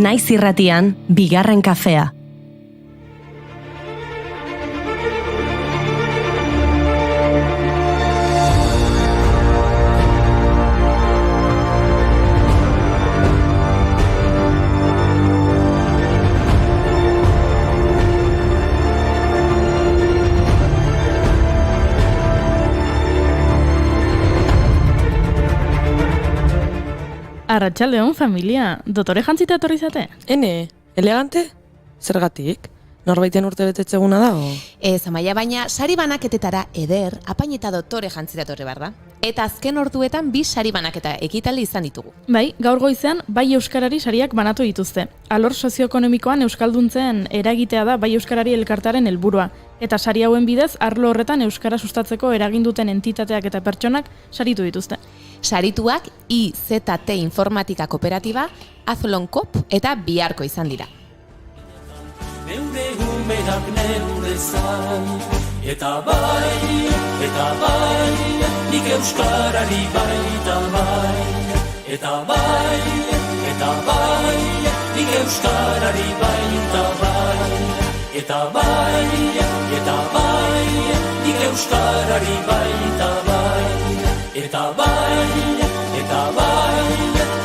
Naiz irratian, bigarren kafea. Arratsaldeon familia, dotore jantzita etorri zate? Ene, elegante? Zergatik? Norbaiten urte betetzeguna da, o? Ez, Amaia, baina sari banaketetara eder, apain eta dotore jantzita etorri behar da. Eta azken orduetan 2 sari banaketa ekitaldi izan ditugu. Bai, gaur goizean bai euskarari sariak banatu dituzte. Alor sozioekonomikoan euskalduntzen eragitea da bai euskarari elkartaren helburua. Eta sari hauen bidez, arlo horretan euskara sustatzeko eraginduten entitateak eta pertsonak saritu dituzte. Sarituak IZT Informatika Kooperatiba, Azlonkop eta Biharko izan dira. Neure umeak neure zain, eta bai, nik euskarari baita bai. Eta bai, nik euskarari baita bai. Eta bai, nik euskarari baita bai. Eta bai,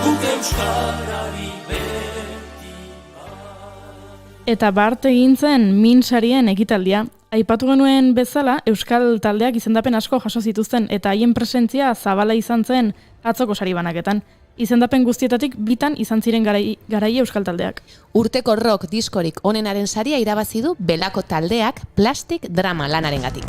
guk euskarari beti bai. Eta bart egin zen min sarien ekitaldia. Aipatu genuen bezala, euskal taldeak izendapen asko jaso zituzten eta haien presentzia zabala izan zen atzoko sari banaketan. Izendapen guztietatik 2 izan ziren garai euskal taldeak. Urteko rock diskorik onenaren saria irabazi du Belako taldeak Plastic Drama lanarengatik.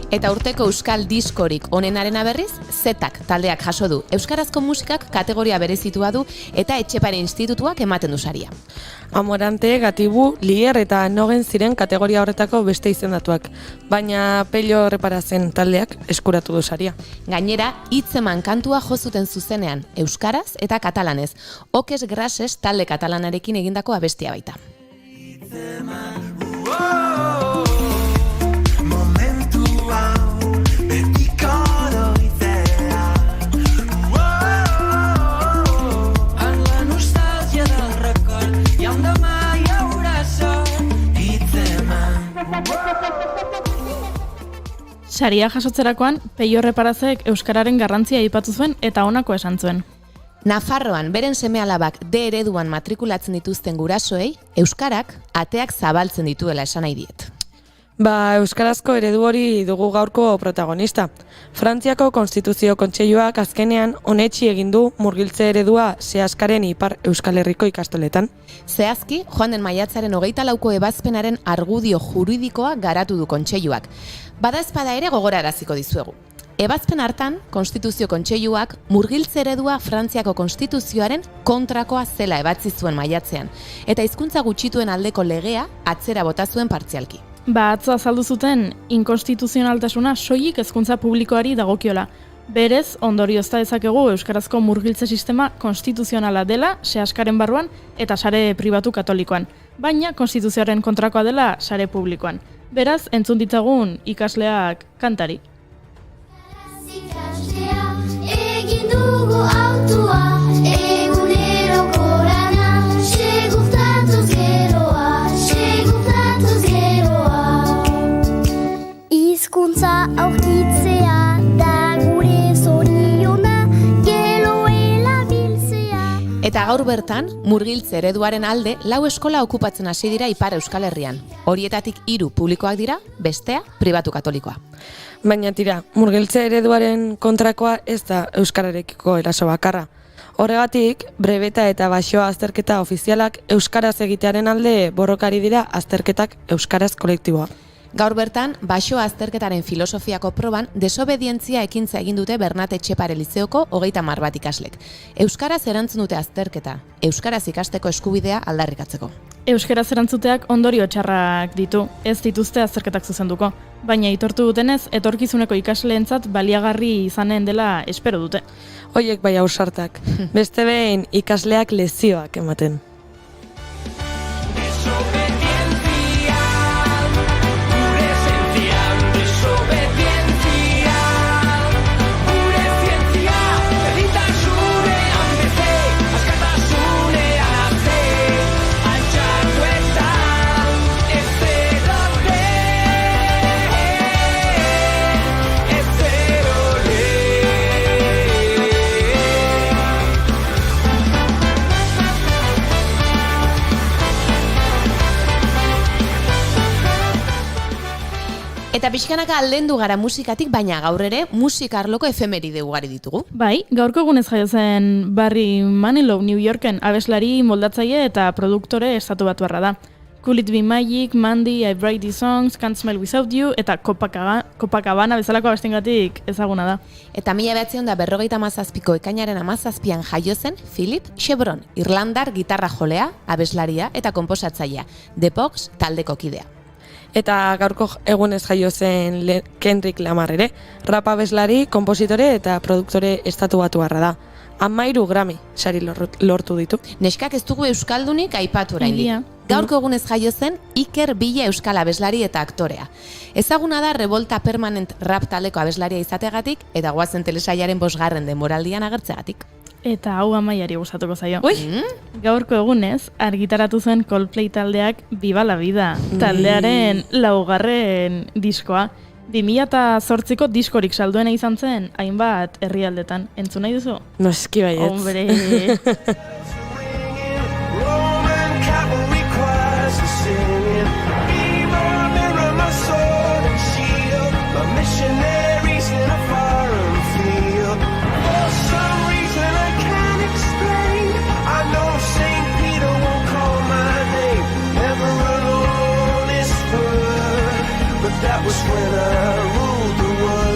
Eta urteko euskal diskorik onenarena berriz, Zetak taldeak jaso du. Euskarazko musikak kategoria berezitua du eta Etxepare Institutuak ematen du saria. Amorante, Gatibu, Lier eta Nogen ziren kategoria horretako beste izendatuak, baina Pello Reparazen taldeak eskuratu du saria. Gainera, hitzeman kantua jo zuten zuzenean, euskaraz eta katalanez. Okes Grases talde katalanarekin egindako abestia baita. Saria jasotzerakoan, Pello Reparazek euskararen garrantzia aipatu zuen eta honako esan zuen. Nafarroan beren seme-alabak D ereduan matrikulatzen dituzten gurasoei, euskarak ateak zabaltzen dituela esan nahi diet. Ba, euskarazko eredu hori dugu gaurko protagonista. Frantziako Konstituzio Kontseiluak azkenean onetsi egin du murgiltze eredua Seaskaren Ipar Euskal Herriko ikastoletan. Zehazki, joan den maiatzaren 24ko ebazpenaren argudio juridikoa garatu du kontseiluak. Bada ezpada ere gogoraraziko dizuegu. Ebazpen hartan, Konstituzio Kontseiluak murgiltze eredua Frantziako Konstituzioaren kontrakoa zela ebatzi zuen maiatzean, eta hizkuntza gutxituen aldeko legea atzera bota zuen partzialki. Atzo azaldu zuten inkonstituzionaltasuna soilik hezkuntza publikoari dagokiola. Berez, ondoriozta dezakegu euskarazko murgiltze sistema konstituzionala dela Seaskaren barruan eta sare pribatu katolikoan, baina konstituzioaren kontrakoa dela sare publikoan. Beraz, entzun ditzagun ikasleak kantari. Egin dugu autua, egunero korana, segurtatuz geroa, Hizkuntza aurkitzea da gure zoriona, geloela biltzea. Eta gaur bertan, murgiltze ereduaren alde 4 eskola okupatzen hasi dira Ipar Euskal Herrian. Horietatik 3 publikoak dira, bestea pribatu katolikoa. Baina tira, murgiltze ereduaren kontrakoa ez da euskararekiko eraso bakarra. Horregatik, brebeta eta baxoa azterketa ofizialak euskaraz egitearen alde borrokari dira azterketak euskaraz kolektiboa. Gaur bertan, baxoa azterketaren filosofiako proban desobedientzia ekintza egin dute Bernat Etxepare Lizeoko 30 bat ikaslek. Euskaraz erantzun dute azterketa, euskaraz ikasteko eskubidea aldarrikatzeko. Euskaraz erantzuteak ondorio txarrak ditu, ez dituzte azterketak zuzenduko, baina aitortu dutenez, etorkizuneko ikasleentzat baliagarri izanen dela espero dute. Hoiek bai ausartak, beste behin ikasleak lezioak ematen. Eta pixkanaka aldendu gara musikatik, baina gaur ere musika arloko efemeride ugari ditugu. Bai, gaurko egunez jaio zen Barry Manilow New Yorken abeslari, moldatzaile eta produktore estatu batuarra da. Could It Be Magic, Mandy, I Write These Songs, Can't Smell Without You eta Copacabana bezalako abestengatik ezaguna da. Eta 1957ko ekainaren 17an jaio zen Philip Chevron, Irlandar gitarra jolea, abeslaria eta konposatzailea, The Pogues taldeko kidea. Eta gaurko egunez jaio zen Kendrick Lamar ere, rap abeslari, konpositore eta produktore estatu batuarra da. 13 Grammy sari lortu ditu. Neskak ez dugu euskaldunik aipatu oraindik. Egia. Gaurko egunez jaio zen Iker Bila euskal abeslari eta aktorea. Ezaguna da Revolta Permanent rap taldeko abeslaria izategatik eta goazen telesaiaren 5. denboraldian agertzegatik. Eta hau Amaiari gustatuko zaio. Gaurko egunez, argitaratu zen Coldplay taldeak Viva la Vida, taldearen 4. diskoa. 2008ko diskorik salduena izan zen, hainbat herrialdetan. Entzun nahi duzu? Noski baietz. Hombre! Roman cavalry choirs are singing. Be my mirror, my sword and shield. My missionaries in a foreign field. For some reason I can't explain. I know St. Peter won't call my name. Never alone is good. But that was when I ruled the world.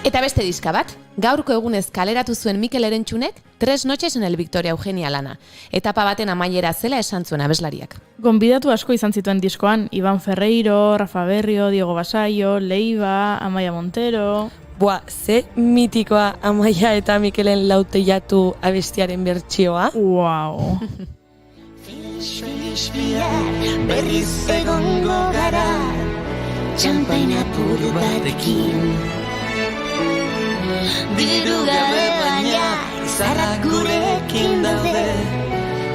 Eta beste diska bat, gaurko egunez kaleratu zuen Mikel Erentxunek 3 noches en el Victoria Eugenia lana. Etapa baten amaiera zela esan zuen abeslariak. Gonbidatu asko izan zituen diskoan, Iban Ferreiro, Rafa Berrio, Diego Basaio, Leiva, Amaia Montero... Boa, ze mitikoa Amaia eta Mikelen lauteiatu abestiaren bertsioa. Wow! Berriz egongo gara, txampaina puru batekin. Diru gabe baina, izarrak gurekin daude,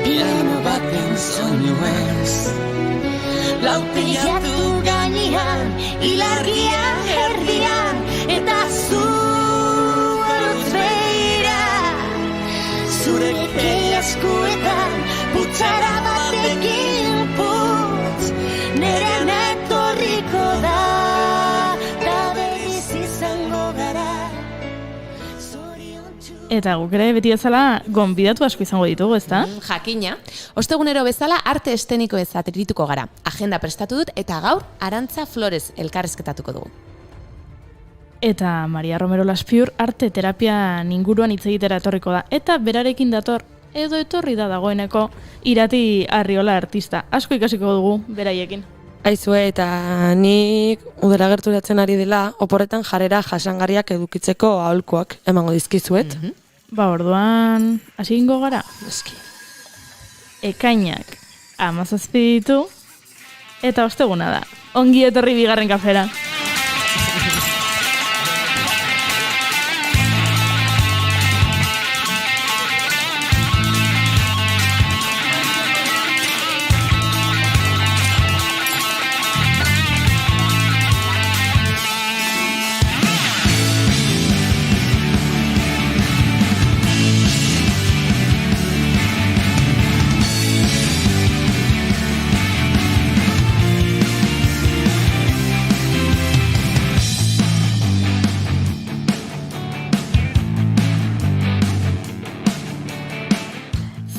piano baten soinuez. Lauteiatu gainean, ilargia erdian, eta zu alutz beira. Zure kei eskuetan, putzara batekin putz, nere netorriko da, da berriz izango gara. Eta guk ere beti bezala gonbidatu asko izango ditugu, ezta? Jakina, ostegunero bezala arte esteniko atrituko gara. Agenda prestatu dut eta gaur Arantza Flores elkarrezketatuko dugu. Eta Maria Romero Laspiur arte terapia inguruan hitz egitera etorriko da. Eta berarekin dator, edo etorri da dagoeneko, Irati Arriola artista. Asko ikasiko dugu beraiekin. Aizue, eta nik udara gerturatzen ari dela, oporretan jarrera jasangarriak edukitzeko aholkuak emango dizkizuet. Ba, orduan, hasi egingo gara. Eski. Ekainak 17 ditu, eta osteguna da. Ongi etorri bigarren kafera.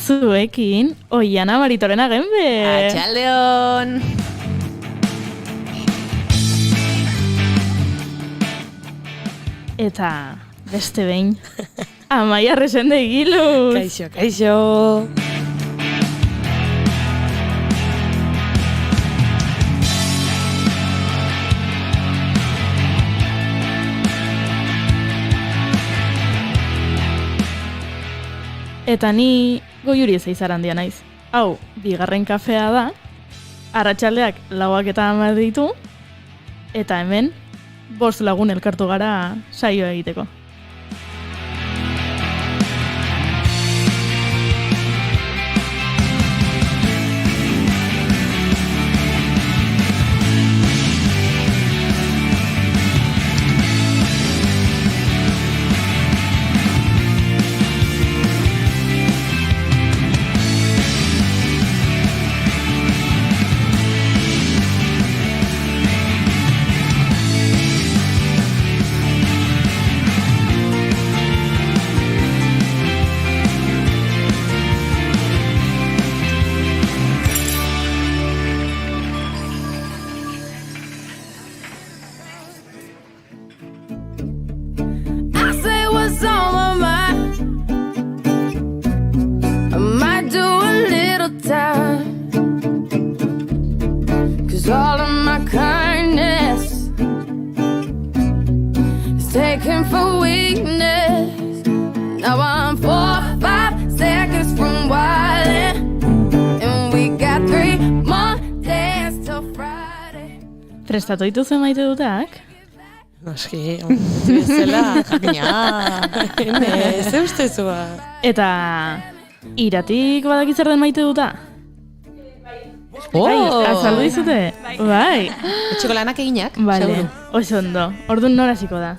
Zuekin, Oiana Maritorena Gembe. Atxaldeon! Eta beste behin, Amaia Resende Egiluz. Kaixo, kaixo. Eta ni Goiuri Zeizarandia naiz. Hau, bigarren kafea da, arratsaldeak 4:10 ditu, eta hemen 5 lagun elkartu gara saioa egiteko. what's on my mind. I might do a little time, 'cause all of my kindness is taken for weakness. Now I'm 4 or 5 seconds from wildin', and we got 3 more days till Friday. Prestatu dituzu maite dutak? Noski, bezala. Ze ustezua. Eta iratik badaki zer den maite duta? Bai, azaldu dizute? Bai. Etxeko lanak eginak, Vale, seguru. oso ondo. Orduan nora hasiko da?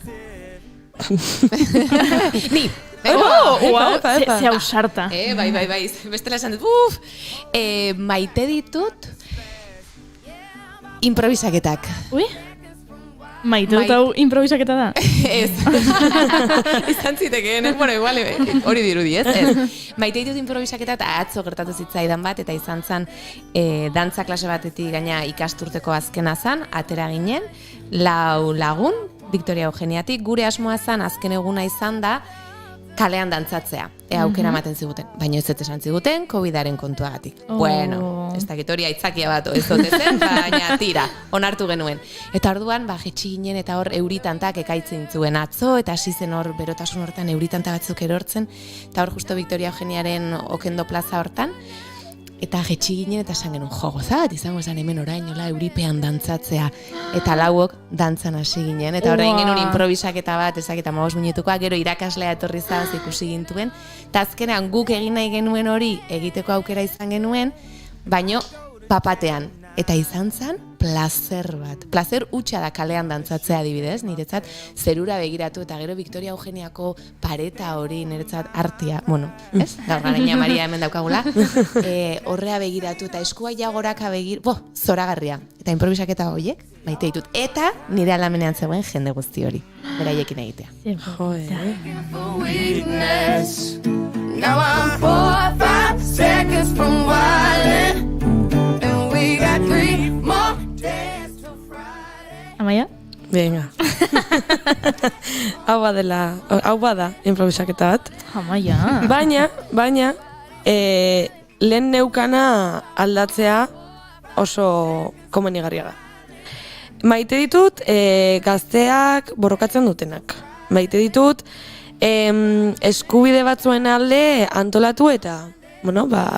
Ni! Wow, ze ausarta. Bai, bestela esan dut, maite ditut improvisaketak. Ui? Maite dut hau improvisaketa da? Ez. Izan zitekeen, bueno, igual, hori dirudi, ez? Maite ditut improvisaketa eta atzo gertatu zitzaidan bat, eta izan zen dantza klase batetik gaina ikasturteko azkena zen, atera ginen, 4 lagun, Victoria Eugeniatik, gure asmoa zen azken eguna izan da, kalean dantzatzea, aukera ematen ziguten. Baina ez esan ziguten, COVID-aren kontuagatik. Bueno, ez dakit hori aitzakia bat ez dute zen, baina tira, onartu genuen. Eta orduan, jetxi ginen eta hor euritantak ekaitzen zuen atzo, eta hasi zen hor berotasun hortan euritanta batzuk erortzen, eta hor justo Victoria Eugeniaren Okendo plaza hortan, eta jetxi ginen eta esan genuen, goza bat izango zen hemen orainola euripean dantzatzea, eta lauok dantzan hasi ginen, eta horrein genuen improvisaketa bat, ezaketa 15 minutukoa, gero irakaslea etorri zaz ikusi gintuen, eta azkenean guk egin nahi genuen hori egiteko aukera izan genuen, baino papatean, eta izan zen placer bat. Placer hutsa da kalean dantzatzea adibidez, niretzat zerura begiratu, eta gero Victoria Eugeniako pareta hori niretzat artea, bueno, ez? Gaur garaina Maria hemen daukagula, horrea begiratu, eta eskua jagoraka zoragarria. Eta improvisaketa horiek, maite ditut. Eta nire alamenean zegoen jende guzti hori, beraiekin egitea. Weakness. Now I'm 4 or 5 seconds from wildin', and we got 3 more days till Friday. Amaia? Venga. Hau bada improvisaketa bat. Amaia. Baina, lehen neukana aldatzea oso komenigarria da. Maite ditut gazteak borrokatzen dutenak. Maite ditut eskubide batzuen alde antolatu eta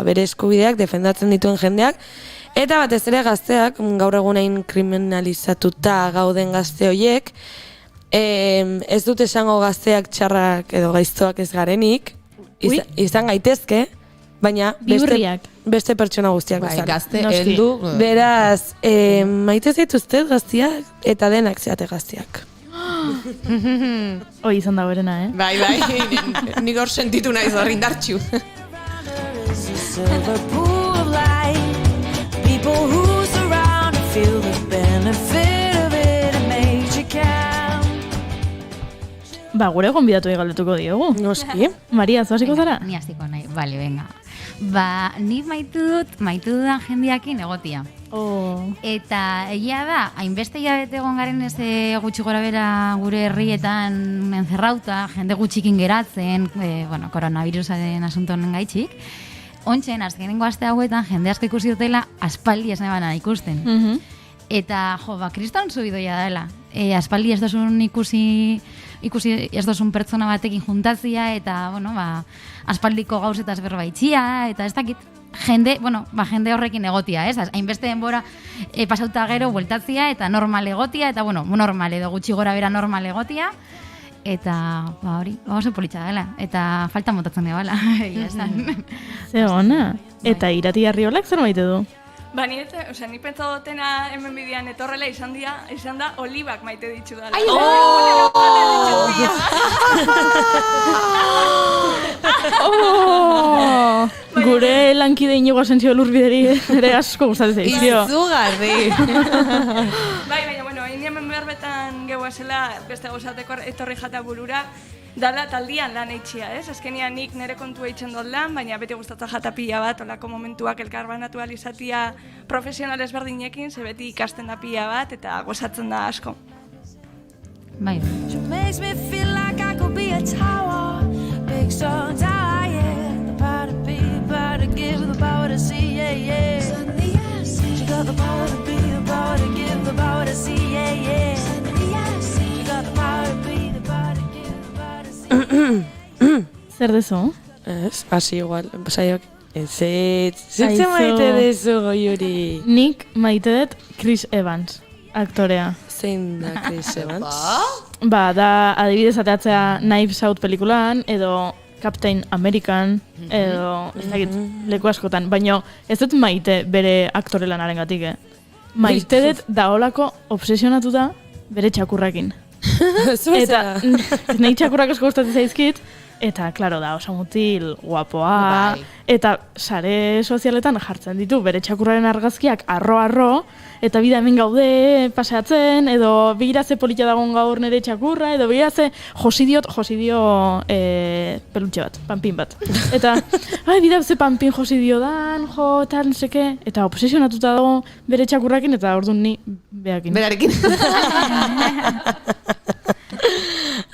bere eskubideak defendatzen dituen jendeak. Eta batez ere gazteak, gaur egunein kriminalizatuta gauden gazte horiek, ez dut esango gazteak txarrak edo gaiztoak ez garenik, izan gaitezke, baina beste pertsona guztiak bezala. Gazte, heldu. Beraz, maite zaituztet gaztiak eta denak zeate gaztiak. Hoi izan da berena, Bai, nik hor sentitu naiz hor indartxu. People who surround and feel the benefit of it and makes you count. Ba, gure gonbidatu galdetuko diogu. Noski. Maria, zuhasiko zara? Ni hasiko nahi, bale, venga. Ba, ni maitu dudan jendiakin egotia. Eta egia da, hainbeste hilabete egon garen ez gutxi gora bera gure herrietan enzerrauta, jende gutxikin geratzen, koronavirusaren asunto honen gaitxik. Ontsen, azkenengo aste hauetan, jende asko ikusi dutela, aspaldi ez nebana ikusten. Eta, kriston zubidoia dela. Aspaldi ez dozun ikusi ez dozun pertsona batekin juntatzia, eta, aspaldiko gauzetaz berbaitxia, eta ez dakit, jende horrekin egotia, ez? Hainbeste denbora pasauta gero, bueltatzia, eta normal egotia, eta, normal edo gutxi gora bera normal egotia, eta, hori, oso politxa dela, eta falta motatzen dela, Ze ona, eta Irati Arriolak zer maite du? Ba, ni pentsa dutena hemen bidean etorrela izan da olibak maite ditzu dala. Ai, Gure lankide Inigo Asentzio Lurbideri ere asko gustatzen zaizkio. Izugarri! Bai, baina, hemen berbetan geua zela beste gauzateko etorri jata burura, dala taldian lan eitxia, ez? Azkenian nik nire kontua eitzen dut lan, baina beti gustatzen jatapila bat, olako momentuak elkarbanatu alizatia profesional ezberdinekin, ze beti ikasten da pila bat, eta gozatzen da asko. Bai. Makes me feel like I could be a tower. awake so tired. The power to be, the power to give, the power to see, yeah, yeah. Suddenly I see. She got the power to be, the power to give, the power to see, yeah, yeah. Suddenly I see. She got the power to be, the power to give, the power to see. Zer dezu? Ez, hasi igual, saiok. Zitze maite dezu, Goiuri. Nik maite dut Chris Evans, aktorea. Zein da Chris Evans? Ba, da adibidez ateatzea Knives Out pelikulan, edo Captain American, edo ez dakit leku askotan. Baina ez dut maite bere aktore lanaren gatik, Maite dut daolako obsesionatuta bere txakurrakin. Eta nahi txakurrak asko gustatzen zaizkit, eta, klaro, da oso mutil guapoa, eta sare sozialetan jartzen ditu bere txakurraren argazkiak arro-arro, eta bida hemen gaude paseatzen, edo begira ze polita dagoen gaur nire txakurra, edo begira ze josidio pelutxe bat, panpin bat. Eta, bida ze panpin josidio dan, tal, seke, eta obsesionatuta dago bere txakurrakin, eta orduan ni beakin. Berarekin.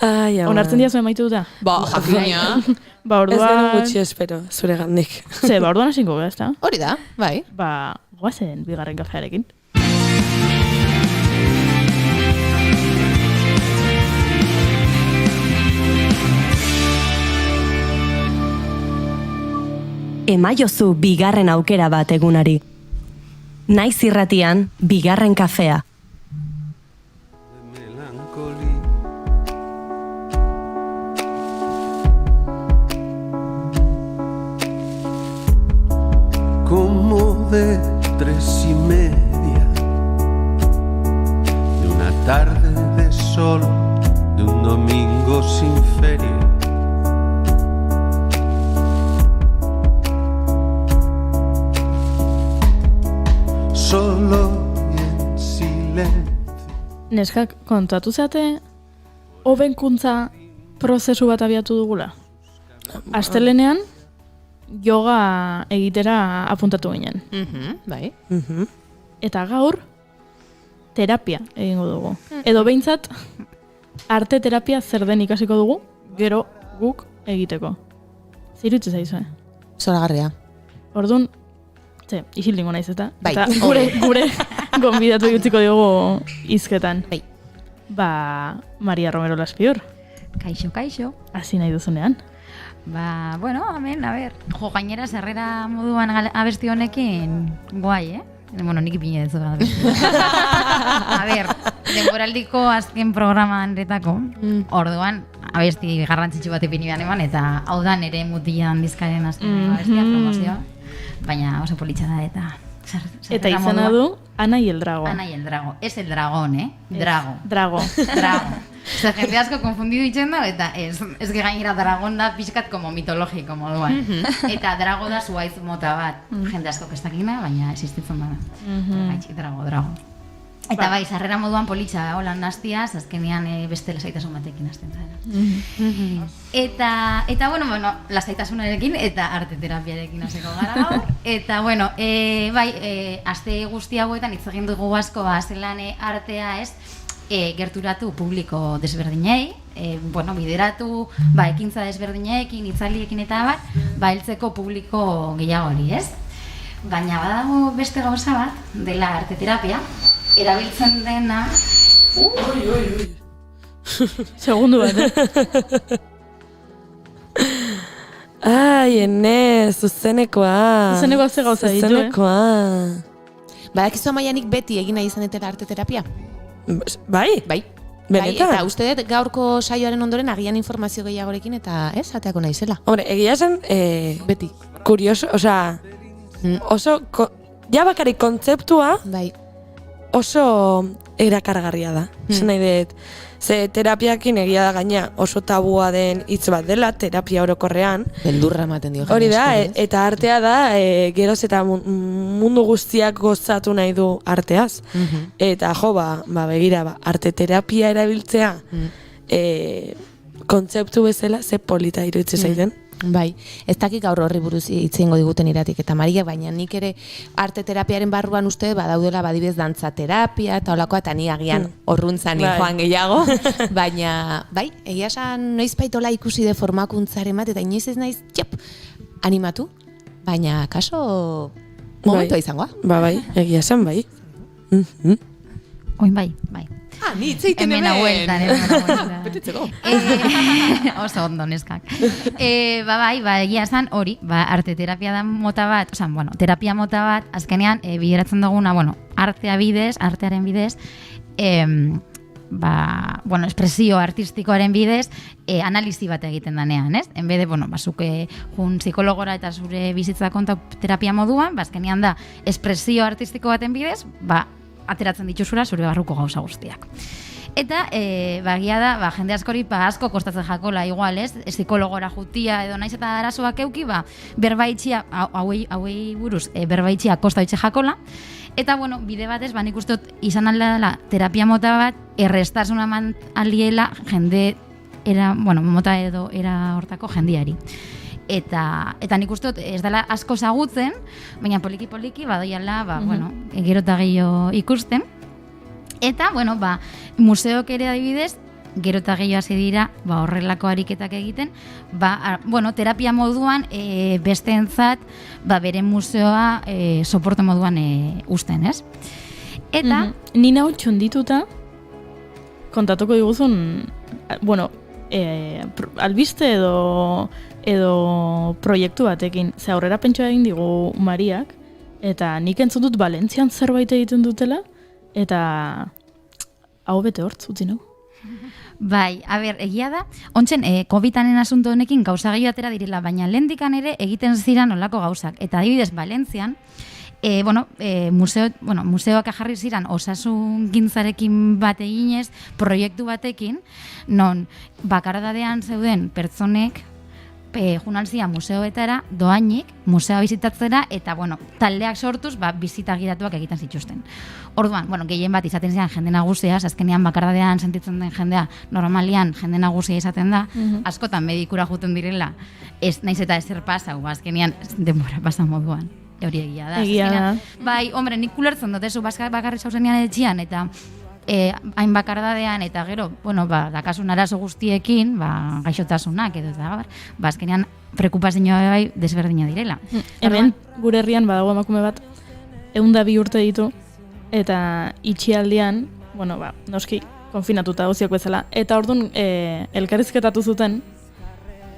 Onartzen dira zuen maitu duta? Ba, jakina. Ba, orduan... Ez gero gutxi espero, zure gandik. Ze, ba, orduan hasinko gara, ez da? Hori da, bai. Ba, guazen bigarren kafearekin. Emaiozu bigarren aukera bat egunari. Naiz irratian, bigarren kafea. Como de 3:30 de una tarde de sol, de un domingo sin feria. Solo y en silencio. Neskak, kontatu zeate, hobenkuntza prozesu bat abiatu dugula. Astelenean, yoga egitera apuntatu ginen. Bai. Eta gaur, terapia egingo dugu. Edo behintzat, arte terapia zer den ikasiko dugu, gero guk egiteko. Zirutze zaizu, Zoragarria. Orduan, isildingo naiz eta. Bai. Eta gure gonbidatu utziko diogu hizketan. Bai. Ba, Maria Romero Laspiur. Kaixo, kaixo. Hasi nahi duzunean. Ba, bueno, amen, a ber. Jo, gainera, zerrera moduan abesti honekin guai, Bueno, nik ipine dut zuga abesti. A ber, denboraldiko azken programan retako, orduan, abesti garrantzitsu bat ipini eman, eta hau da nere mutilan dizkaren azken abestia, promozioa. Baina oso politxa da, eta... Eta izena du, Ana y el Drago. Ana y el Drago. Es el dragón, Drago. Drago. Zer, jende asko konfundidu itzen da, eta ez gainera dragon da pixkat como mitologiko moduan. Eta drago da zuaitz mota bat. Jende asko kestakina, baina existitzen da. Gaitxik, drago. Eta bai, sarrera moduan politxa, holan nastiaz, azkenean beste lasaitasun batekin hasten zara. Eta bueno, lasaitasunarekin eta arte terapiarekin hasiko gara gaur. Eta bueno, aste guzti hauetan hitz egin dugu asko zelan artea gerturatu publiko desberdinei, bideratu ekintza desberdinekin, itzaliekin eta heltzeko publiko gehiagori, ez? Baina badago beste gauza bat, dela arte terapia, erabiltzen dena... Segundu bat, Ai, Ene, zuzenekoa. Zuzenekoa ze gauza ditu, Zuzenekoa. Badakizu Amaianik beti egin nahi izan etela arte terapia? Bai? Bai. Benetan? Eta uste dut gaurko saioaren ondoren agian informazio gehiagorekin eta ateako naizela. Hombre, egia zen... Beti. Kurioso, oso... Ja bakarrik kontzeptua... Bai. Oso erakargarria da. Esan nahi dut, ze terapiakin egia da gaina oso tabua den hitz bat dela, terapia orokorrean. Beldurra ematen dio. Hori da, eta artea da, geroz eta mundu guztiak gozatu nahi du arteaz. Eta begira, arte terapia erabiltzea kontzeptu bezala, ze polita iruditzen zaiten. Bai, ez dakik gaur horri buruz hitz egingo diguten iratik eta Maria, baina nik ere arte terapiaren barruan uste badaudela badibez dantza terapia eta holakoa, eta ni agian horruntzan joan gehiago, baina bai, egia esan noizbaitola ikusi de formakuntzaren bat, eta inoiz ez naiz animatu, baina kaso momentua izangoa. Bai, egia esan bai. Oin bai. Ni itzeiten hemen hueltan. Betetzeko. Oso ondo neskak. Egia esan hori, arte terapia da mota bat, terapia mota bat, azkenean bideratzen duguna, artearen bidez, espresio artistikoaren bidez, analizi bat egiten danean, ez? En bede, zuke jun psikologora eta zure bizitza konta terapia moduan, azkenean da, espresio artistiko baten bidez, ateratzen dituzura zure barruko gauza guztiak. Eta, bagia da, jende askori asko kostatzen jakola igual, ez? Psikologora jutia edo naiz eta arazoak euki, berbaitxia, hauei buruz, berbaitxia kosta itxe jakola. Eta, bide batez, nik uste dut izan alda dela terapia mota bat, errestasuna eman aliela jende, mota edo era hortako jendiari. Eta nik uste dut ez dela asko zagutzen, baina poliki-poliki badoiala, gero eta gehiago ikusten. Eta, museok ere adibidez, gero eta gehiago hasi dira horrelako ariketak egiten, terapia moduan besteentzat bere museoa soporte moduan usten, ez? Eta... Ni nau txondituta, kontatuko diguzun, albiste edo proiektu batekin, ze aurrera pentsoa egin digu Mariak, eta nik entzun dut Valentzian zerbait egiten dutela, eta hau bete hortz, utzi nau. Bai, egia da, ontsen, COVID-anen asunto honekin gauza gehiago atera direla, baina lehendikan ere egiten ziren olako gauzak. Eta adibidez, Valentzian, museoak jarri ziren osasun gintzarekin bat eginez, proiektu batekin, non bakardadean zeuden pertsonek junalzia museoetara doainik, museoa bizitatzera, eta taldeak sortuz bizita gidatuak egiten zituzten. Orduan, gehien bat izaten ziren jende nagusia, azkenean bakardadean sentitzen den jendea, normalian jende nagusia izaten da, askotan medikura juten direla, ez naiz eta ezer pasau, azkenean denbora pasa moduan. Hori egia da. Bai, hombre, nik ulertzen dut, ezu bakarri zauzenean etxian, eta hain bakardadean, eta gero, dakasun arazo guztiekin, gaixotasunak, edo eta azkenean prekupazioa desberdina direla. Hemen, gure herrian badago emakume bat, 102 urte ditu, eta itxialdian, noski, konfinatuta gauziak bezala, eta orduan elkarrizketatu zuten,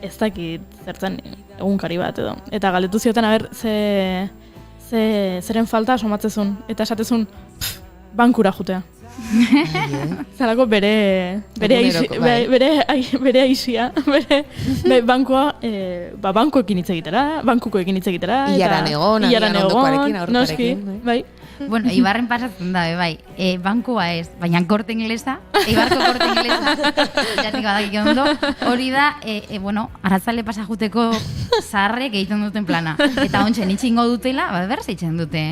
ez dakit zertzen egunkari bat edo. Eta galdetu zioten, zeren falta somatzezun, eta esatezun, bankura jutea. Zalako bere aizia, bere bankua, bankuekin hitz egitera, bankukoekin hitz egitera. Iaran egon, ondokoarekin, aurkarekin. Bai. Ibarren pasatzen da, bai. Bankua ez, baina korte inglesa, Ibarko korte inglesa, jatik badakik ondo, hori da, arratzale pasajuteko zaharrek egiten duten plana. Eta ontsen itxingo dutela, berz eitzen dute.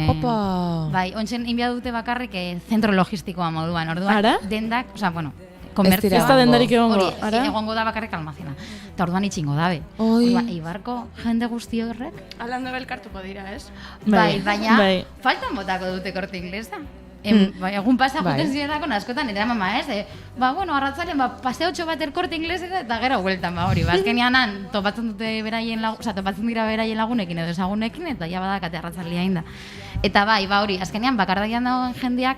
Bai, ontsen inbia dute bakarrik zentro logistikoa moduan, orduan, dendak, komertzioa. Ez da dendarik egongo, ara? Egongo da bakarrik almazena. Eta orduan itxingo dabe. Orduan, Ibarko jende guzti horrek. Alando belkartuko dira, ez? Bai, baina faltan botako dute korte inglesa. Egun pasa juten zirelako askotan, eta mama, ez? Arratzalen, paseotxo bat korte inglesa eta gero hueltan, hori. Azkenean, topatzen dira beraien lagunekin edo ezagunekin, eta ja badakate arratzalea inda. Eta hori, azkenean, bakardaian dagoen jendeak,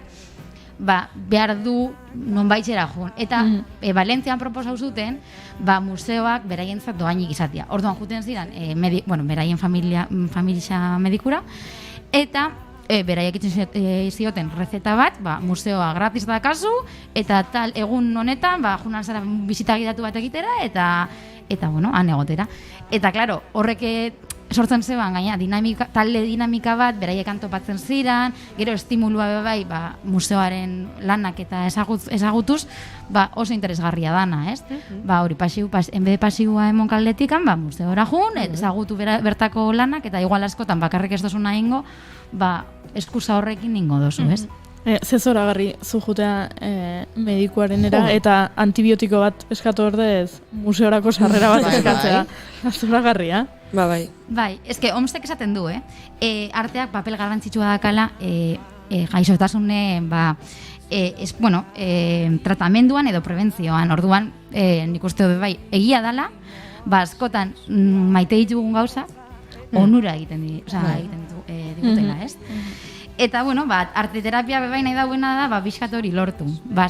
behar du nonbaitxera joan. Eta Valentzian proposau zuten, museoak beraientzat doainik izatea. Orduan juten ziren, beraien familia medikura, eta beraiek itzen zioten rezeta bat, museoa gratis da kasu, eta tal egun honetan, junan zara bizita gidatu bat egitera, eta han egotera. Eta, klaro, horrek sortzen zeban, gaina, talde dinamika bat, beraiekan topatzen ziren, gero estimulua bai, museoaren lanak eta ezagutuz, oso interesgarria dana, ez? Hori, enbede pasiua emon kaldetikan, museora jun, ezagutu bertako lanak, eta igual askotan bakarrik ez dozuna ingo, eskusa horrekin ingo dozu, ez? Zezoragarri zu jutea medikuarenera eta antibiotiko bat eskatu ordez museorako sarrera bat eskatzea. Zoragarria. Bai. Bai, eske OMSek esaten du, arteak papel garrantzitsua dakala gaixotasune, tratamenduan edo prebentzioan. Orduan, nik uste dut bai, egia dala, askotan maite ditugun gauza, onura egiten digutela, ez? Eta, arteterapia bebai nahi dauena da, bizkat hori lortu.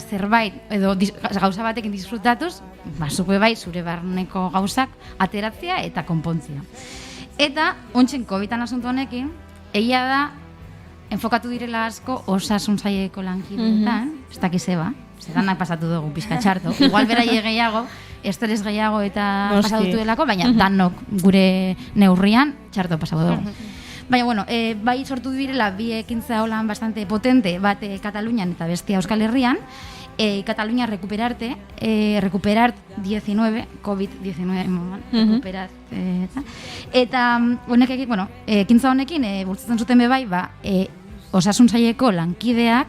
Zerbait, edo gauza batekin disfrutatuz, zupe bai, zure barneko gauzak ateratzea eta konpontzia. Eta, ontsen COVID-an asunto honekin, egia da, enfokatu direla asko osasun saileko lankideetan, ez dakizeba, zeranak pasatu dugu pizka txarto, igual beraie gehiago, estres gehiago eta pasatu duelako, baina danok gure neurrian txarto pasatu dugu. Baina, bai sortu direla bi ekintza holan bastante potente, bat Katalunian eta bestia Euskal Herrian, Cataluña recuperar 19, COVID-19, recuperar, eta honek ekintza honekin, bultzatzen zuten bebai, osasun saileko lankideak,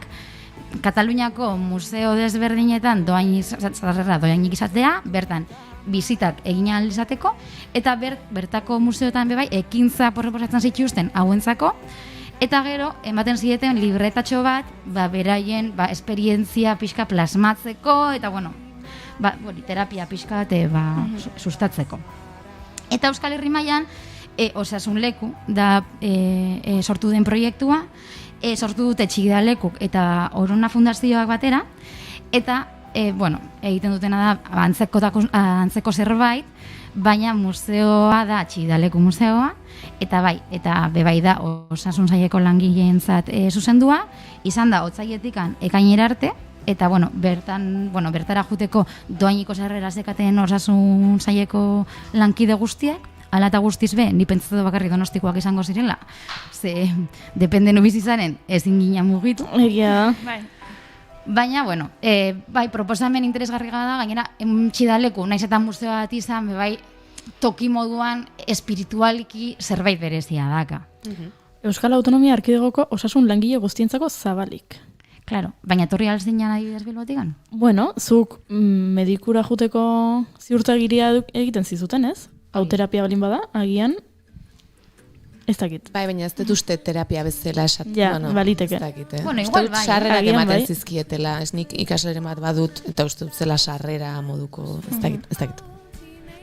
Kataluniako museo desberdinetan doainik izatea, bertan bizitak egin ahal izateko, eta bertako museoetan bebai ekintza proposatzen zituzten hauentzako, eta gero ematen zieten libretatxo bat, beraien esperientzia pixka plasmatzeko, eta terapia pixka sustatzeko. Eta Euskal Herri mailan osasun leku da sortu den proiektua, sortu dute Txigidalekuk eta Orona Fundazioak batera, eta egiten dutena da antzeko zerbait, baina museoa da Txigidaleku museoa, eta bebai da osasun saileko langileentzat zuzendua, izan da otsailetikan ekainera arte, eta bertara juteko doainiko sarrera zekaten osasun saileko lankide guztiek, ala eta guztiz be, ni pentsatu bakarrik Donostikoak izango zirela, ze depende nu bizi zaren, ezin gina mugitu. Egia da. Baina, proposamen interesgarri da, gainera, Txigidaleku, naiz eta museoa bat izan, toki moduan espiritualiki zerbait berezia daka. Euskal Autonomia Erkidegoko osasun langile guztientzako zabalik. Claro, baina etorri alzinan adibidez Bilbotikan? Zuk medikura juteko ziurtagiria egiten zizuten, ez? Hauterapia balin bada, agian, ez dakit. Baina ez dut uste terapia bezala esat. Ja, baliteke. Ez dakit, igual bai. Sarrerak ematen zizkietela, ez nik ikaslere bat badut, eta uste dut zela sarrera moduko, ez dakit.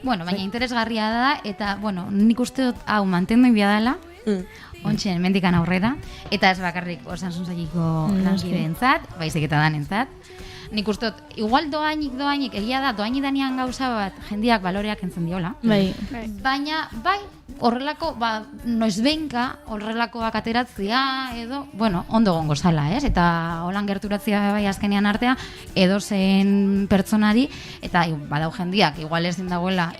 Baina interesgarria da, eta, nik uste dut hau mantendu inbia dela, ontsen mendikan aurrera, eta ez bakarrik osasun saileko lankideentzat, baizik eta danentzat. Nik uste dut, igual doainik, egia da, doainik danean gauza bat jendiak baloreak entzen diola. Baina, horrelako, noizbenka, horrelakoak ateratzea, edo, ondo gongo zala, ez? Eta holan gerturatzea azkenean artea, edo zen pertsonari, eta badau jendiak, igual ezin dagoela,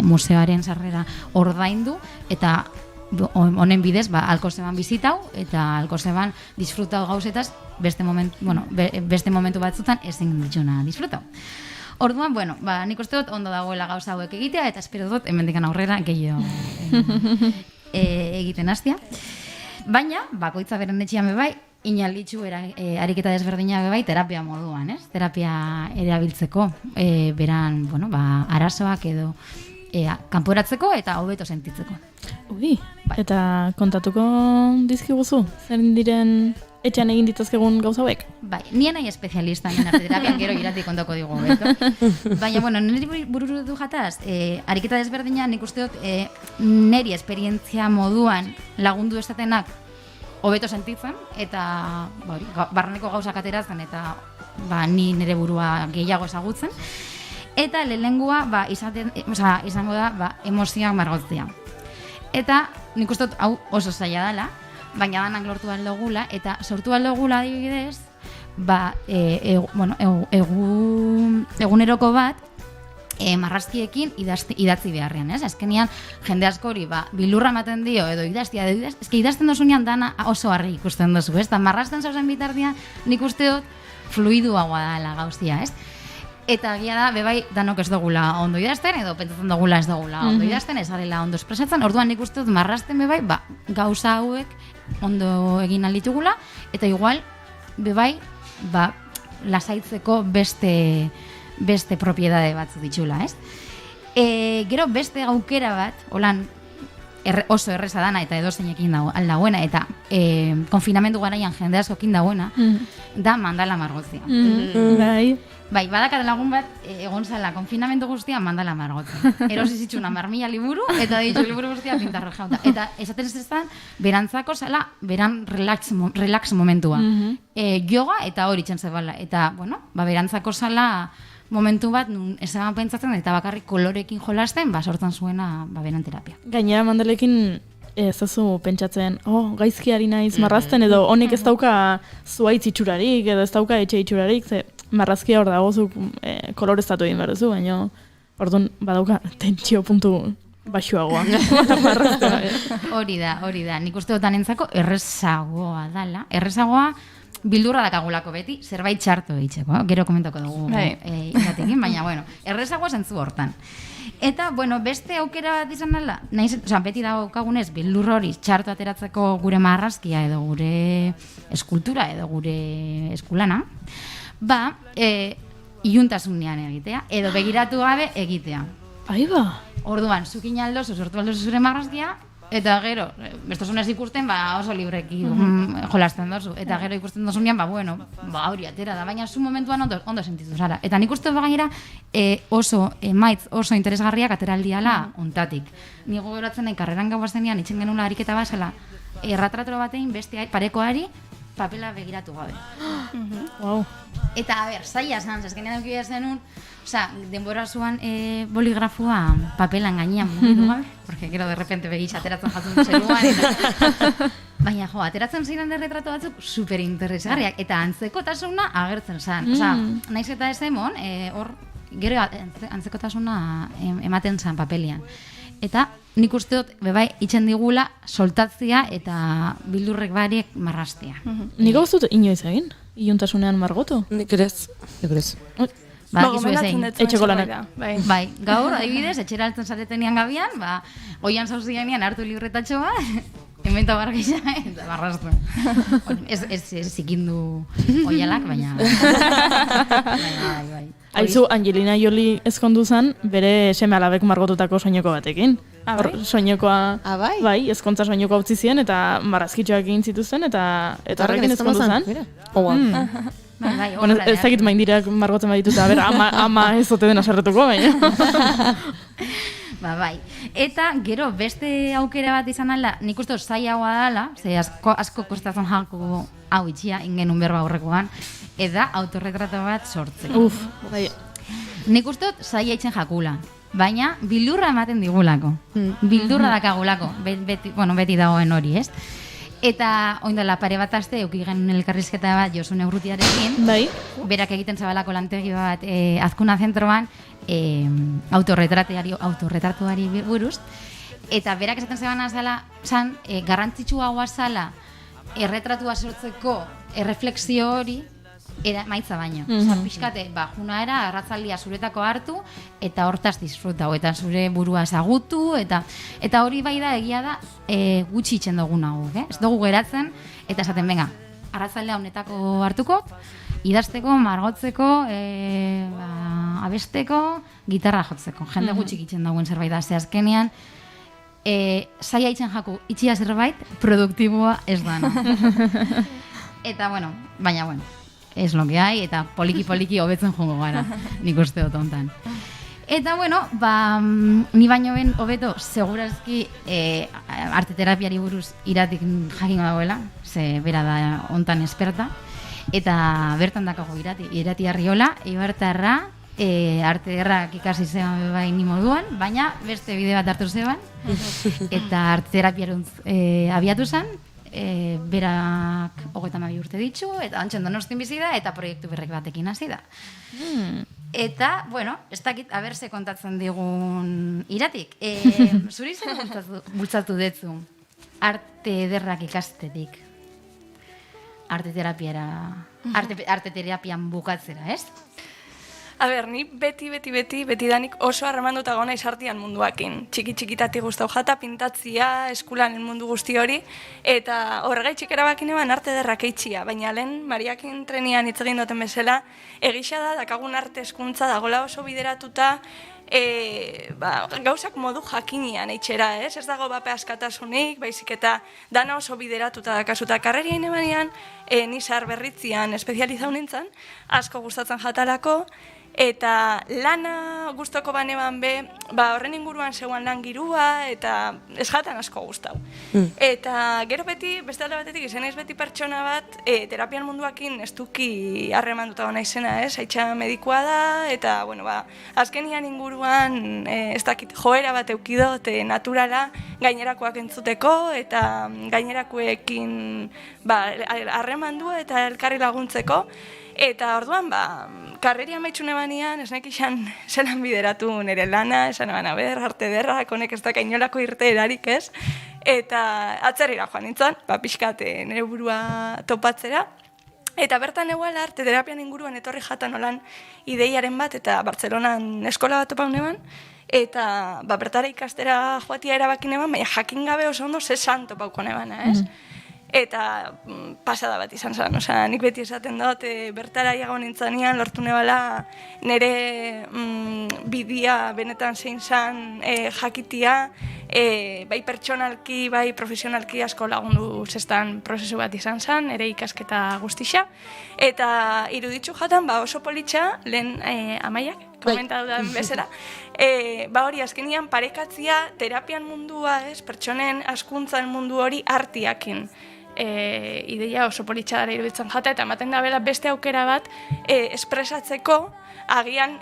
museoaren sarrera ordaindu, eta honen bidez, Alkozeban bizitau, eta Alkozeban disfrutau gauzetaz, beste momentu batzutan ezin ditxuna disfrutau. Orduan, nik uste dut ondo dagoela gauza hauek egitea, eta espero dut hemendikan aurrera gehiago egiten hastia. Baina, bakoitza beren etxean bebai, inalditxu ariketa desberdinak bebai terapia moduan, ez? Terapia erabiltzeko, beran, arazoak edo kanporatzeko eta hobeto sentitzeko. Eta kontatuko dizkiguzu? Zer diren etxean egin dituzkegun gauza hauek? Bai, nien nahi espezialista nien arteterapian gero irati kontako digu. Baina, niri bururu du jataz, ariketa desberdina nik uste dut niri esperientzia moduan lagundu estatenak hobeto sentitzen, eta barneko gauzak ateratzen, eta ni nire burua gehiago ezagutzen. Eta lehenengua izango da emozioak margotzea. Eta nik uste dut hau oso zaila dela, baina danak lortu aldogula, eta sortu aldogula adibidez, eguneroko bat, marrazkiekin idatzi beharrean, ez? Azkenean, jende askori, bilurra ematen dio, edo idaztia, idazten dozunean dana oso harri ikusten dozu, ez? Eta marrazten zauzen bitartean, nik uste dut fluiduagoa dela gauzia, ez? Eta egia da, bebai, danok ez dugula ondo idazten, edo pentsatzen dugula ez dugula ondo idazten, ez garela ondo espresatzen, orduan nik uste dut marrazten bebai, gauza hauek ondo egin alditugula, eta igual, bebai, lasaitzeko beste propiedade batzu ditxula, ez? Gero beste aukera bat, holan, oso erreza dana eta edozeinekin aldauena, eta konfinamendu garaian jende askokin dauena, da mandala margotzia. Bai, badakat lagun bat, egon zala, konfinamendu guztia mandala margotzen. Erosi zitxuna marmila liburu, eta ditu liburu guztia pintarra jauta. Eta esaten ez berantzako zala, beran relax momentua. Yoga eta hori txan zebala. Eta, bueno, berantzako zala momentu bat, esan pentsatzen, eta bakarrik kolorekin jolasten, sortzen zuena, beran terapia. Gainera mandalekin ez duzu pentsatzen, gaizkiari naiz marrazten, edo honek ez dauka zuaitz itxurarik, edo ez dauka etxe itxurarik, ze marrazkia hor dago zuk koloreztatu egin behar duzu, baina orduan badauka tentsio puntu baxuagoa. Hori da. Nik uste dutan entzako errezagoa dala. Errezagoa bildurra dakagulako beti, zerbait txarto eitzeko. Gero komentako dugu iratekin, baina bueno, errezagoa zentzu hortan. Eta, bueno, beste aukera bat izan dela, beti daukagunez bildur hori txarto ateratzeko gure marrazkia edo gure eskultura edo gure eskulana, iuntasunean egitea, edo begiratu gabe egitea. Orduan, zukin aldozu, sortu aldozu zure marrazkia, eta gero, bestosunez ikusten, oso libreki jolasten dozu. Eta gero ikusten dozunean, hori atera da, baina zu momentuan ondo sentitu zara. Eta nik uste gainera oso interesgarriak ateraldiala ontatik. Nigo geratzen nahi, karreran gau bazenean, itxen genula ariketa basela, erratratoro batein beste parekoari, papela begiratu gabe. Eta, zaila zan, zazkenean dukia zenun, denbora zuan boligrafua papelan gainean mugitu gabe, porque gero de repente begiz ateratzen jatzen zeruan, baina ateratzen ziren retrato batzuk superinteresgarriak, eta antzekotasuna agertzen zan. Naiz eta ez emon, gero antzekotasuna ematen zan papelian. Eta nik uste dut, bebai, itxen digula soltatzea eta bildurrek bariek marraztea. Nik hau zut inoiz egin? Iuntasunean margotu? Nik ere ez. Gomendatzen dut etxeko lanak. Bai, gaur, adibidez, etxera altzen zaretenian gabian, oian zauzianian hartu libretatxo bat, ementa bargisa, eta marraztu. Ez zikindu oialak, baina... Aizu, Angelina Jolie ezkondu zen, bere seme alabek margotutako soineko batekin. Soinekoa, ezkontza soinekoa utzi ziren, eta marrazkitxoak egin zituzten, eta horrekin ezkondu zen. Ez dakit maindireak margotzen badituta, ama ez zote dena sarretuko, baina. Eta gero beste aukera bat izan alda, nik uste zailagoa dela, ze asko kostatzen jako hau itxia, ingenun berba horrekoan, eta autorretrato bat sortzeko. Nik uste zaila itzen jakula, baina bildurra ematen digulako. Bildurra dakagulako, beti dagoen hori, ez? Eta oindela pare bat aste euki genuen elkarrizketa bat Josune Urrutiarekin. Berak egiten zabalako lantegi bat Azkuna zentroan autorretratuari buruz. Eta berak esaten zebana zan garrantzitsua zala erretratua sortzeko erreflexio hori maitza baino. Pixkate, juna era, arratzaldia zuretako hartu, eta hortaz disfrutau, eta zure burua ezagutu, eta hori bai da, egia da, gutxi itxen dugu nago, ez dugu geratzen, eta esaten, venga, arratzaldea honetako hartuko, idazteko, margotzeko, abesteko, gitarra jotzeko. Jende gutxik itxen dagoen zerbait da, ze azkenean, zaila itxen jaku, itxia zerbait, produktiboa ez dana. Eta, baina, ez lo que hay, eta poliki hobetzen jongo gara, nik uste dut hontan. Eta, ni baino ben hobeto, segurazki arteterapiari buruz iratik jakingo dagoela, ze bera da hontan esperta, eta bertan dakago irati Arriola, Ibartarra, arte derrak ikasi zeban bai ni moduan, baina beste bide bat hartu zeban, eta arteterapiaruntz abiatu zen, berak 32 urte ditu, eta antxen Donostin bizi da, eta proiektu berrek batekin hasi da. Eta, ez dakit, aberse kontatzen digun iratik. Zuri zer bultzatu detzu arte ederrak ikastetik? Arte terapian bukatzera, ez? Ni betidanik oso harremanduta gona izartian munduakin. Txiki-txikitatik guztau jata, pintatzia, eskulanen mundu guzti hori, eta horregaitxik erabakin eban arte derrak eitxia, baina lehen Mariakin trenian hitz egin duten bezala, egisa da, dakagun arte eskuntza dagola oso bideratuta, gauzak modu jakinian eitxera, ez dago bape askatasunik, baizik eta dana oso bideratuta dakasuta karrerien ebanean, nizar berritzian espezializau nintzen, asko gustatzen jatalako, eta lana gustoko baneban horren inguruan zeuan lan girua, eta ez jatan asko gustau. Eta gero beti, beste alde batetik, izan naiz beti pertsona bat, terapian munduakin ez duki harremanduta gona izena, haitxa medikua da, eta, azkenian inguruan, ez dakit, joera bat eukidot, naturala, gainerakoak entzuteko, eta gainerakoekin harremandua eta elkarri laguntzeko, eta orduan, karreri amaitxune banean, ez nahi izan zelan bideratu nire lana, esan arte derrak, honek ez daka inolako irte erarik ez, eta atzerrira joan nintzen, pixkat nire burua topatzera, eta bertan eguala arte terapian inguruan etorri jatan olan ideiaren bat, eta Bartzelonan eskola bat topaun eban, eta bertara ikastera joatia erabakin eban, baina jakin gabe oso ondo zesan topauko nebana, ez? Eta pasada bat izan zen, nik beti esaten dut, bertara iago nintzanean, lortu nebala nire bidia benetan zein zen jakitia, bai pertsonalki, bai profesionalki asko lagundu zestan prozesu bat izan zen, nire ikasketa guztixa, eta iruditzu jatan oso politxa, lehen Amaiak, komentatu da bezala, hori azkenian parekatzia terapian mundua, pertsonen askuntzan mundu hori artiakin. Ideia oso politxa dara iruditzen jata, eta ematen da bela beste aukera bat espresatzeko agian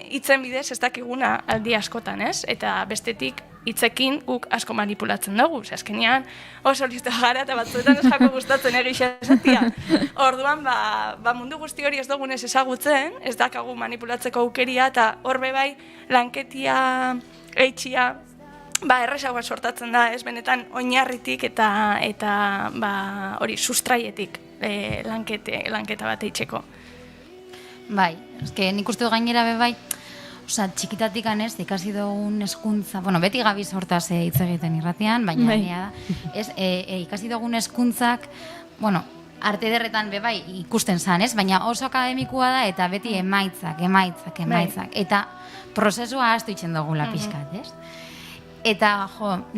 hitzen bidez ez dakiguna aldi askotan, ez? Eta bestetik hitzekin guk asko manipulatzen dugu, azkenean oso listo gara eta batzuetan ez jako gustatzen egisa esatia. Orduan, mundu guzti hori ez dugunez ezagutzen, ez dakagu manipulatzeko aukeria, eta horbe bai lanketia eitxia, errezagoa sortatzen da, ez benetan oinarritik eta hori sustraietik lanketa bat eitzeko. Bai, nik uste du gainera bai, txikitatik anez, ikasi dugun eskuntza, beti gabiz hortaz hitz egiten irratian, baina ikasi dugun eskuntzak, arte derretan bai ikusten zan, baina oso akademikua da eta beti emaitzak, eta prozesua ahaztu itzen dugula pixkat, ez? Eta,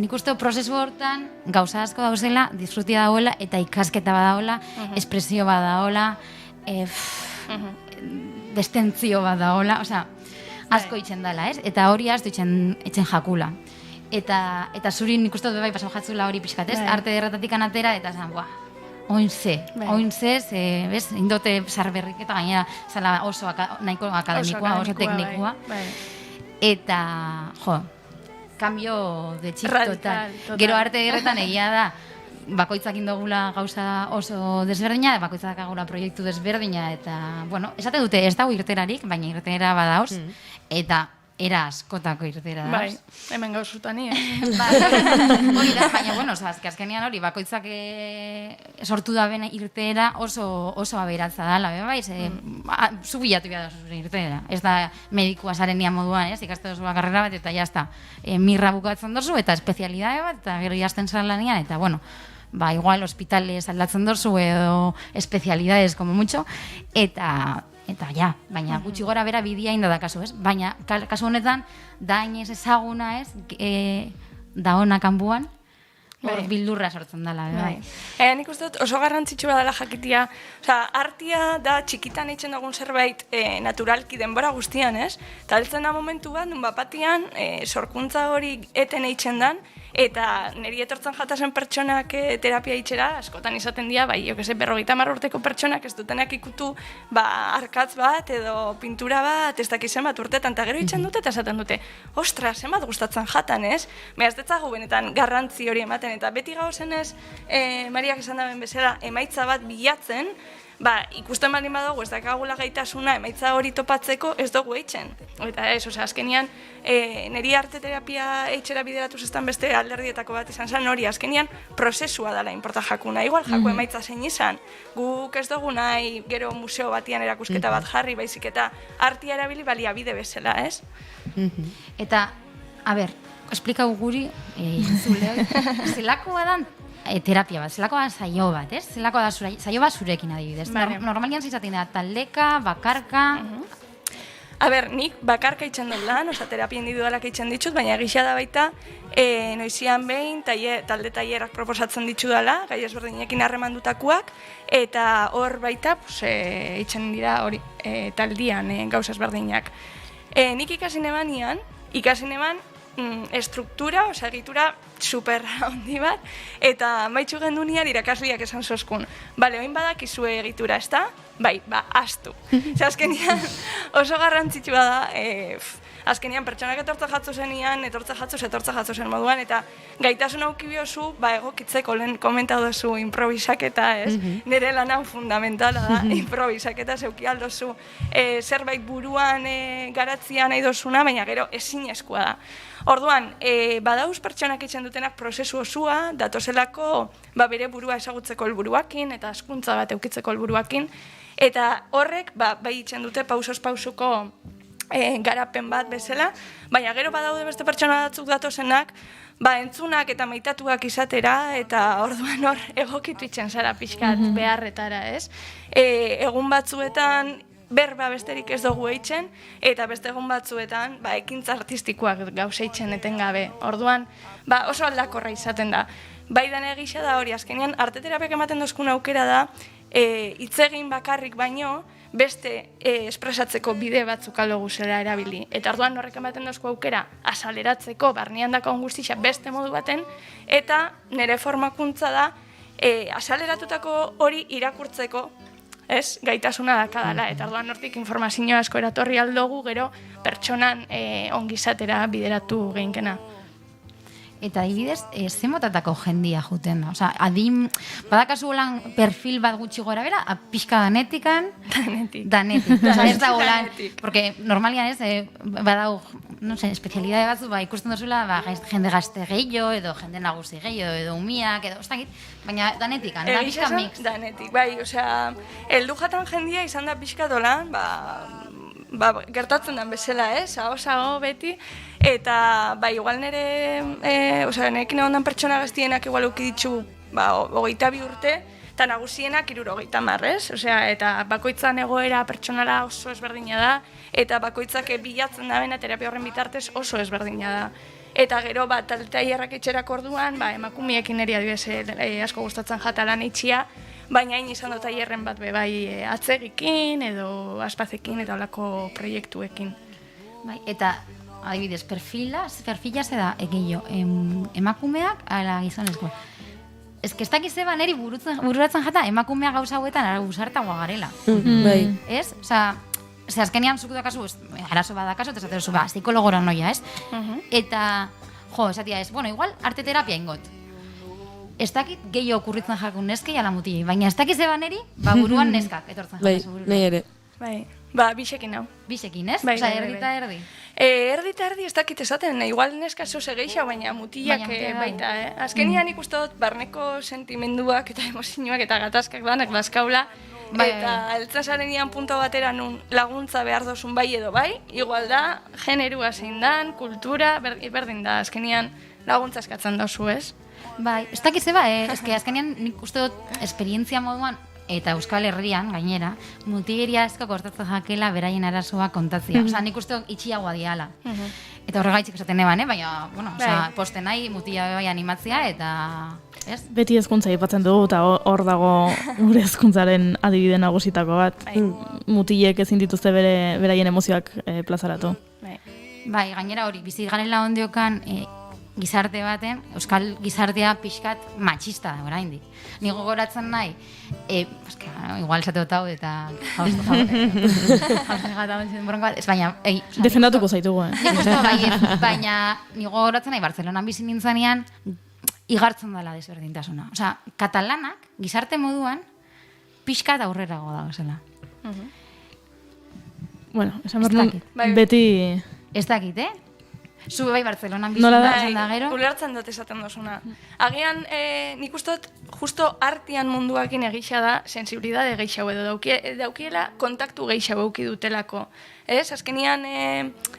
nik uste prozesu hortan gauza asko dauzela, disfrutia dagoela, eta ikasketa badagoela, espresio badagoela, destentzio badagoela, asko itzen dela, ez? Eta hori asko itzen jakula. Eta zuri nik uste bai pasau jatzula hori pixkat, ez? Arte derratatik anatera, eta zan, ointze, indote sarberrik, eta gainera zala oso nahiko akademikoa, oso teknikoa. Eta, cambio de chip total. Gero arte derretan egia da, bakoitzak indogula gauza oso desberdina, bakoitzak agula proiektu desberdina, eta, esate dute ez dago irterarik, baina irtera badaoz, eta era askotako irtera daoz. Bai, hemen gauzutan ni, Hori da, baina, azkenean hori, bakoitzak sortu da bena irtera oso aberatza dala, bai, zu bilatu behar da zure irtera. Ez da medikua zarenia moduan, ikaste dozu karrera bat, eta jazta, mirra bukatzen dozu, eta espezialidade bat, eta gero jazten zan lanian, eta, igual hospitales aldatzen dozu, edo espezialidades, como mucho, eta ja, baina gutxi gora bera bidia inda da kasu, ez? Baina kasu honetan, da inez ezaguna, ez? Da hona kanbuan, hor bildurra sortzen dela, bai. Nik uste dut oso garrantzitsua dela jakitia, artia da txikitan eitzen dugun zerbait naturalki denbora guztian, ez? Eta heltzen da momentu bat, nun bapatian, sorkuntza hori eten eitzen dan, eta niri etortzen jatasen pertsonak terapia itxera, askotan izaten dira, 50 urteko pertsonak ez dutenak ikutu arkatz bat edo pintura bat, ez dakizen bat urtetan, eta gero itxen dute eta esaten dute, ostras, zenbat gustatzen jatan, ez? Ez detzagu benetan garrantzi hori ematen, eta beti gauzen ez, Mariak esan daben bezala, emaitza bat bilatzen, ikusten baldin badugu ez dakagula gaitasuna emaitza hori topatzeko ez dugu eitzen. Eta ez, azkenian, niri arte terapia eitxera bideratuz eztan beste alderdietako bat izan zen hori, azkenian prozesua dela inporta jakuna. Igual jaku emaitza zein izan, guk ez dugu nahi gero museo batian erakusketa bat jarri, baizik eta artia erabili baliabide bezala, ez? Eta, a ber, esplikau guri, zelakoa dan terapia bat, zelakoa da saio bat, ez? Zelakoa da saio bat zurekin adibidez. Normalian zizaten da taldeka, bakarka... A ber, nik bakarka itxen dut lan, terapia individualak itxen ditut, baina gisa da baita, noizian behin, talde tailerak proposatzen ditu dela, gai ezberdinekin harremandutakoak, eta hor baita, itxen dira hori taldian gauza ezberdinak. Nik ikasi nebanian, estruktura, egitura super handi bat, eta maitxu gendunian irakasliak esan zoskun. Bale, oin badakizue egitura, ez da? Bai, astu. Azkenian oso garrantzitsua da, azkenian pertsonak etortza jatzu zen moduan, eta gaitasun aukibiozu, egokitzeko lehen komentau duzu improvisaketa, ez? Nire lanan fundamentala da, improvisaketa zeuki aldozu, zerbait buruan garatzia nahi dozuna, baina gero ezinezkoa da. Orduan, badauz pertsonak itxen dutenak prozesu osua, datozelako bere burua ezagutzeko helburuakin eta hezkuntza bat eukitzeko helburuakin, eta horrek bai itxen dute pausoz pausuko garapen bat bezala, baina gero badaude beste pertsona batzuk datozenak, entzunak eta maitatuak izatera, eta orduan hor egokitu itxen zara pixkat beharretara, ez? Egun batzuetan berba besterik ez dugu eitzen, eta beste egun batzuetan ekintza artistikoak gauza eitzen etengabe. Orduan, oso aldakorra izaten da. Bai den egisa da hori, azkenean arte terapiak ematen dozkun aukera da, hitz egin bakarrik baino, beste espresatzeko bide batzuk aldo guzela erabili. Eta orduan horrek ematen dozku aukera asaleratzeko, barnean dako guztia beste modu baten, eta nire formakuntza da, asaleratutako hori irakurtzeko, ez, gaitasuna dakadala, eta orduan hortik informazio asko eratorri aldogu, gero pertsonan ongizatera bideratu geinkena. Eta adibidez, ze motatako jendia juten da? Osa, badakazu holan perfil bat gutxi gora bera, pixka danetikan? Danetik. Osa, ez da holan, porque normalian ez, badau, no sé, espezialidade batzu, ikusten dozula, jende gazte gehiago, edo jende nagusi gehiago, edo umiak, edo, baina danetikan, da pixka mix. Danetik, bai, osea, heldu jatan jendia izan da pixka dolan, gertatzen den bezala, sago beti, eta igual nerekin egon den pertsona gaztienak igual ukiditzu 22 urte, eta nagusienak 70, osea, eta bakoitzan egoera pertsonala oso ezberdina da, eta bakoitzak bilatzen da bena terapia horren bitartez oso ezberdina da. Eta gero, taierrak etxerak orduan, emakumiekin niri adibidez asko gustatzen jatalan itxia, baina hain izan dut taierren bat bai atzegikin edo aspazekin eta olako proiektuekin. Eta adibidez, perfila ze da egillo, emakumeak ala gizonezko. Ez que ez dakiz zeba niri bururatzen jata emakumea gauza hauetan ausartagoa garela. Ez? Osa, azkenean zuk dakazu, arazo bat dakazu, eta esaterozu, psikologora noia, ez? Eta, esatia ez, igual arte terapia ingot. Ez dakit gehiago okurritzen jakun neskei ala mutilei, baina ez dakit zeba neri, buruan neskak etortzen jakazu buruan. Nahi ere. Bisekin hau. Bisekin, ez? Osa, erdi eta erdi. Erdi eta erdi ez dakit esaten, igual neska zoze gehiago, baina mutilak baita. Azkenian ikusten dut barneko sentimenduak eta emozioak eta gatazkak danak bazkaula, eta eltzasarenian punto batera nun laguntza behar dozun bai edo bai, igual da, generua zein dan, kultura, berdin da, azkenian laguntza eskatzen dozu, ez? Bai, ez dakit zeba, azkenean nik uste dut esperientzia moduan, eta Euskal Herrian, gainera, mutigeria asko kostatzen jakela beraien arazoa kontatzea. Osa, nik uste dut itxiagoa diala. Eta horregaitzik esaten eban, baina, posten nahi, mutila bai animatzea, eta... Beti hezkuntza aipatzen dugu, eta hor dago gure hezkuntzaren adibide nagusitako bat. Mutilek ezin dituzte beraien emozioak plazaratu. Bai, gainera hori, bizi garela ondiokan gizarte baten, euskal gizartea pixkat matxista da, oraindik. Ni gogoratzen nahi, igual esate dut hau eta defendatuko zaitugu, baina ni gogoratzen nahi Bartzelonan bizi nintzanean igartzen dela desberdintasuna. Osea, katalanak gizarte moduan pixkat aurrerago da, zela. Bueno, esan behar nuen, beti... Ez dakit, Zu bai Bartzelonan Nola da? bizun da gero? Ulertzen dut esaten dozuna. Agian, nik ustot, justo artean munduakin egixa da, sensibilidade gehiago edo daukiela kontaktu gehiago euki dutelako. Ez, azkenian,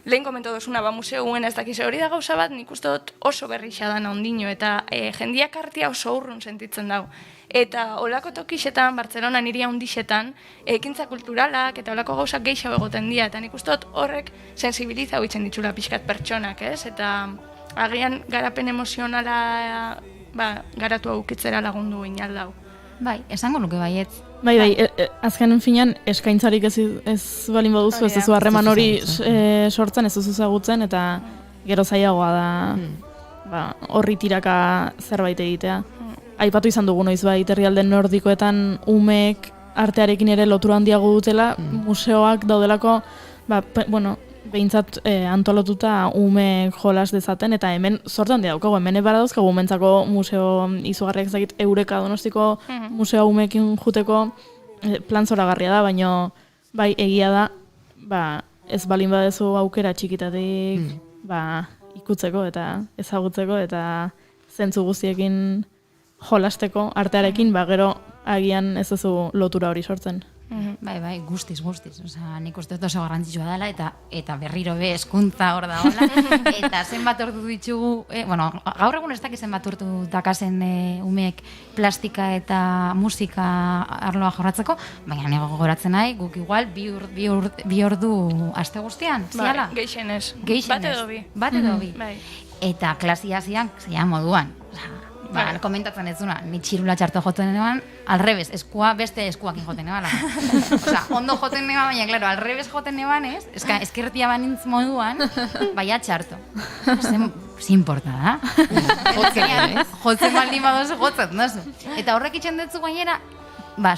lehen komento dozuna, museuen ez dakize hori da gauza bat, nik ustot oso berrixa da ondino, eta jendiak artea oso urrun sentitzen dau. Eta olako tokixetan, Bartzelona niri handixetan, ekintza kulturalak eta olako gauzak gehiago egoten dira, eta nik ustot horrek sensibiliza huitzen ditxula pixkat pertsonak, ez? Eta agian garapen emozionala garatu aukitzera lagundu inaldau. Bai, esango nuke baietz. Bai, azkenen finean eskaintzarik ez balin baduzu, ez duzu harreman hori sortzen, ez duzu ezagutzen, eta gero zailagoa da horri tiraka zerbait egitea. Aipatu izan dugu noiz bai, herrialde nordikoetan umeek artearekin ere lotura handiago dutela, museoak daudelako, behintzat antolatuta umeek jolas dezaten, eta hemen sorte handia daukagu, hemen ebara dauzkagu umentzako museo izugarriak zakit Eureka Donostiko museo umeekin juteko plan zoragarria da, baina bai egia da, ez balin badezu aukera txikitatik ikutzeko eta ezagutzeko eta zentzu guztiekin jolasteko artearekin, gero agian ez duzu lotura hori sortzen. Bai, guztiz. Osea, nik uste dut oso garrantzitsua dela, eta berriro be hezkuntza hor da hola. Eta zenbat ordu ditugu, gaur egun ez dakiz zenbat ordu dakazen umeek plastika eta musika arloa jorratzeko, baina nego gogoratzen nahi, guk igual bi ordu aste guztian, ziala? Geixenez. Bat edo bi. Eta klasia zian moduan. Komentatzen ez duna, ni txirula txarto joten eban, alrebez, beste eskuakin joten eban. Osa, ondo joten eban, baina, klaro, alrebez joten eban, ez? Eskertia banintz moduan, baina txarto. Zi importa, da? Jotzen baldin badoz, jotzen, dazu. Eta horrek itxen dutzu gainera,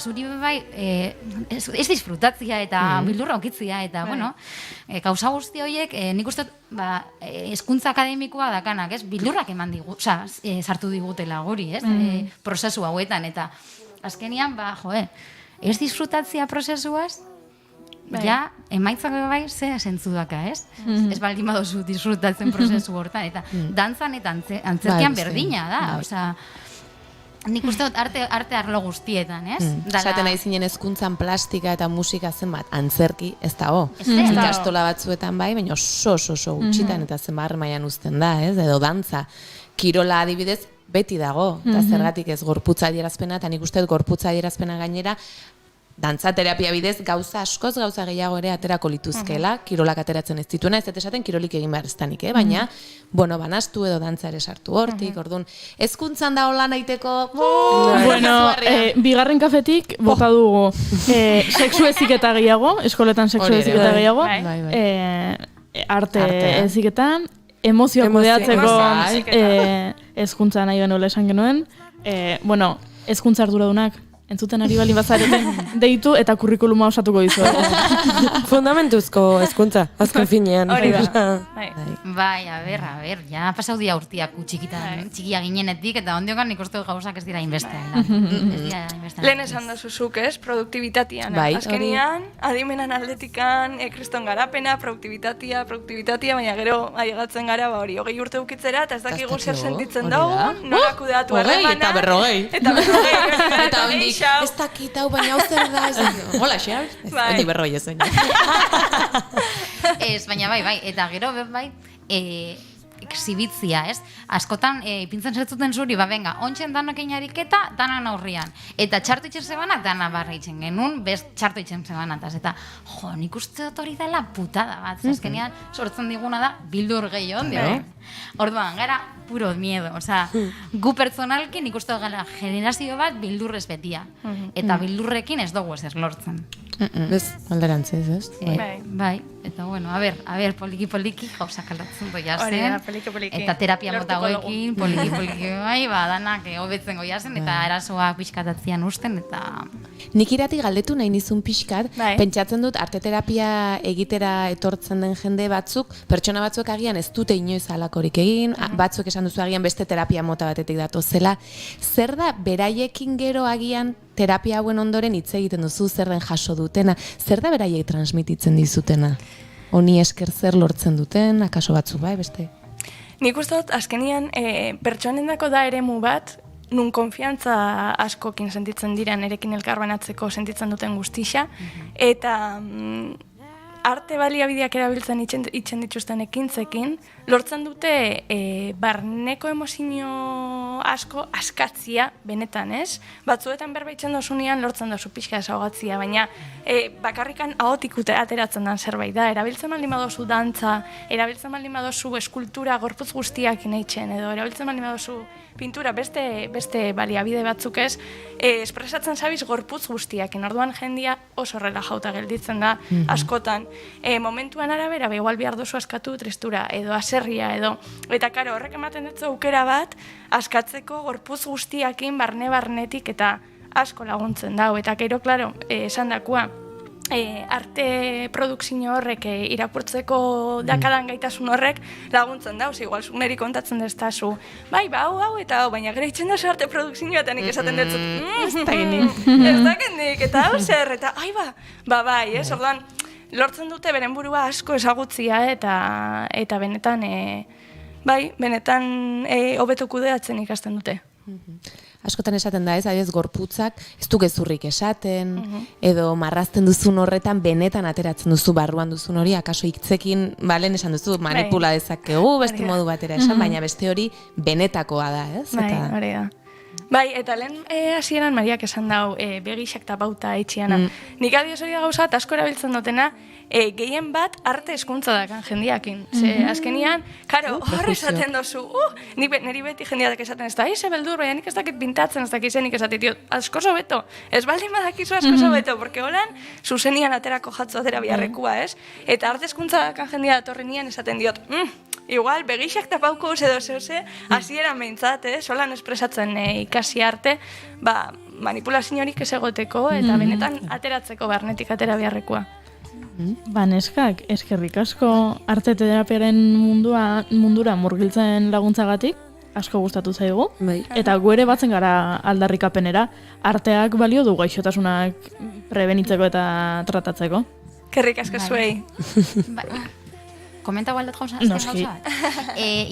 zuri bai, ez disfrutatzia eta bildurra okitzia, eta, gauza guzti horiek, nik uste, hezkuntza akademikoa dakanak, ez? Bildurrak eman sartu digutela guri, ez? Prozesu hauetan, eta azkenian, ez disfrutatzia prozesuaz, ja, emaitzak bai, ze zentzu daka, ez? Ez baldin badozu disfrutatzen prozesu hortan, eta dantzan eta antzerkian berdina da, oza... Nik uste dut arte arlo guztietan, ez? Esaten nahi zinen hezkuntzan plastika eta musika zenbat, antzerki ez dago. Ikastola batzuetan bai, baina oso gutxitan eta zenbat mailan uzten da, ez? Edo dantza. Kirola adibidez beti dago, eta zergatik ez gorputza adierazpena, eta nik uste dut gorputza adierazpena gainera, dantza terapia bidez gauza gehiago ere aterako lituzkela, kirolak ateratzen ez dituena, ez esaten kirolik egin behar ez danik, baina, banastu edo dantza ere sartu hortik, orduan, hezkuntzan da hola naiteko... Bigarren kafetik bota dugu sexu eziketa gehiago, eskoletan sexu eziketa gehiago, arte eziketan, emozioak kudeatzeko hezkuntza nahi genuela esan genuen, hezkuntza arduradunak, entzuten ari bali bazareten deitu eta kurrikuluma osatuko dizu. Fundamentuzko hezkuntza, azken finean. Bai, a ber, ja pasau dia urtiak txikia ginenetik, eta ondiokan nik uste gauzak ez dira inbestean. Lehen esan dazuzuk, ez? Produktibitatian. Azkenian, adimenan aldetikan, kriston garapena, produktibitatia, baina gero ailegatzen gara, hori, 20 urte ukitzera, eta ez dakigu zer sentitzen dago, nola kudeatu harremana. Eta 40. Eta hondik, ez dakit hau, baina hau zer da, hola, xear? Hori berroi ez baina. Ez, baina bai, eta gero bai, exibitzia, ez? Askotan, ipintzen zertzuten zuri, ontsen danak einariketa, danan aurrian. Eta txarto itxen zebanak, dana barra itxen genuen, best txarto itxen zebanataz. Eta, nik uste dut hori dela putada bat. Azkenean, sortzen diguna da, bildur gehiago, orduan, gara, puro miedo. Osea, gu pertsonalki nik uste dut gara generazio bat bildurrez betia. Eta bildurrekin ez dugu ezer lortzen. Alderantzez, ez? Bai, eta bueno, a ber, poliki gauzak aldatzen doiazen. Eta terapia mota hauekin, poliki, bai, danak hobetzen goiazen, eta arazoak pixkatatzian usten, eta... Nik irati galdetu nahi nizun pixkat, pentsatzen dut arte terapia egitera etortzen den jende batzuk, pertsona batzuk agian ez dute inoiz halakorik egin, batzuk esan duzu agian beste terapia mota batetik dato zela. Zer da, beraiekin gero agian terapia hauen ondoren hitz egiten duzu, zer den jaso dutena, zer da beraiek transmititzen dizutena? Honi esker zer lortzen duten, akaso batzu bai, beste? Nik uste dut, azkenian, pertsonendako da eremu bat, nun konfiantza askokin sentitzen dira, nerekin elkarbanatzeko sentitzen duten guztia, eta arte baliabideak erabiltzen itxen dituzten ekintzekin, lortzen dute barneko emozio asko askatzia benetan, ez? Batzuetan berbaitzen dozunean lortzen dozu pixka desahogatzia, baina bakarrikan ahotik ateratzen den zerbait da. Erabiltzen baldin badozu dantza, erabiltzen baldin badozu eskultura gorputz guztiak inaitzen, edo erabiltzen baldin badozu pintura beste baliabide batzuk ez, espresatzen zabiz gorputz guztiakin. Orduan jendia oso relajauta gelditzen da askotan. Momentuan arabera, igual behar dozu askatu tristura, edo aserria, edo. Eta karo, horrek ematen dut aukera bat, askatzeko gorputz guztiakin barnetik eta asko laguntzen dau. Eta gero, klaro, esan dakua, arte produkzio horrek irakurtzeko dakadan gaitasun horrek laguntzen dauz, igual zu neri kontatzen destazu, bai, hau eta hau, baina gero itzen dazu arte produkzioa eta nik esaten dut, ez dakendik, eta hau zer, eta bai, ez, orduan, lortzen dute beren burua asko ezagutzia eta benetan, benetan hobeto kudeatzen ikasten dute. Askotan esaten da ez, gorputzak ez du gezurrik esaten, edo marrazten duzun horretan benetan ateratzen duzu barruan duzun hori, akaso hitzekin, balen esan duzu, manipula dezakegu, beste modu batera esan, baina beste hori benetakoa da, ez? Hori da. Bai, eta lehen hasieran Mariak esan dau begixak tapauta etxiana. Nik adioz hori da gauza, asko erabiltzen dutena, gehien bat arte hezkuntza dakan jendiakin. Ze azkenian, karo, hor esaten dozu, niri beti jendiatek esaten ez da, ze beldur, baina nik ez dakit pintatzen, ez dakit zenik esatit, asko sobeto, ez baldin badakizu asko sobeto, porque holan, zuzenian aterako jatzo atera biharrekua, ez? Eta arte hezkuntza dakan jendia datorri nian esaten diot, igual, begixak tapauko edo zehose, hasieran behintzat, solan espresatzen ikasi arte, manipulazio horik ez egoteko, eta benetan ateratzeko barnetik atera biharrekoa. Neskak, eskerrik asko arte terapiaren mundura murgiltzen laguntzagatik, asko gustatu zaigu, eta gu ere batzen gara aldarrikapenera, arteak balio du gaixotasunak prebenitzeko eta tratatzeko. Eskerrik asko zuei. Komenta gualdat gauza? Noski.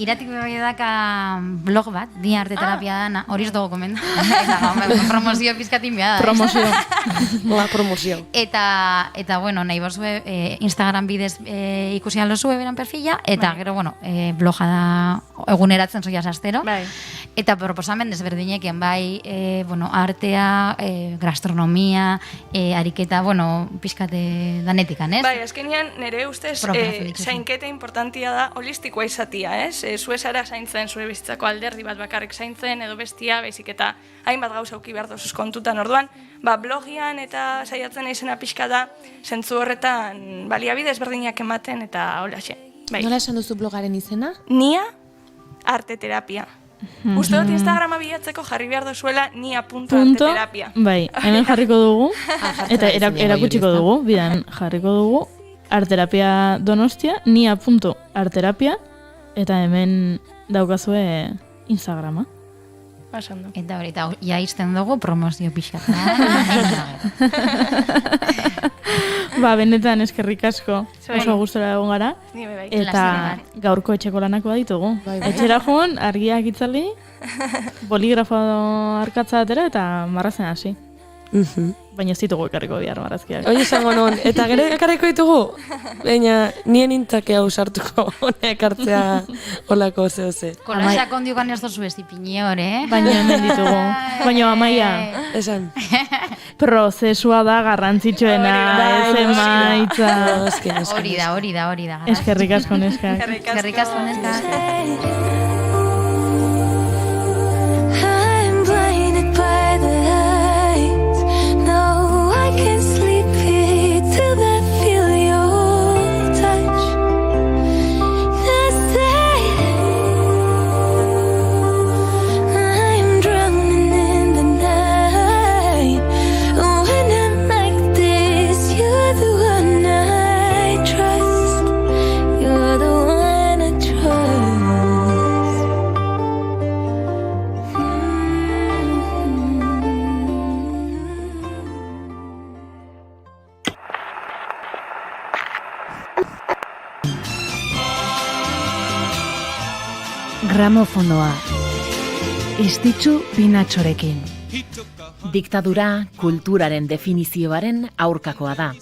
Iratik berri daka blog bat, Di Arte Terapia dana, hori ez dugu komenta. Eta promozio pizkatin behar da. Promozio. Eta, bueno, nahi bozue Instagram bidez ikusi alozue beran perfila, eta gero, bueno, bloga da eguneratzen zoiaz astero. Eta proposamen desberdineken, bai, bueno, artea, gastronomia, ariketa, bueno, pizkate danetikan, ez? Bai, azkenean nire ustez zainketa importantia da holistikoa izatia, ez? Zue zara zaintzen, zure bizitzako alderdi bat bakarrik zaintzen, edo bestia, baizik eta hainbat gauza auki behar dozuz kontutan orduan, blogian eta saiatzen izena pixka da, zentzu horretan baliabide ezberdinak ematen eta holaxe. Nola esan duzu blogaren izena? Nia Arte Terapia. Uste dut Instagrama bilatzeko jarri behar dozuela nia.arteterapia. Bai, hemen jarriko dugu, eta erakutsiko dugu, bidan jarriko dugu, Arterapia Donostia, nia.arterapia, eta hemen daukazue Instagrama. Pasando. Eta hori, eta ja izten dugu promozio pixkata. Benetan eskerrik asko, oso gustora egon gara, eta gaurko etxeko lanako ditugu. Etxera joan, argiak itzali, boligrafo arkatza atera eta marrazen hasi. Baina ez ditugu ekarriko bihar marrazkiak. Hoi izango non, eta gero ekarriko ditugu? Baina nien intzake hau sartuko hona ekartzea olako zehose. Kolasak ondiokan ez dozu ez ipini hori, Baina hemen ditugu. Baina Amaia, esan. Prozesua da garrantzitsuena, ez emaitza. Hori da. Eskerrik asko neskak. Eskerrik asko neskak. Can't sleep here till I feel your touch. That's it. I'm drowning in the night. When I'm like this, you're the one I trust. You're the one I trust. gramofonoa. Istitxu Pinatxorekin. Diktadura kulturaren definizioaren aurkakoa da.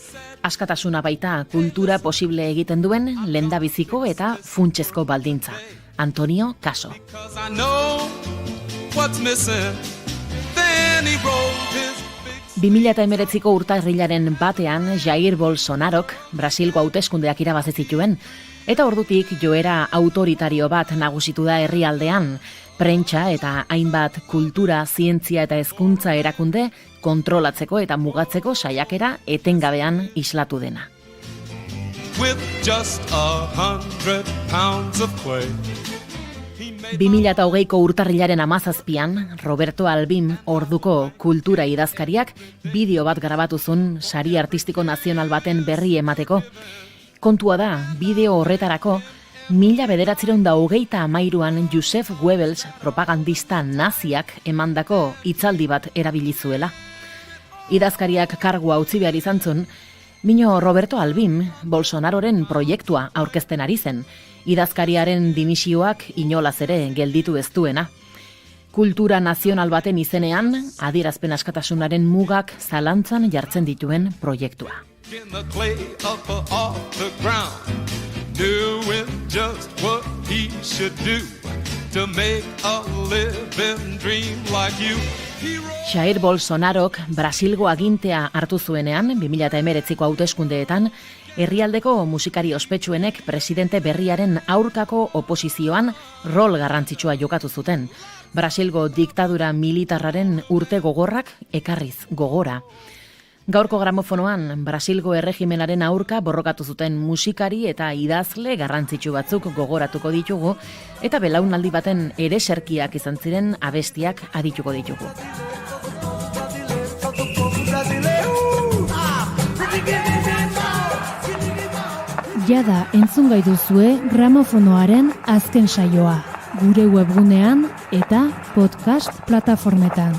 Askatasuna baita kultura posible egiten duen lehendabiziko eta funtsezko baldintza. Antonio Caso. I know what's missing. Then he wrote his 2019ko urtarrilaren batean Jair Bolsonarok Brasilgo hauteskundeak irabazi zituen, eta ordutik joera autoritario bat nagusitu da herrialdean, prentsa eta hainbat kultura, zientzia eta hezkuntza erakunde kontrolatzeko eta mugatzeko saiakera etengabean islatu dena. with just 100 pounds of clay. 2020ko urtarrilaren 17an, Roberto Albim orduko kultura idazkariak bideo bat grabatu zuen sari artistiko nazional baten berri emateko. Kontua da, bideo horretarako 1923an Joseph Goebbels propagandista naziak emandako hitzaldi bat erabili zuela. Idazkariak kargua utzi behar izan zuen, mino Roberto Albim Bolsonaroren proiektua aurkezten ari zen, idazkariaren dimisioak inolaz ere gelditu ez duena. Kultura nazional baten izenean, adierazpen askatasunaren mugak zalantzan jartzen dituen proiektua. In the clay up off the ground, doing just what he should do to make a living dream like you. Jair Bolsonarok Brasilgo agintea hartu zuenean, 2019ko hauteskundeetan, herrialdeko musikari ospetsuenek presidente berriaren aurkako oposizioan rol garrantzitsua jokatu zuten. Brasilgo diktadura militarraren urte gogorrak ekarriz gogora. Gaurko gramofonoan, Brasilgo erregimenaren aurka borrokatu zuten musikari eta idazle garrantzitsu batzuk gogoratuko ditugu, eta belaunaldi baten ereserkiak izan ziren abestiak adituko ditugu. Jada entzungai duzue gramofonoaren azken saioa, gure webgunean eta podcast plataformetan.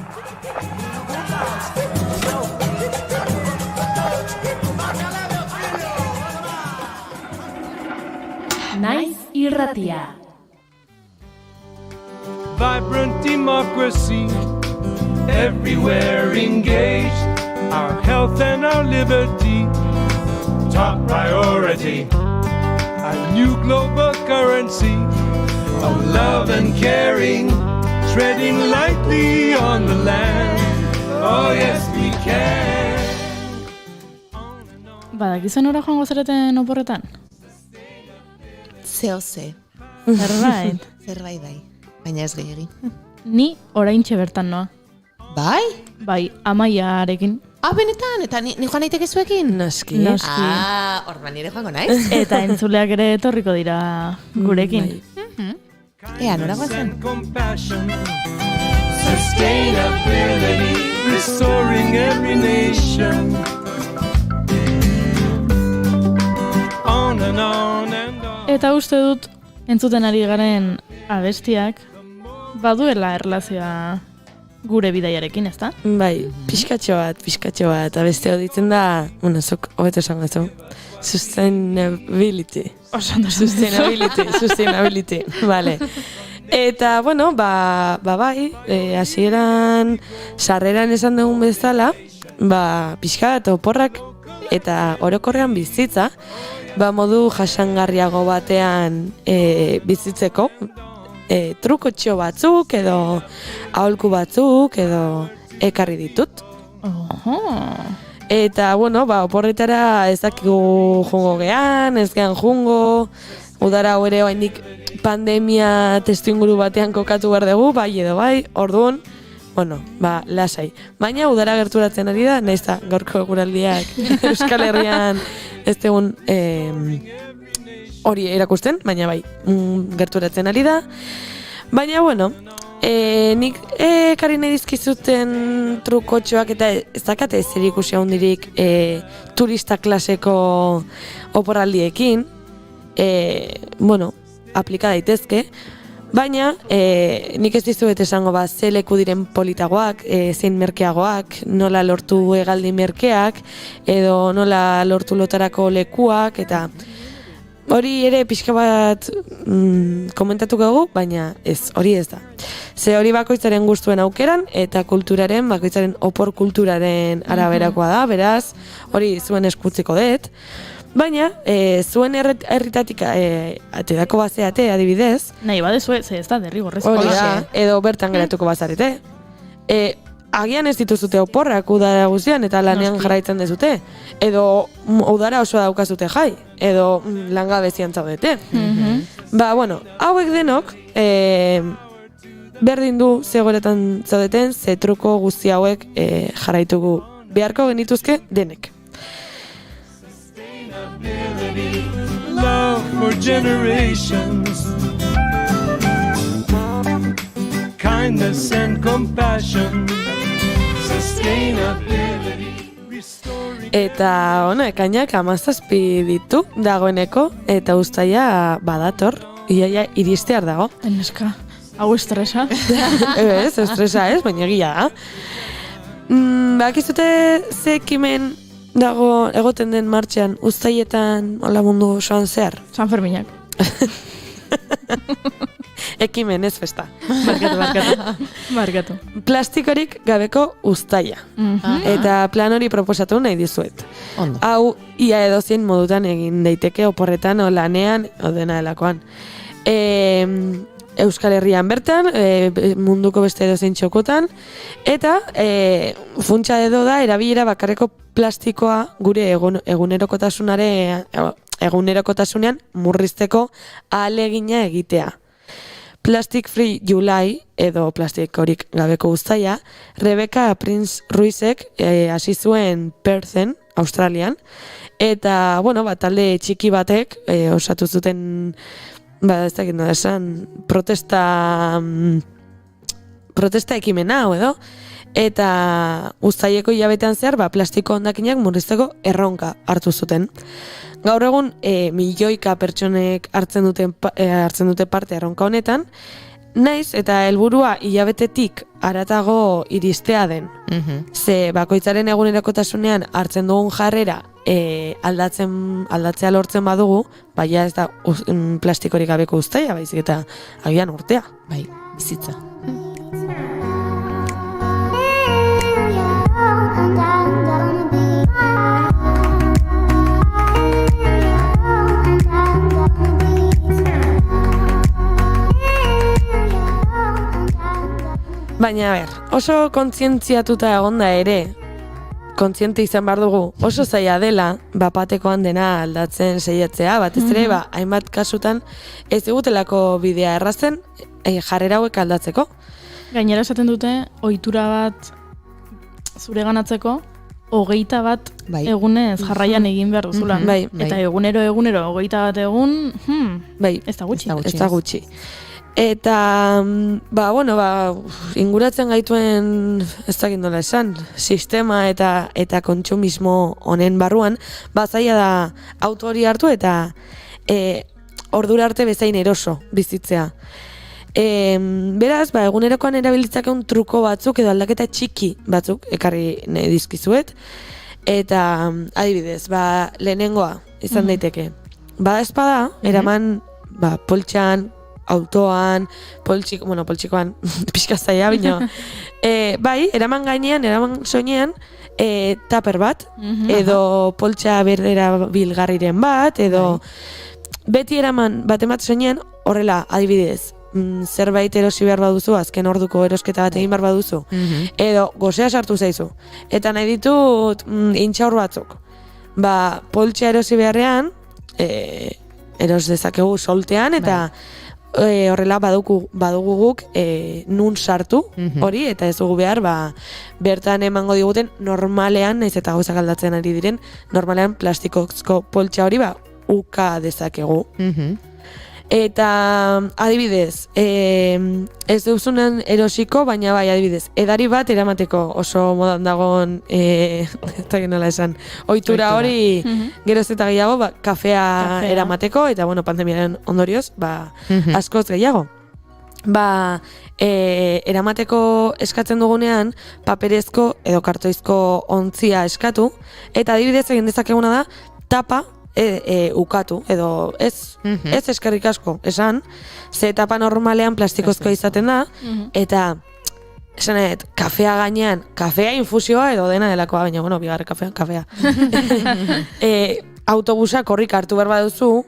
Naiz irratia. Vibrant democracy, everywhere engaged, our health and our liberty, top priority, a new global currency of love and caring, treading lightly on the land, oh yes we can. Badakizuen ora joango zareten oporretan? Zehose. Zerbait. Zerbait bai, baina ez gehiagi. Ni oraintxe bertan noa. Bai? Bai, Amaiarekin. Benetan, eta ni joan naiteke zuekin? Noski. Orban nire joango naiz. Eta entzuleak ere etorriko dira gurekin. Ea, nora guazen? Compassion, sustainability, restoring every nation. On and on and on. Eta uste dut, entzuten ari garen abestiak, baduela erlazioa gure bidaiarekin, ezta? Bai, pixkatxo bat, abeste hau ditzen da, zuk hobeto esango zu, sustainability. Sustainability, vale. Eta, bueno, bai, hasieran sarreran esan dugun bezala, pixkat oporrak eta orokorrean bizitza, modu jasangarriago batean bizitzeko, trukotxo batzuk edo aholku batzuk edo ekarri ditut. Eta, bueno, oporretara ez dakigu jungo gean, ez gean jungo, udara hau ere oraindik pandemia testuinguru batean kokatu behar dugu, bai edo bai, orduan, bueno, lasai. Baina udara gerturatzen ari da, nahiz da gaurko eguraldiak Euskal Herrian ez dugun hori erakusten, baina bai, gerturatzen ari da. Baina, bueno, nik ekarri nahi dizkizuten trukotxoak eta ez dakate zer ikusi handirik turista klaseko oporraldiekin, bueno, aplika daitezke, baina nik ez dizuet esango ze leku diren politagoak, zein merkeagoak, nola lortu hegaldi merkeak, edo nola lortu lotarako lekuak, eta hori ere pixka bat komentatu dugu, baina ez, hori ez da. Ze hori bakoitzaren gustuen aukeran eta kulturaren, bakoitzaren opor kulturaren araberakoa da, beraz, hori zuen eskutziko dut. Baina, zuen herritatik atedako bazeate, adibidez. Nahi badezue, ze ez da derrigorrezko. Hori da, edo bertan geratuko bazarete. Agian ez dituzute oporrak udara guztian eta lanean jarraitzen dezute. Edo udara osoa daukazute jai. Edo langabezian zaudete. Ba, bueno, hauek denok, berdin du zegoeretan zaudeten, ze truko guzti hauek jarraitugu beharko genituzke denek. Love for generations, kindness and compassion, sustainability, restoring. Eta ekainak 17 ditu dagoeneko, eta uztaila badator, iaia iristear dago. Eneska, hau estresa. Ez, estresa ez, baina egia da. Bakizute ze ekimen dago egoten den martxean uztailetan hola mundu osoan zehar? San Ferminak. Ekimen, ez festa. Barkatu. Plastikorik gabeko uztaila. Eta plan hori proposatu nahi dizuet. Ondo. Hau, ia edozein modutan egin daiteke oporretan o lanean o dena delakoan. Euskal Herrian bertan, munduko beste edozein txokotan, eta funtsa edo da erabilera bakarreko plastikoa gure egunerokotasunean murrizteko ahalegina egitea. Plastic Free July edo plastikorik gabeko uztaila, Rebecca Prince Ruizek hasi zuen Perthen, Australian, eta, bueno, talde txiki batek osatu zuten, ez dakit nola esan, protesta ekimena hau edo, eta uztaileko hilabetean zehar plastiko hondakinak murrizteko erronka hartu zuten. Gaur egun milioika pertsonek hartzen dute parte erronka honetan, naiz eta helburua hilabetetik haratago iristea den. Ze bakoitzaren egunerokotasunean hartzen dugun jarrera aldatzea lortzen badugu, baina ez da plastikorik gabeko uztaila, baizik eta agian urtea. Bai, bizitza. Baina, oso kontzientziatuta egonda ere, kontziente izan behar dugu, oso zaila dela, bapatekoan dena aldatzen saiatzea, batez ere, hainbat kasutan ez digutelako bidea errazten jarrera hauek aldatzeko. Gainera esaten dute, ohitura bat zure ganatzeko, 21 egunez jarraian egin behar duzula. Eta egunero 21 egun, ez da gutxi. Eta, inguratzen gaituen, ez dakit nola esan, sistema eta kontsumismo honen barruan, zaila da auto hori hartu eta ordura arte bezain eroso bizitzea. Beraz, egunerokoan erabiltzakeun truko batzuk edo aldaketa txiki batzuk ekarri nahi dizkizuet. Eta, adibidez, lehenengoa izan daiteke. Bada espada, eraman poltxan, autoan, poltsikoan pixka zaila, baina eraman gainean, eraman soinean taper bat, edo poltsa berdera bilgarriren bat, edo beti eraman bat emat soinean, horrela, adibidez, zerbait erosi behar baduzu, azken orduko erosketa bat egin behar baduzu, edo gozea sartu zaizu, eta nahi ditut intxaur batzuk, poltsa erosi beharrean, eros dezakegu soltean, eta horrela badugu guk nun sartu hori, eta ez dugu behar bertan emango diguten normalean, naiz eta gauzak aldatzen ari diren, normalean plastikozko poltsa hori uka dezakegu. Eta adibidez, ez duzunen erosiko, baina adibidez, edari bat eramateko oso modan dagoen, ez da nola esan, ohitura hori geroz eta gehiago, kafea eramateko, eta pandemiaren ondorioz, askoz gehiago. Eramateko eskatzen dugunean, paperezko edo kartoizko ontzia eskatu, eta adibidez egin dezakeguna da, tapa ukatu, edo ez eskerrik asko, esan, ze etapa normalean plastikozkoa izaten da, eta esanet, kafea gainean, kafea infusioa edo dena delakoa, baina, bueno, bigarre kafea. Autobusa korrik hartu behar baduzu,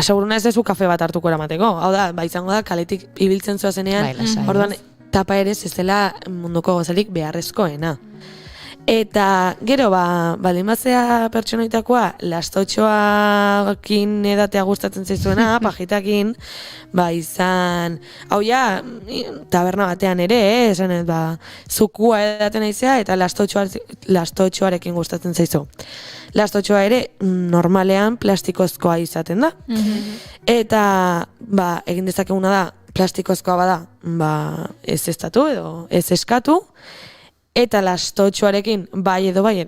seguruna ez dezu kafe bat hartuko eramateko. Hau da, izango da, kaletik ibiltzen zuazenean, orduan, tapa ere ez dela munduko gozarik beharrezkoena. Eta gero, balimazea pertsonoitakoa, lastotxoakin edatea gustatzen zaizuena, pajitakin, izan, hau ja, taberna batean ere, esanet, zukua edaten aizea, eta lastotxoarekin gustatzen zaizu. Lastotxoa ere, normalean plastikozkoa izaten da. Eta, egin dezakeguna da, plastikozkoa bada, ez estatu edo ez eskatu, eta lastotxoarekin bai edo bai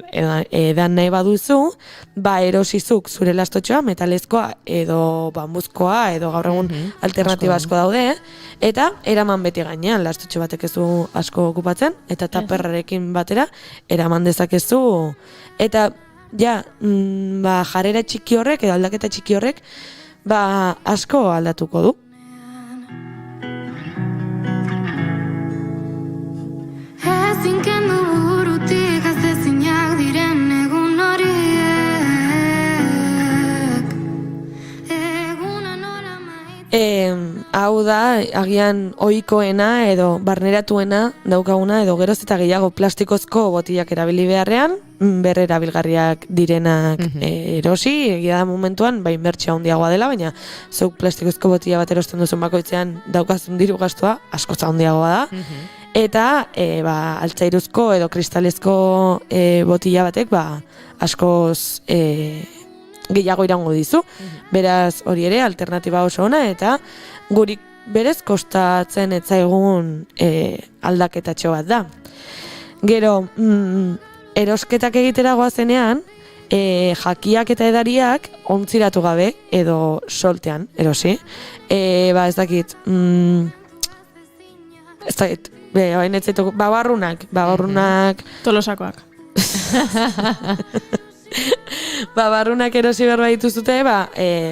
edan nahi baduzu, erosizuk zure lastotxoa, metalezkoa edo bambuzkoa edo gaur egun alternatiba asko daude, eta eraman beti gainean, lastotxo batek ez du asko okupatzen, eta taperrarekin batera eraman dezakezu, eta jarrera txiki horrek edo aldaketa txiki horrek asko aldatuko du. Ezin kendu burutik azezinak diren egun horiek. Eguna nola Hau da, agian ohikoena edo barneratuena daukaguna edo geroz eta gehiago plastikozko botilak erabili beharrean, berre erabilgarriak direnak erosi, egia da momentuan, inbertsia handiagoa dela, baina zeuk plastikozko botila bat erosten duzun bakoitzean daukazun diru gastua, askotza handiagoa da. Eta altzairuzko edo kristalezko botila batek askoz gehiago irango dizu. Beraz, hori ere, alternatiba oso ona, eta guri berez kostatzen etzaigun aldaketatxo bat da. Gero, erosketak egitera goazenean, jakiak eta edariak ontziratu gabe edo soltean, erosi. Ez dakit, hain etzetu, barrunak. Tolosakoak. Barrunak erosi behar dituzute,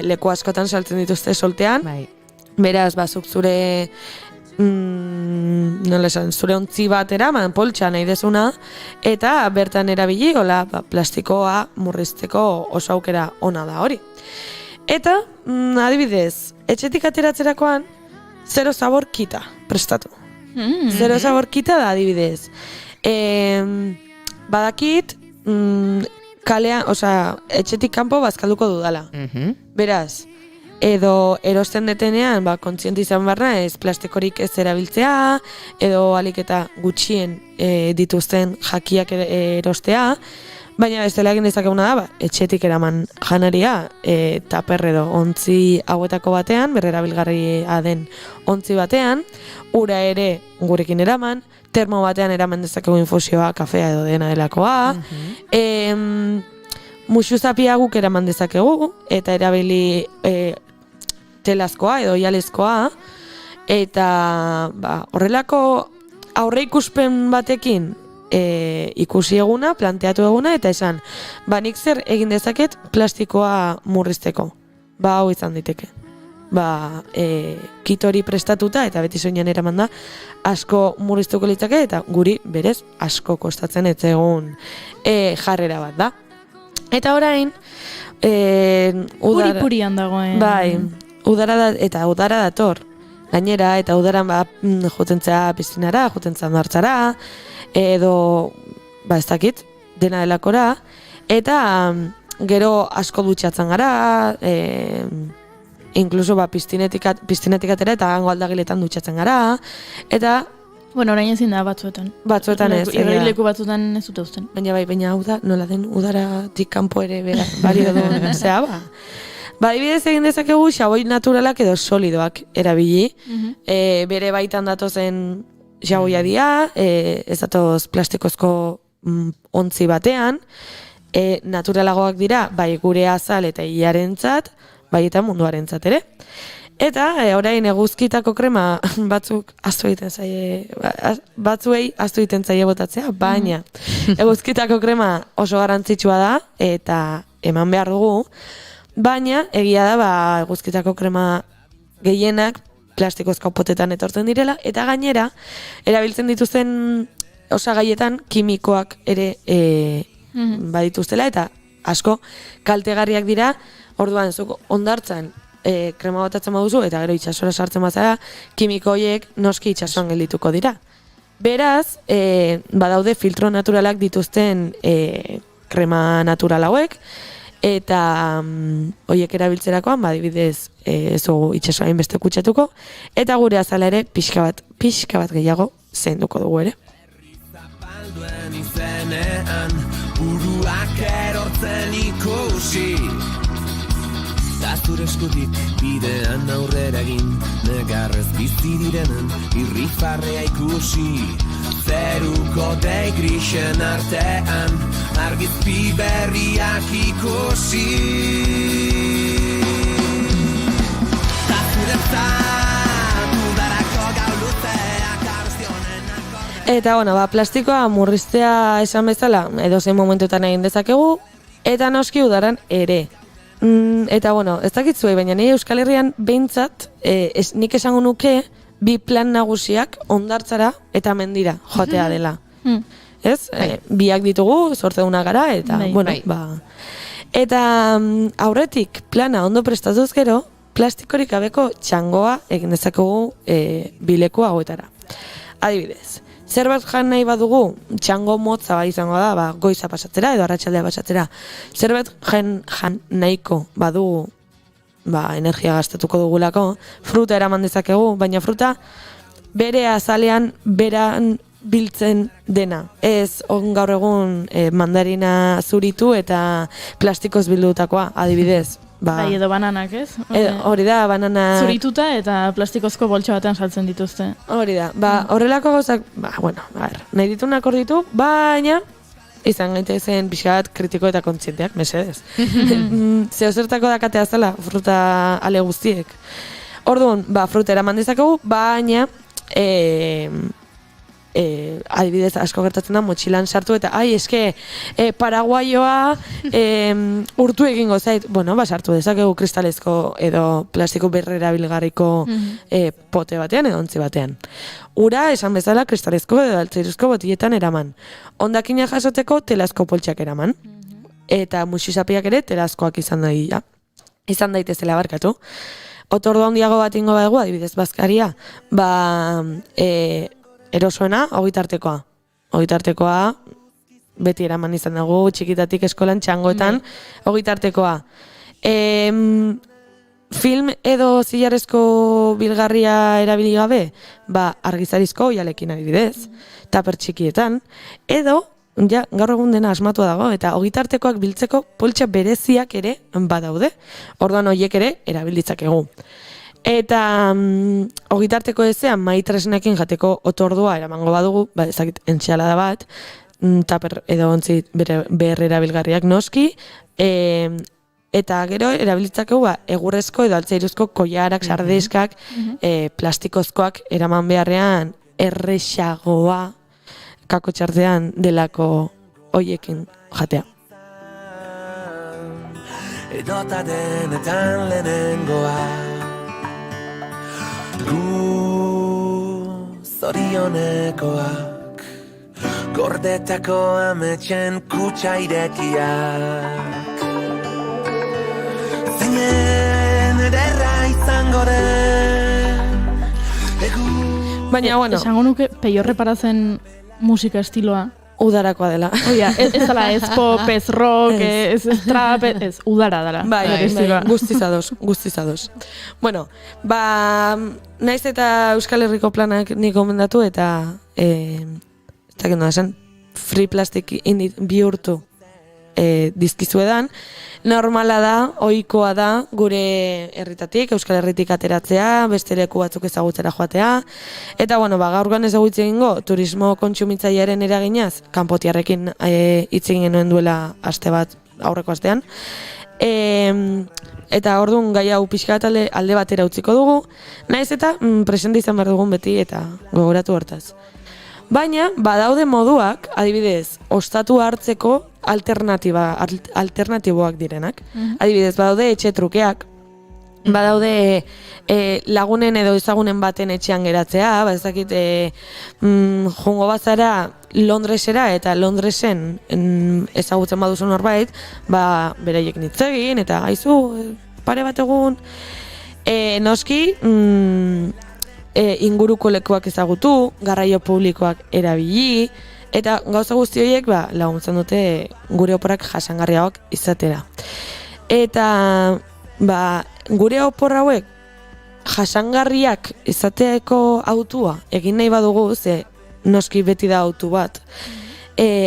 leku askotan saltzen dituzte soltean. Beraz, zuk zure zure ontzi bat eraman, poltsa nahi dezuna, eta bertan erabili, plastikoa murrizteko oso aukera ona da hori. Eta, adibidez, etxetik ateratzerakoan, zero sabor kita prestatu. Zero sabor kita da, adibidez. Badakit, kalean, etxetik kanpo bazkalduko dudala. Beraz, edo erosten detenean, kontziente izan barna ez plastikorik ez erabiltzea, edo alik eta gutxien dituzten jakiak erostea, baina ez dela egin dezakeguna da, etxetik eraman janaria, taper edo ontzi hauetako batean, berrerabilgarria den ontzi batean, ura ere gurekin eraman, termo batean eraman dezakegu infusioa, kafea edo dena delakoa, muxuzapia guk eraman dezakegu, eta erabili telazkoa edo oialezkoa, eta horrelako aurreikuspen batekin ikusi eguna, planteatu eguna, eta esan, nik zer egin dezaket plastikoa murrizteko. Hau izan diteke. Kit hori prestatuta, eta beti soinean eraman da, asko murriztuko litzake, eta guri berez asko kostatzen ez egun jarrera bat da. Eta orain, puri-purian dagoen. Udara dator. Gainera, eta udaran jutentzea piszinara, jutentzea ondartzara, edo, ez dakit, dena delakora, eta gero asko dutxatzen gara, inkluso piztinetikatzera eta gango aldagiletan dutxatzen gara, eta... Bueno, orain ezin da batzuetan. Batzuetan ez. Irrileku batzuetan ez dute uzten. Baina hau da, nola den udaratik kanpo ere balio duen, zea Adibidez egin dezakegu xaboi naturalak edo solidoak erabili. Bere baitan datozen xaboia dira, ez datoz plastikozko ontzi batean, naturalagoak dira, gure azal eta hilarentzat, eta munduarentzat ere. Eta orain eguzkitako krema batzuk batzuei ahaztu egiten zaie botatzea, baina eguzkitako krema oso garrantzitsua da, eta eman behar dugu, baina egia da eguzkitako krema gehienak plastikozko potetan etortzen direla, eta gainera erabiltzen dituzten osagaietan kimikoak ere badituztela, eta asko kaltegarriak dira. Orduan zuk hondartzan krema botatzen baduzu eta gero itsasora sartzen bazara, kimiko horiek noski itsasoan geldituko dira. Beraz, badaude filtro naturalak dituzten krema natural hauek, eta horiek erabiltzerakoan, adibidez, ez dugu itsasoa hainbeste kutsatuko, eta gure azala ere pixka bat gehiago zainduko dugu ere. Zapalduen izenean, buruak erortzen ikusi, da zure eskutik bidean aurrera egin, negarrez bizi direnen irrifarrea ikusi, zeruko dei grisen artean, argizpi berriak ikusi. Da zuretzat udarako gau luzeak abestionen akorde. Eta plastikoa murriztea esan bezala, edozein momentuetan egin dezakegu, eta noski udaran ere. Eta ez dakitzuei, baina nire Euskal Herrian behintzat, nik esango nuke, bi plan nagusiak hondartzara eta mendira joatea dela. Ez? Biak ditugu, sortzeuna gara, eta, Eta aurretik plana ondo prestatuz gero, plastikorik gabeko txangoa egin dezakegu bileku hauetara. Adibidez, zerbait jan nahi badugu, txango motza izango da, goiza pasatzera edo arratsaldea pasatzera. Zerbait jan nahiko badugu, energia gastatuko dugulako, fruta eraman dezakegu, baina fruta bere azalean beran biltzen dena. Ez gaur egun mandarina zuritu eta plastikoz bildutakoa, adibidez. Bai, edo bananak, ez? Hori da, banana... Zurituta eta plastikozko boltsa batean saltzen dituzte. Hori da, horrelako gauzak, nahi ditunak hor ditu, baina izan gaitezen pixkat kritiko eta kontzienteak, mesedez. Zehozertako dakatea zela, fruta ale guztiek. Orduan, fruta eraman dezakegu, baina adibidez asko gertatzen da motxilan sartu eta eske paraguaioa urtu egingo zait, sartu dezakegu kristalezko edo plastiko berrerabilgarriko pote batean edo ontzi batean. Ura esan bezala kristalezko edo altzairuzko botiletan eraman. Hondakina jasoteko telazko poltsak eraman. Eta muxisapiak ere telazkoak izan daitezela barkatu. Otordo handiago bat ingo badugu, adibidez bazkaria, erosoena, ogitartekoa, beti eraman izan dugu, txikitatik eskolan txangoetan, ogitartekoa. Film edo zilarrezko bilgarria erabili gabe, argizarizko oialekin adibidez, taper txikietan, edo, gaur egun dena asmatua dago, eta ogitartekoak biltzeko poltsa bereziak ere badaude, orduan horiek ere erabilditzakegu. Eta ogitarteko ezean maitresnekin jateko otordua eramango badugu, ezakit entxalada bat, taper edo ontzi behar erabilgarriak noski, eta gero erabilitzakegu egurrezko edo altzairuzko koiarak, sardeskak, plastikozkoak eraman beharrean errexagoa kako txartean delako hoiekin jatea. Edota denetan lehenengoa, zorionekoak, gordetako ametxen kutsa irekiak, zinen ederra izango den. Baina, esango nuke peiorre parazen musika estiloa udarakoa dela. Oia, ez dela, ez pop, ez rock, ez trap, ez udara dela. Bai, guztizados. Bueno, naiz eta Euskal Herriko planak nik gomendatu eta ez dakit nola esan, free plastic bihurtu dizkizuedan. Normala da, ohikoa da, gure herritatik, Euskal Herritik ateratzea, beste leku batzuk ezagutzera joatea. Eta, gaurkoan ezagutzen egingo, turismo kontsumitzailearen eraginaz, kanpotiarrekin hitz egin genuen duela aste bat aurreko astean. Eta orduan gai hau pixka bat alde batera utziko dugu, naiz eta presente izan behar dugun beti eta gogoratu hortaz. Baina, badaude moduak, adibidez, ostatu hartzeko alternatiboak direnak. Adibidez, badaude etxe trukeak, badaude lagunen edo ezagunen baten etxean geratzea, ezakit joango bazara Londresera eta Londresen ezagutzen baduzu norbait, beraiek nitzegin eta aizu pare bat egun noski inguruko lekuak ezagutu, garraio publikoak erabili eta gauza guzti horiek laguntzen dute gure oporrak jasangarriagoak izatera. Eta gure opor hauek jasangarriak izateko autua egin nahi badugu, ze noski beti da autu bat.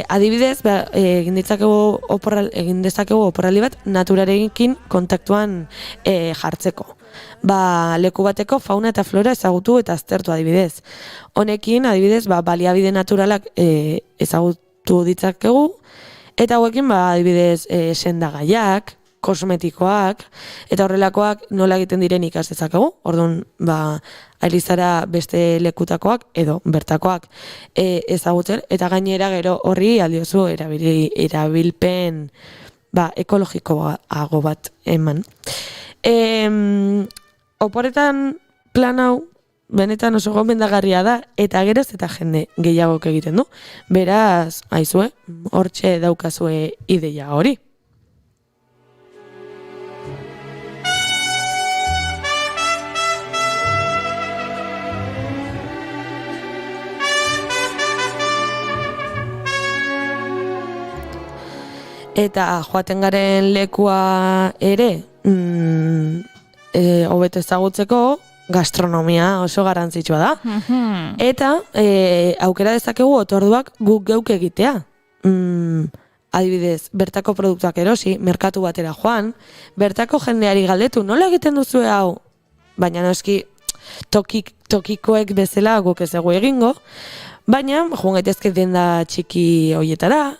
Adibidez, egin dezakegu oporraldi bat naturarekin kontaktuan jartzeko. Leku bateko fauna eta flora ezagutu eta aztertu adibidez. Honekin, adibidez, baliabide naturalak ezagutu ditzakegu, eta hauekin, adibidez, sendagaiak, kosmetikoak, eta horrelakoak nola egiten diren ikas dezakegu. Orduan, ailizara beste lekutakoak edo bertakoak ezagutzen, eta gainera gero horri aldiozu erabilpen ekologikoago bat eman. Oporretan plan hau benetan oso gomendagarria da, eta geroz eta jende gehiagok egiten du. Beraz, aizue, hortxe daukazue ideia hori. Eta joaten garen lekua ere hobeto ezagutzeko gastronomia oso garrantzitsua da. Eta aukera dezakegu otorduak guk geuk egitea. Adibidez, bertako produktuak erosi, merkatu batera joan, bertako jendeari galdetu, nola egiten duzue hau? Baina noski tokikoek bezala guk ez dugu egingo, baina joan gaitezke denda txiki hoietara,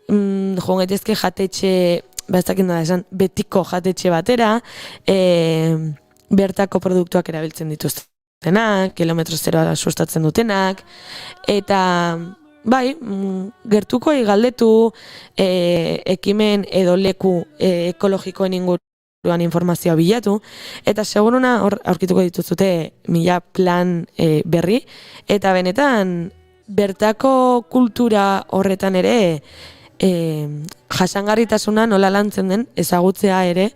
joan gaitezke jatetxe, betiko jatetxe batera, bertako produktuak erabiltzen dituztenak, kilometro zeroa sustatzen dutenak, eta gertukoei galdetu ekimen edo leku ekologikoen inguruan informazioa bilatu, eta seguruna hor aurkituko dituzute 1000 plan berri, eta benetan bertako kultura horretan ere jasangarritasuna nola lantzen den ezagutzea ere,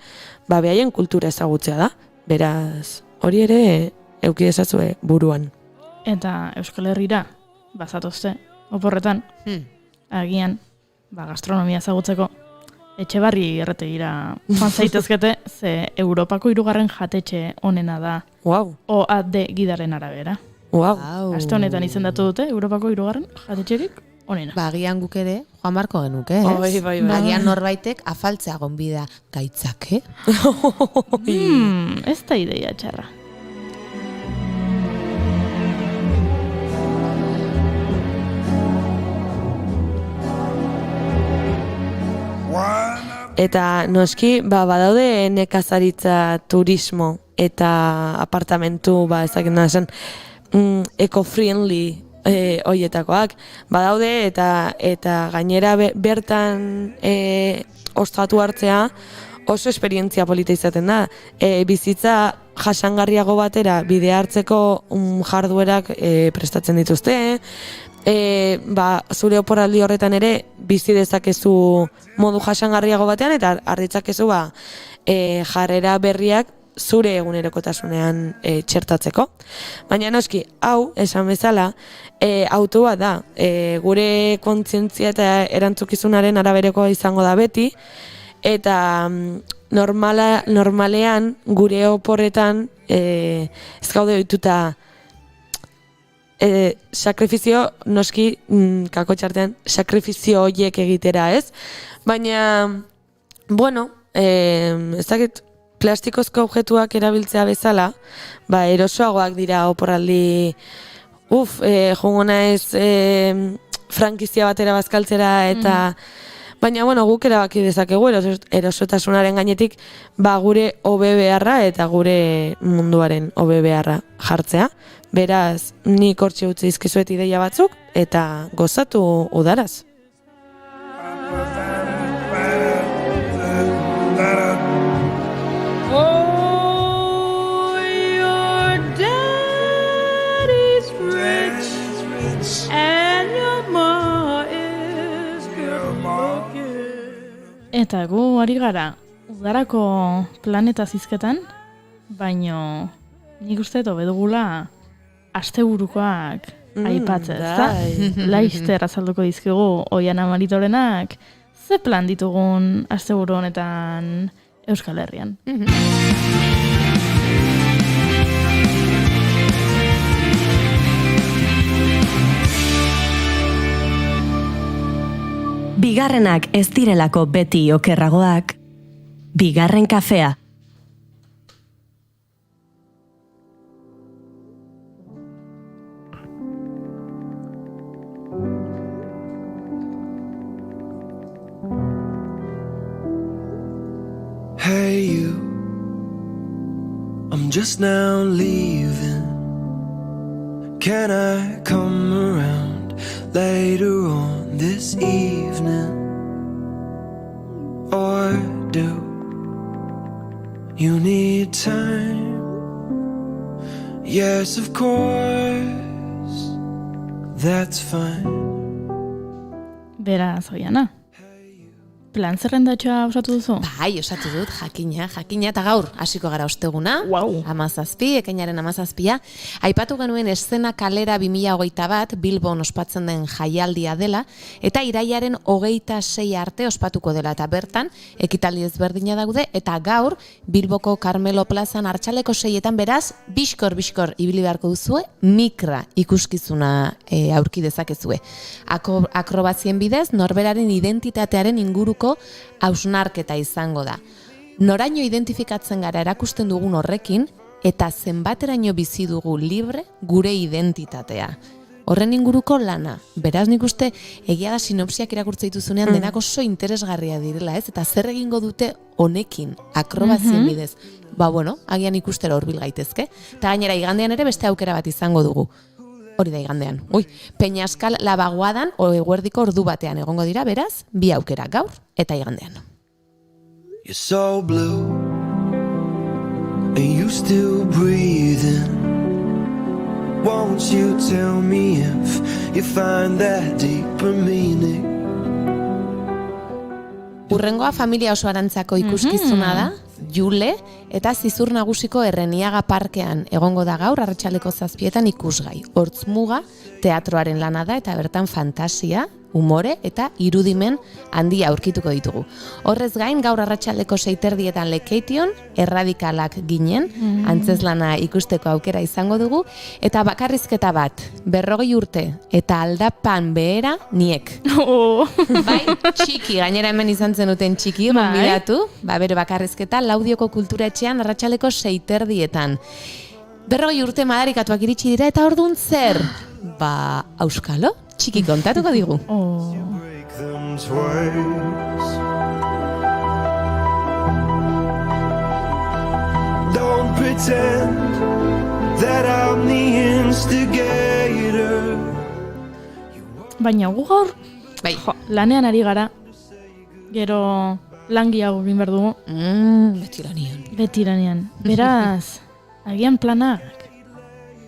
behaien kultura ezagutzea da. Beraz, hori ere eduki dezazue buruan. Eta Euskal Herrira bazatozte, oporretan, agian, gastronomia ezagutzeko, Etxebarri erretegira joan zaitezkete, ze Europako 3. jatetxe onena da. OAD gidaren arabera. Aste honetan izendatu dute, Europako 3. jatetxerik onena. Agian guk ere, joan barko genuke, ez? Agian norbaitek afaltzea gonbida gaitzake. Ez da ideia txarra. Eta noski, badaude nekazaritza, turismo eta apartamentu, ezakin da esan, eco-friendly hoietakoak. Badaude eta gainera bertan ostatu hartzea oso esperientzia polita izaten da. Bizitza jasangarriago batera bide hartzeko jarduerak prestatzen dituzte, zure oporaldi horretan ere bizi dezakezu modu jasangarriago batean eta arditzakezu jarrera berriak zure egunerokotasunean txertatzeko. Baina noski, hau, esan bezala, autu bat da, gure kontzientzia eta erantzukizunaren araberekoa izango da beti, eta normalean gure oporretan ez gaude ohituta sakrifizio, noski, kako txartean, sakrifizio horiek egitera, ez? Baina, bueno, ez dakit, plastikozko objetuak erabiltzea bezala, erosoagoak dira oporraldi, joango naiz frankizia batera bazkaltzera, eta Baina, bueno, guk erabaki dezakegu erosotasunaren gainetik gure hobe beharra eta gure munduaren hobe beharra jartzea. Beraz, nik hortxe utzi dizkizuet ideia batzuk eta gozatu udaraz. Eta gu ari gara udarako planeta zizketan, baino nik uste hobe dugula asteburukoak aipatzen, ezta? Laizter azalduko dizkigu Oiana Maritorenak ze plan ditugun asteburu honetan Euskal Herrian. Bigarrenak ez direlako beti okerragoak, bigarren kafea. Hey you, I'm just now leaving. Can I come around later on this evening? Or do you need time? Yes, of course, that's fine. Beraz, Oiana, plan zerrendatxoa osatu duzu? Bai, osatu dut, jakina, eta gaur hasiko gara osteguna, 17, ekainaren 17, aipatu genuen eszena kalera 2021 Bilbon ospatzen den jaialdia dela, eta irailaren 26 arte ospatuko dela, eta bertan, ekitaldi ezberdina daude, eta gaur Bilboko Carmelo Plazan arratsaldeko 6etan beraz, biskor ibili beharko duzue, mikra ikuskizuna aurki dezakezue. Akrobazien bidez, norberaren identitatearen inguruko hausnarketa izango da. Noraino identifikatzen gara erakusten dugun horrekin, eta zenbateraino bizi dugu libre gure identitatea. Horren inguruko lana. Beraz nik uste egia da sinopsiak irakurtza dituzunean denak oso interesgarria direla, ez? Eta zer egingo dute honekin, akrobazien bidez. Agian ikustera hurbil gaitezke. Eta gainera igandean ere beste aukera bat izango dugu. Hori da igandean. Peñaskal Labaguadan eguerdiko ordu batean egongo dira, beraz, bi aukera gaur eta igandean. You're so blue, and you still breathing. Won't you tell me if you find that deeper meaning? Urrengoa familia oso arantzako ikuskizuna da, Jule, eta Zizur Nagusiko Erreniaga Parkean egongo da gaur arratsaldeko 7etan ikusgai. Hortz muga, teatroaren lana da eta bertan fantasia, umore eta irudimen handia aurkituko ditugu. Horrez gain, gaur arratsaldeko 6:30 Lekeition, erradikalak ginen, antzeslana ikusteko aukera izango dugu, eta bakarrizketa bat, 40 urte, eta aldapan behera niek. Bai, txiki, gainera hemen izan zenuten txiki, gonbidatu, bere bakarrizketa, Laudioko Kulturetxean arratsaldeko 6:30. 40 urte madarikatuak iritsi dira, eta orduan zer? Auskalo? Txiki kontatuko digu. Don't pretend that I'm the instigator. Baina gu gaur lanean ari gara, gero langiago egin behar dugu. Beti lanean. Beraz, agian planak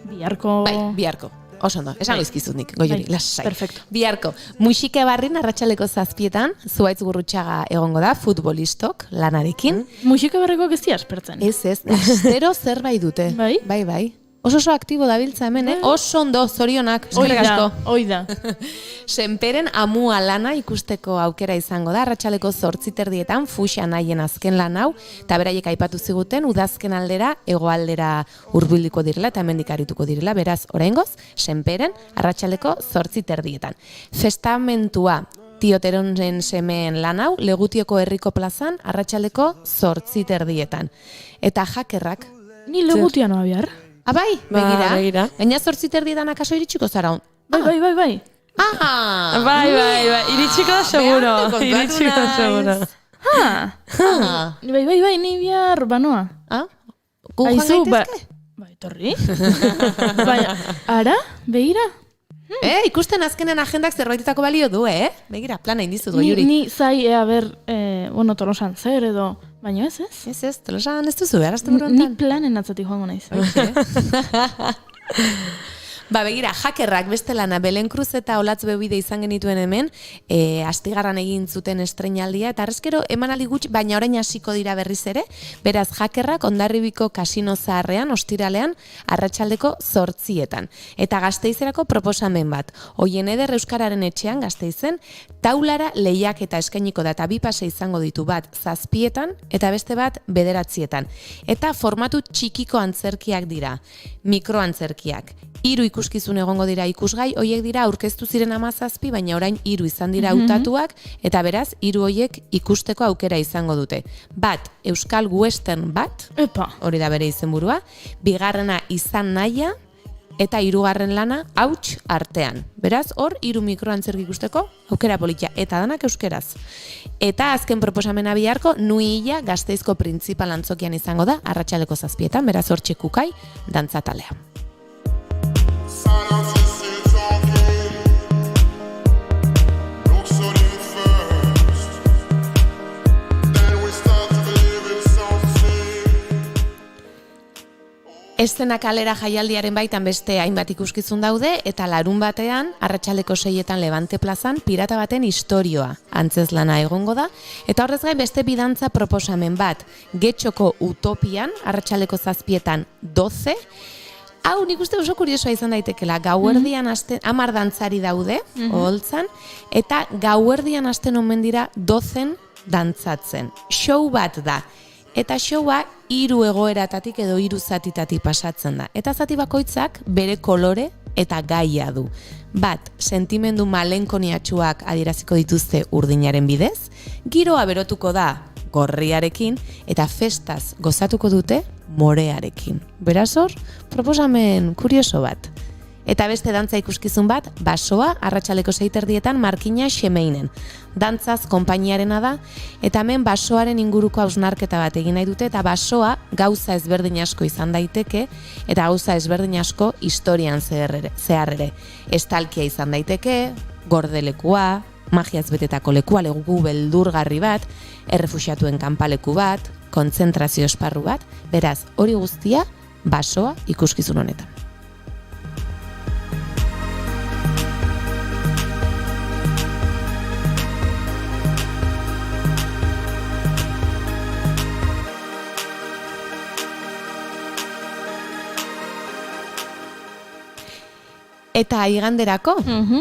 biharko... Biharko. Oso ondo, esango izkizut nik, goiori, lasai. Perfecto. Biharko, Muxike Barrin arratsaleko 7etan, Zuaitz Gurrutxaga egongo da, futbolistok lanarekin. Muxike Barriko ez aspertzen. Ez, astero zerbait dute. Bai. Oso aktibo dabiltza hemen, oso ondo, zorionak, eskerrik asko. Oida. Senperen amua lana ikusteko aukera izango da, arratsaleko 8:30 Fuxa naien azken lan hau, eta beraiek aipatu ziguten, udazken aldera, hegoaldera hurbilduko direla, eta hemendik arituko direla, beraz, oraingoz, Senperen, arratsaleko 8:30. Festamentua, Tioteronen semeen lan hau, Legutioko Herriko Plazan, arratsaldeko 8:30. Eta jakerrak. Ni Legutia noa bihar. Bai, begira. Gaina 8:30 akaso iritsiko zara hon. Bai. Bai, iritsiko da seguro. Iritsiko da seguro. Bai, ni bihar banoa. Gu joan gaitezke? Bai, torri. Baina, ara, begira. Ikusten azkenen agendak zerbaitetako balio du, Begira, plana indizut goiuri. Ni zai, Tolosan zer edo, baina ez? Ez, Tolosan ez duzu, arazte buru Ni planen atzatik joango naiz. Begira, hackerrak beste lana Belen Cruz eta Olatz Bebide izan genituen hemen, astigarran egin zuten estreinaldia, eta arrezkero emanaldi gutxi, baina orain hasiko dira berriz ere, beraz hackerrak Hondarribiko kasino zaharrean, ostiralean, arratsaldeko 8:00. Eta Gasteizerako proposamen bat, Oien Eder Euskararen etxean Gasteizen, taulara lehiak eta eskainiko da, eta 2 pase izango ditu, bat 7:00 eta beste bat 9:00. Eta formatu txikiko antzerkiak dira, mikroantzerkiak. 3 ikuskizun egongo dira ikusgai, hoiek dira aurkeztu ziren 17, baina orain 3 izan dira hautatuak, eta beraz 3 hoiek ikusteko aukera izango dute. Bat, Euskal Western bat, hori da bere izenburua, bigarrena Izan Nahia, eta 3. lana Hauts artean. Beraz, hor 3 mikroantzerki ikusteko aukera politia, eta danak euskeraz. Eta azken proposamena biharko, Nuilla Gasteizko printzipal antzokian izango da, arratsaldeko 7:00, beraz hor txekukai dantzatalea. Eszena kalera jaialdiaren baitan beste hainbat ikuskizun daude, eta larun batean, arratsaldeko 6:00 Levante plazan, pirata baten istorioa antzezlana egongo da, eta horrez gain beste bidantza proposamen bat, Getxoko Utopian, arratsaldeko 7:00 12:00, hau nik uste oso kuriosoa izan daitekela, gauerdian hasten, 10 dantzari daude, oholtzan, eta gauerdian hasten omen dira 12 dantzatzen. Show bat da. Eta showa 3 egoeratatik edo 3 zatitatik pasatzen da. Eta zati bakoitzak bere kolore eta gaia du. Bat, sentimendu malenkoniatsuak adieraziko dituzte urdinaren bidez, giroa berotuko da gorriarekin, eta festaz gozatuko dute morearekin. Beraz hor, proposamen kurioso bat. Eta beste dantza ikuskizun bat, Basoa, arratsaleko 6:30 Markina Xemeinen. Dantzaz konpainiarena da, eta hemen basoaren inguruko hausnarketa bat egin nahi dute, eta basoa gauza ezberdin asko izan daiteke, eta gauza ezberdin asko historian zehar ere. Estalkia izan daiteke, gordelekua, magiaz betetako lekua, leku beldurgarri bat, errefuxiatuen kanpaleku bat, kontzentrazio esparru bat, beraz, hori guztia, Basoa ikuskizun honetan. Eta iganderako,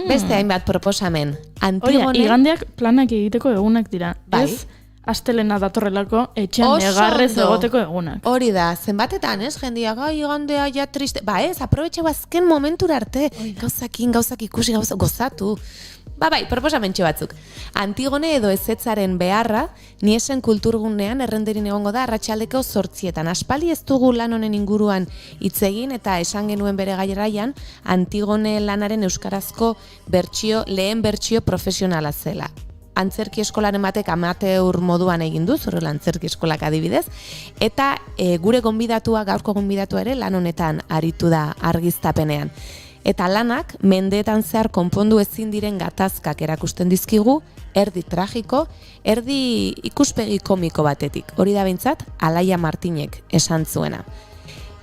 beste hainbat proposamen. Antigone... Igandeak planak egiteko egunak dira. Ez, astelena datorrelako etxean negarrez egoteko egunak. Hori da, zenbatetan, jendiak, igandea ja triste. Ez, aprobetxeu azken momentura arte. Gauzak ikusi, gozatu. Bai, proposamentxe batzuk. Antigone edo ezetzaren beharra, Niesen kulturgunean errenderin egongo da arratsaldeko 8:00. Aspaldi ez dugu lan honen inguruan hitz egin, eta esan genuen bere gaieraian, Antigone lanaren euskarazko lehen bertsio profesionala zela. Antzerki eskolaren batek amateur moduan egin du, zurrela antzerki eskolak adibidez, eta gure gonbidatua, gaurko gonbidatua ere lan honetan aritu da argiztapenean. Eta lanak mendeetan zehar konpondu ezin diren gatazkak erakusten dizkigu, erdi tragiko, erdi ikuspegi komiko batetik. Hori da behintzat, Alaia Martinek esan zuena.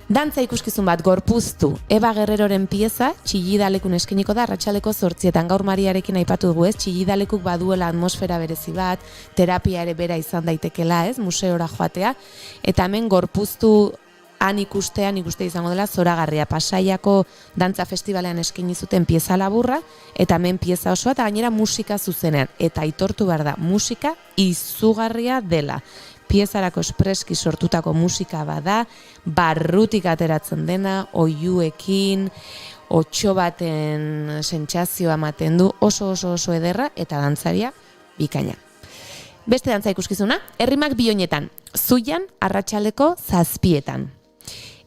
Dantza ikuskizun bat gorpuztu, Eba Guerreroren pieza, Txillidalekun eskeniko da, arratsaleko 8:00. Gaur Mariarekin aipatu dugu, Txillidalekuk baduela atmosfera berezi bat, terapia ere bera izan daitekela, museora joatea, eta hemen gorpuztu han ikuste izango dela zoragarria. Pasaiako dantza festivalean eskaini zuten pieza laburra, eta hemen pieza osoa, eta gainera musika zuzenean. Eta aitortu behar da, musika izugarria dela. Piezarako espreski sortutako musika bada, barrutik ateratzen dena, oiuekin, otxo baten sentsazioa ematen du, oso ederra, eta dantzaria bikaina. Beste dantza ikuskizuna, Herrimak Bioinetan, Zuian arratsaleko 7:00.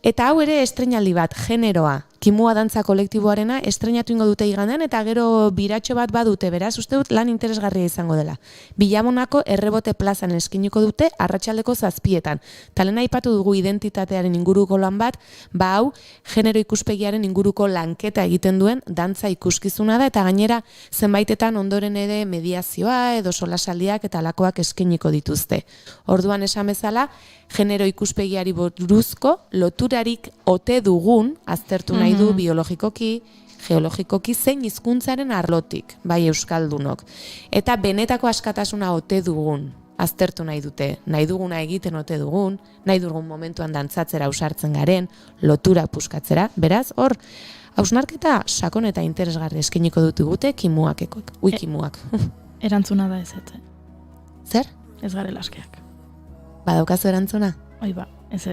Eta hau ere estreinaldi bat, generoa, Kimua dantza kolektiboarena estrenatu ingo dute igandean eta gero biratxo bat badute, beraz, uste dut lan interesgarria izango dela. Bilamonako Errebote plazan eskiniko dute arratsaldeko 7:00. Talen aipatu dugu identitatearen inguruko lan bat, hau genero ikuspegiaren inguruko lanketa egiten duen dantza ikuskizuna da eta gainera zenbaitetan ondoren ere mediazioa edo solasaldiak eta alakoak eskiniko dituzte. Orduan esan bezala, genero ikuspegiari buruzko loturarik ote dugun aztertu nahi du biologikoki, geologikoki zein hizkuntzaren arlotik, bai euskaldunok. Eta benetako askatasuna ote dugun aztertu nahi dute, nahi duguna egiten ote dugun, nahi dugun momentuan dantzatzera ausartzen garen, lotura puskatzera, beraz, hor, hausnarketa sakon eta interesgarri eskeniko dut gute kimuak. Erantzuna da ez. Zer? Ez garela askeak. Badaukazu erantzuna? Oi ba, ez.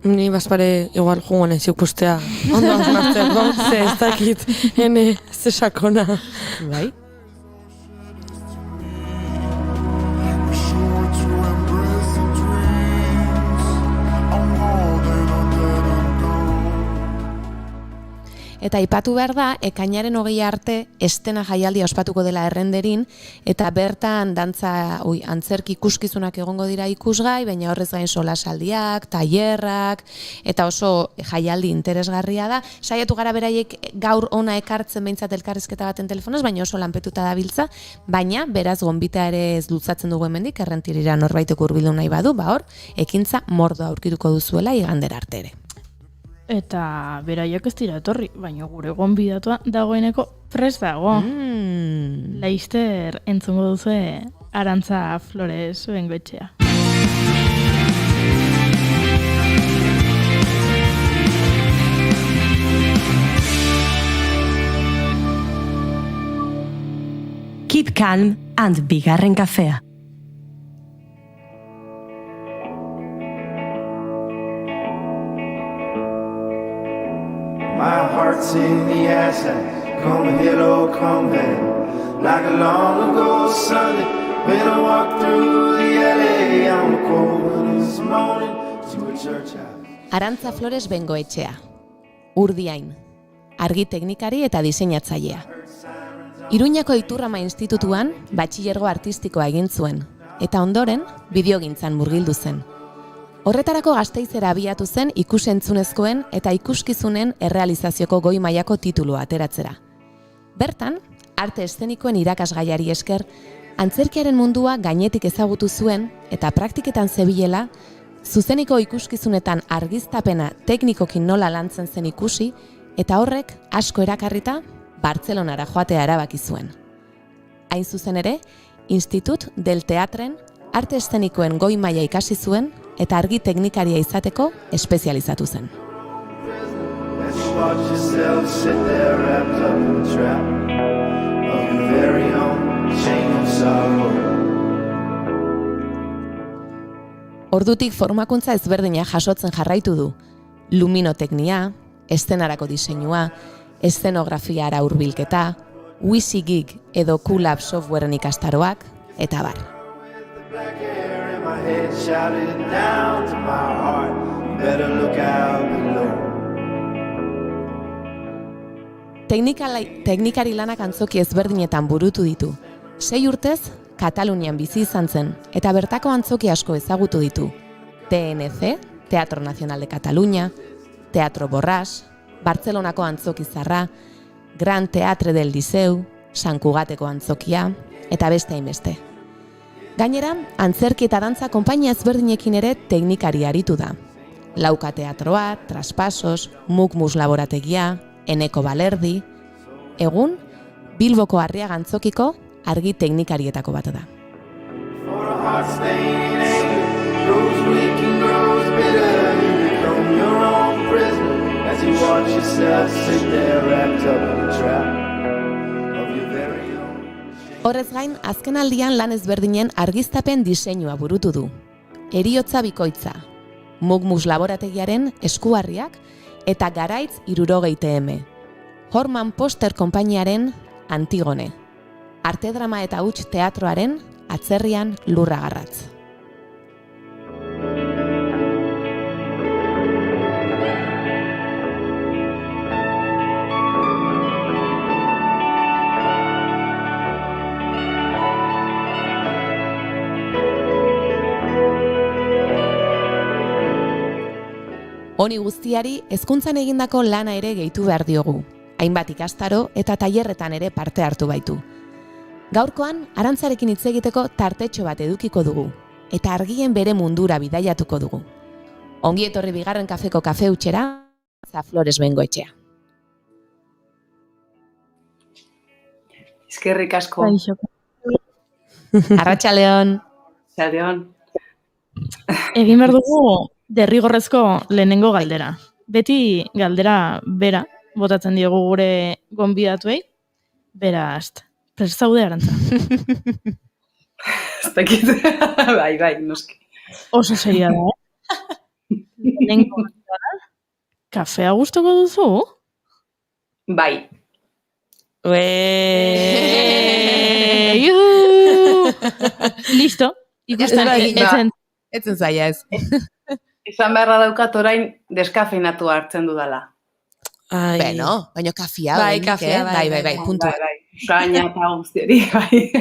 Ni bazpare igual jugo naiz ikustea. Ondo hausnartzen, ez dakit, ze sakona. Bai? Eta aipatu behar da, ekainaren 20 arte estena jaialdia ospatuko dela Errenderin, eta bertan antzerki ikuskizunak egongo dira ikusgai, baina horrez gain solasaldiak, tailerrak, eta oso jaialdi interesgarria da. Saiatu gara beraiek gaur ona ekartzen behintzat elkarrizketa baten telefonoz, baina oso lanpetuta dabiltza, baina beraz gonbita ere ez dutzatzen dugu hemendik, Errentirira norbaitek hurbildu nahi badu, hor, ekintza mordoa aurkituko duzuela igandera arte ere. Eta beraiek ez dira etorri, baina gure gonbidatua dagoeneko prest dago. Laster entzungo duzu Arantza Flores Bengoetxea. Keep calm and Bigarren kafea. My heart's in the ashes, come hello, come back. Like a long ago Sunday, when I walked through the alley on the cold this morning to a church house. Arantza Flores Bengoetxea, Urdiain, argi teknikari eta diseinatzailea. Iruñako Iturrama Institutuan batxilergo artistikoa egin zuen, eta ondoren bideogintzan murgildu zen. Horretarako Gasteizera abiatu zen ikusentzunezkoen eta ikuskizunen errealizazioko goi mailako titulua ateratzera. Bertan, arte eszenikoen irakasgaiari esker, antzerkiaren mundua gainetik ezagutu zuen eta praktiketan zebilela, zuzeniko ikuskizunetan argiztapena teknikokin nola lantzen zen ikusi, eta horrek asko erakarrita Bartzelonara joatea erabaki zuen. Hain zuzen ere, Institut del Teatren arte eszenikoen goi maila ikasi zuen eta argi teknikaria izateko espezializatu zen. Ordutik formakuntza ezberdina jasotzen jarraitu du. Luminoteknia, eszenarako diseinua, eszenografiara hurbilketa, WYSIWYG edo QLab softwaren ikastaroak, eta bar. Teknikari lanak antzoki ezberdinetan burutu ditu. 6 urtez, Katalunian bizi izan zen, eta bertako antzoki asko ezagutu ditu. TNC, Teatro Nacional de Cataluña, Teatro Borràs, Bartzelonako antzoki zarra, Gran Teatre del Liceu, San Cugateko antzokia, eta beste hainbeste. Gainera, antzerki eta dantza konpainia ezberdinekin ere teknikari aritu da. Lauka Teatroa, Traspasos, Mukmus Laborategia, Eneko Balerdi, egun, Bilboko Arriaga antzokiko argi teknikarietako bat da. Horrez gain, azken aldian lan ezberdinen argiztapen diseinua burutu du. Heriotza bikoitza, Mukmus Laborategiaren eskuarriak eta Garaitz 60 TM. Horman Poster konpainiaren Antigone. Arte drama eta huts teatroaren Atzerrian Lurra Garratz. Honi guztiari hezkuntzan egindako lana ere gehitu behar diogu. Hainbat ikastaro eta tailerretan ere parte hartu baitu. Gaurkoan, Arantzarekin hitz egiteko tartetxo bat edukiko dugu, eta argien bere mundura bidaiatuko dugu. Ongi etorri bigarren kafeko kafe hutxera, Flores Bengoetxea. Eskerrik asko. Arratsaldeon. Arratsaldeon. Egin behar dugu derrigorrezko lehenengo galdera. Beti galdera bera botatzen diogu gure gonbidatuei. Beraz, prest zaude, Arantza? Ez dakit. Bai, noski. Oso seria da, Lehenengo galdera. Kafea gustuko duzu? Bai. Listo. Ikusten etzen zaila ez. Izan beharra daukat orain deskafeinatu hartzen dudala. Beno, baina kafia. Bai, kafia, bai, puntua. Gaina eta guztiari, bai.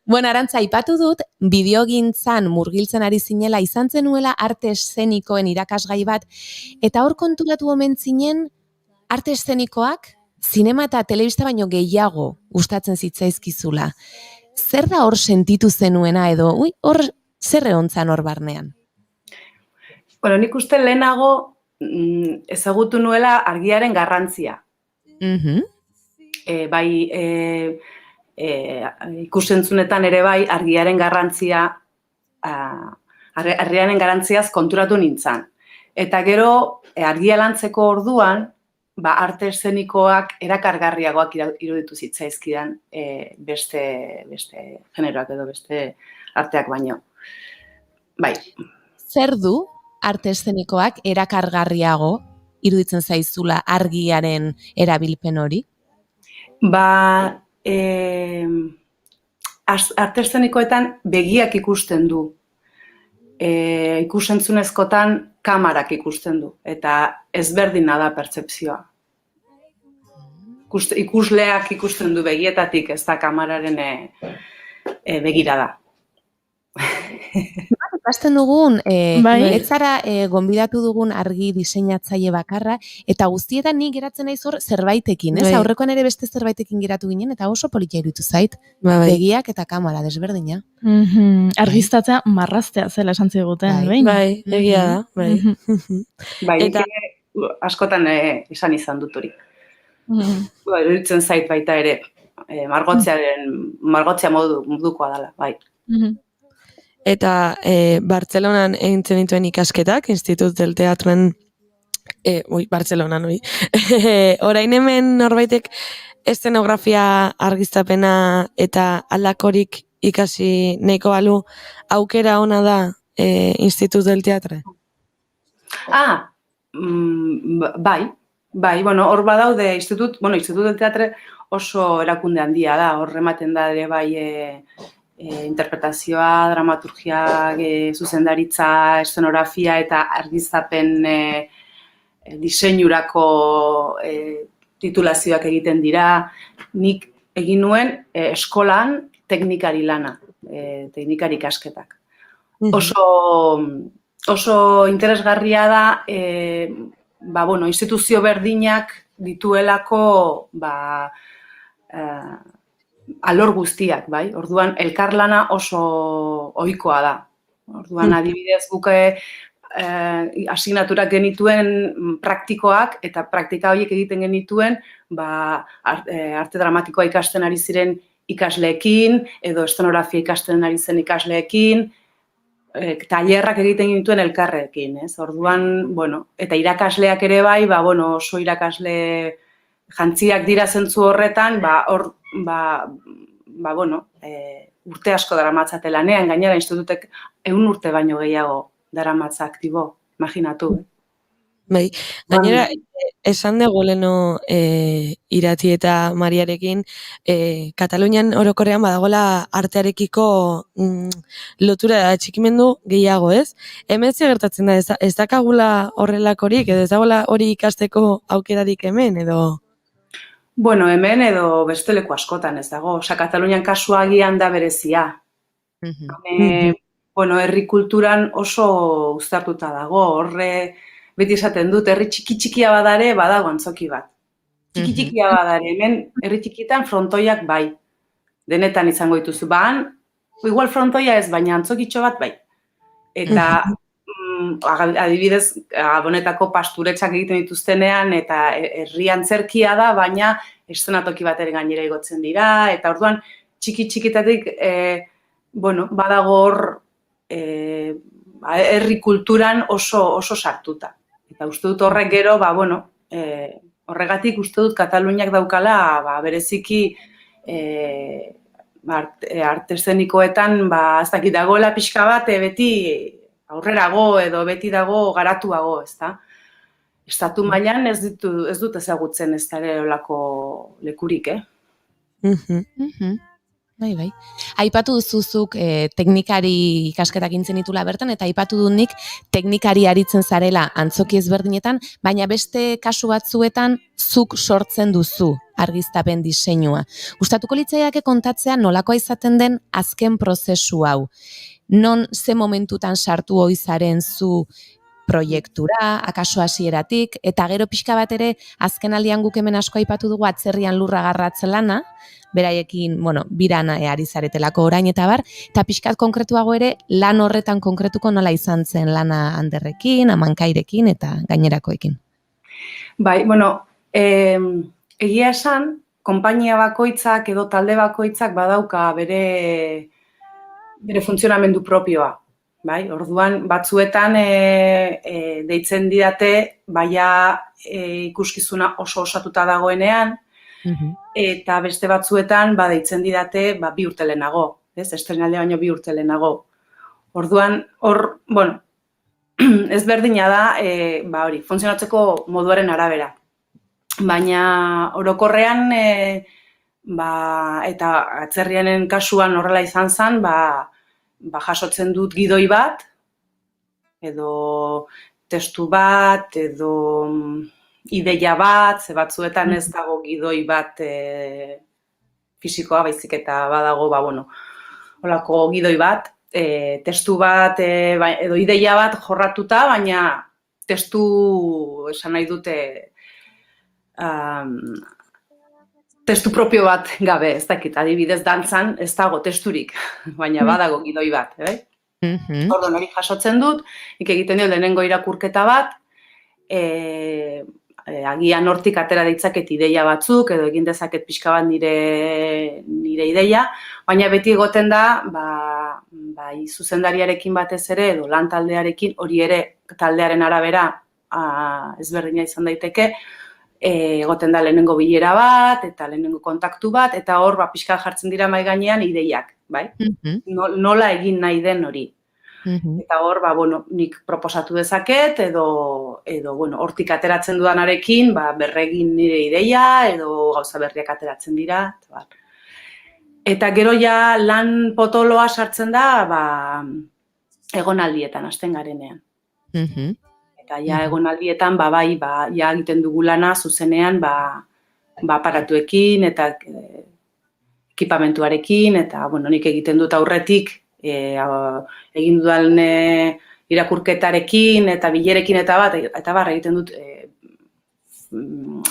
Bueno, Arantza, aipatu dut, bideogintzan murgiltzen ari zinela izan zenuela arte eszenikoen irakasgai bat, eta hor konturatu omen zinen arte eszenikoak zinema eta telebista baino gehiago gustatzen zitzaizkizula. Zer da hor sentitu zenuena edo, hor zer egontzan hor barnean? Bueno, nik uste lehenago ezagutu nuela argiaren garrantzia. Ikusentzunetan ere bai argiaren garrantzia, argiaren garrantziaz konturatu nintzen. Eta gero argia lantzeko orduan, arte eszenikoak erakargarriagoak iruditu zitzaizkidan beste generoak edo beste arteak baino. Bai. Zer du arte eszenikoak erakargarriago iruditzen zaizula argiaren erabilpen hori? Arte eszenikoetan begiak ikusten du. Ikusentzunezkotan kamarak ikusten du. Eta ezberdina da pertzepzioa. Ikusleak ikusten du begietatik, ez da kamararen begirada. Ikasten dugun, ez zara gonbidatu dugun argi diseinatzaile bakarra, eta guztietan ni geratzen naiz hor zerbaitekin, ez? Aurrekoan ere beste zerbaitekin geratu ginen, eta oso politia iruditu zait. Begiak eta kamera desberdina. Argiztatzea marraztea zela esan ziguten, behin? Bai, egia da, bai. Bai, askotan izan dut hori. Iruditzen zait baita ere, margotzea modukoa dela, bai. Eta Bartzelonan egin zenituen ikasketak, Institut del Teatroen, Bartzelonan, orain hemen norbaitek eszenografia argiztapena eta aldakorik ikasi nahiko balu, aukera ona da Institut del Teatre? Bai, hor badaude Institut del Teatre oso erakunde handia da, hor ematen da ere bai interpretazioa, dramaturgia, zuzendaritza, eszenografia eta argiztapen diseinurako titulazioak egiten dira. Nik egin nuen eskolan teknikari lana, teknikari ikasketak. Oso interesgarria da, instituzio berdinak dituelako alor guztiak, bai? Orduan, elkarlana oso ohikoa da. Orduan, adibidez, guke asignaturak genituen praktikoak, eta praktika horiek egiten genituen arte dramatikoa ikasten ari ziren ikasleekin, edo eszenografia ikasten ari zen ikasleekin, tailerrak egiten genituen elkarrekin, ez? Orduan, eta irakasleak ere bai, oso irakasle jantziak dira zentzu horretan, urte asko daramatzate lanean, gainera institutek 100 urte baino gehiago daramatza aktibo, imaginatu. Bai, gainera, esan dugu leno Irati eta Mariarekin, Katalunian orokorrean badagoela artearekiko lotura da txikimendu gehiago, ez? Hemen gertatzen da, ez dakagula horrelakorik, edo ez dagoela hori ikasteko aukerarik hemen, edo? Bueno, hemen edo beste leku askotan ez dago. Katalunian kasua agian da berezia. bueno, herri kulturan oso uztartuta dago, horre beti esaten dut, herri txikia badare, badago antzoki bat. Txikia badare, hemen herri txikitan frontoiak bai, denetan izango dituzu, igual frontoia ez, baina antzokitxo bat bai. Eta adibidez, Gabonetako pasturetxak egiten dituztenean, eta herri antzerkia da, baina eszenatoki bat ere gainera igotzen dira, eta orduan txikitatik, badago hor herri kulturan oso sartuta. Eta uste dut horrek gero, horregatik uste dut Kataluniak daukala, bereziki arte eszenikoetan, ez dakit dagoela pixka bat, beti aurrerago edo beti dago garatuago, ezta? Estatu mailan ez dut ezagutzen ez da ere olako lekurik, Bai. Aipatu duzuzuk teknikari ikasketak intzen ditula bertan, eta aipatu dut nik teknikari aritzen zarela antzoki ezberdinetan, baina beste kasu batzuetan zuk sortzen duzu argiztapen diseinua. Gustatuko litzaiake kontatzea nolakoa izaten den azken prozesu hau. Non ze momentutan sartu ohi zaren zu proiektura, akaso hasieratik, eta gero pixka bat ere azken aldian guk hemen asko aipatu dugu atzerrian lurra garratzen lana, beraiekin, birana ari zaretelako orain eta bar, eta pixkat konkretuago ere lan horretan konkretuko nola izan zen lana Anderrekin, Amankairekin eta gainerakoekin. Bai, egia esan, konpainia bakoitzak edo talde bakoitzak badauka bere funtzionamendu propioa. Bai, orduan batzuetan deitzen didate, baina ikuskizuna oso osatuta dagoenean, eta beste batzuetan deitzen didate 2 urte lehenago, estrenaldia baino 2 urte lehenago. Orduan, ezberdina da, funtzionatzeko moduaren arabera. Baina orokorrean, eta atzerrianen kasuan horrela izan zen, jasotzen dut gidoi bat, edo testu bat, edo ideia bat, ze batzuetan ez dago gidoi bat fisikoa, baizik eta badago, holako gidoi bat, testu bat, edo ideia bat jorratuta, baina testu, esan nahi dute, testu propio bat gabe, ez dakit, adibidez dantzan ez dago testurik, baina badago gidoi bat, Orduan hori jasotzen dut, nik egiten dio lehenengo irakurketa bat, agian hortik atera ditzaket ideia batzuk, edo egin dezaket pixka bat nire ideia, baina beti egoten da, zuzendariarekin batez ere, edo lan taldearekin, hori ere taldearen arabera ezberdina izan daiteke, egoten da lehenengo bilera bat, eta lehenengo kontaktu bat, eta hor pixka jartzen dira mahai gainean ideiak, bai? Nola egin nahi den hori. Eta hor, nik proposatu dezaket, edo hortik ateratzen duanarekin, berregin nire ideia, edo gauza berriak ateratzen dira. Eta gero ja lan potoloa sartzen da, egonaldietan, hasten garenean. Eta ja egonaldietan, ja egiten dugu lana zuzenean, aparatuekin eta ekipamentuarekin, eta nik egiten dut aurretik, egin dudan irakurketarekin eta bilerekin eta egiten dut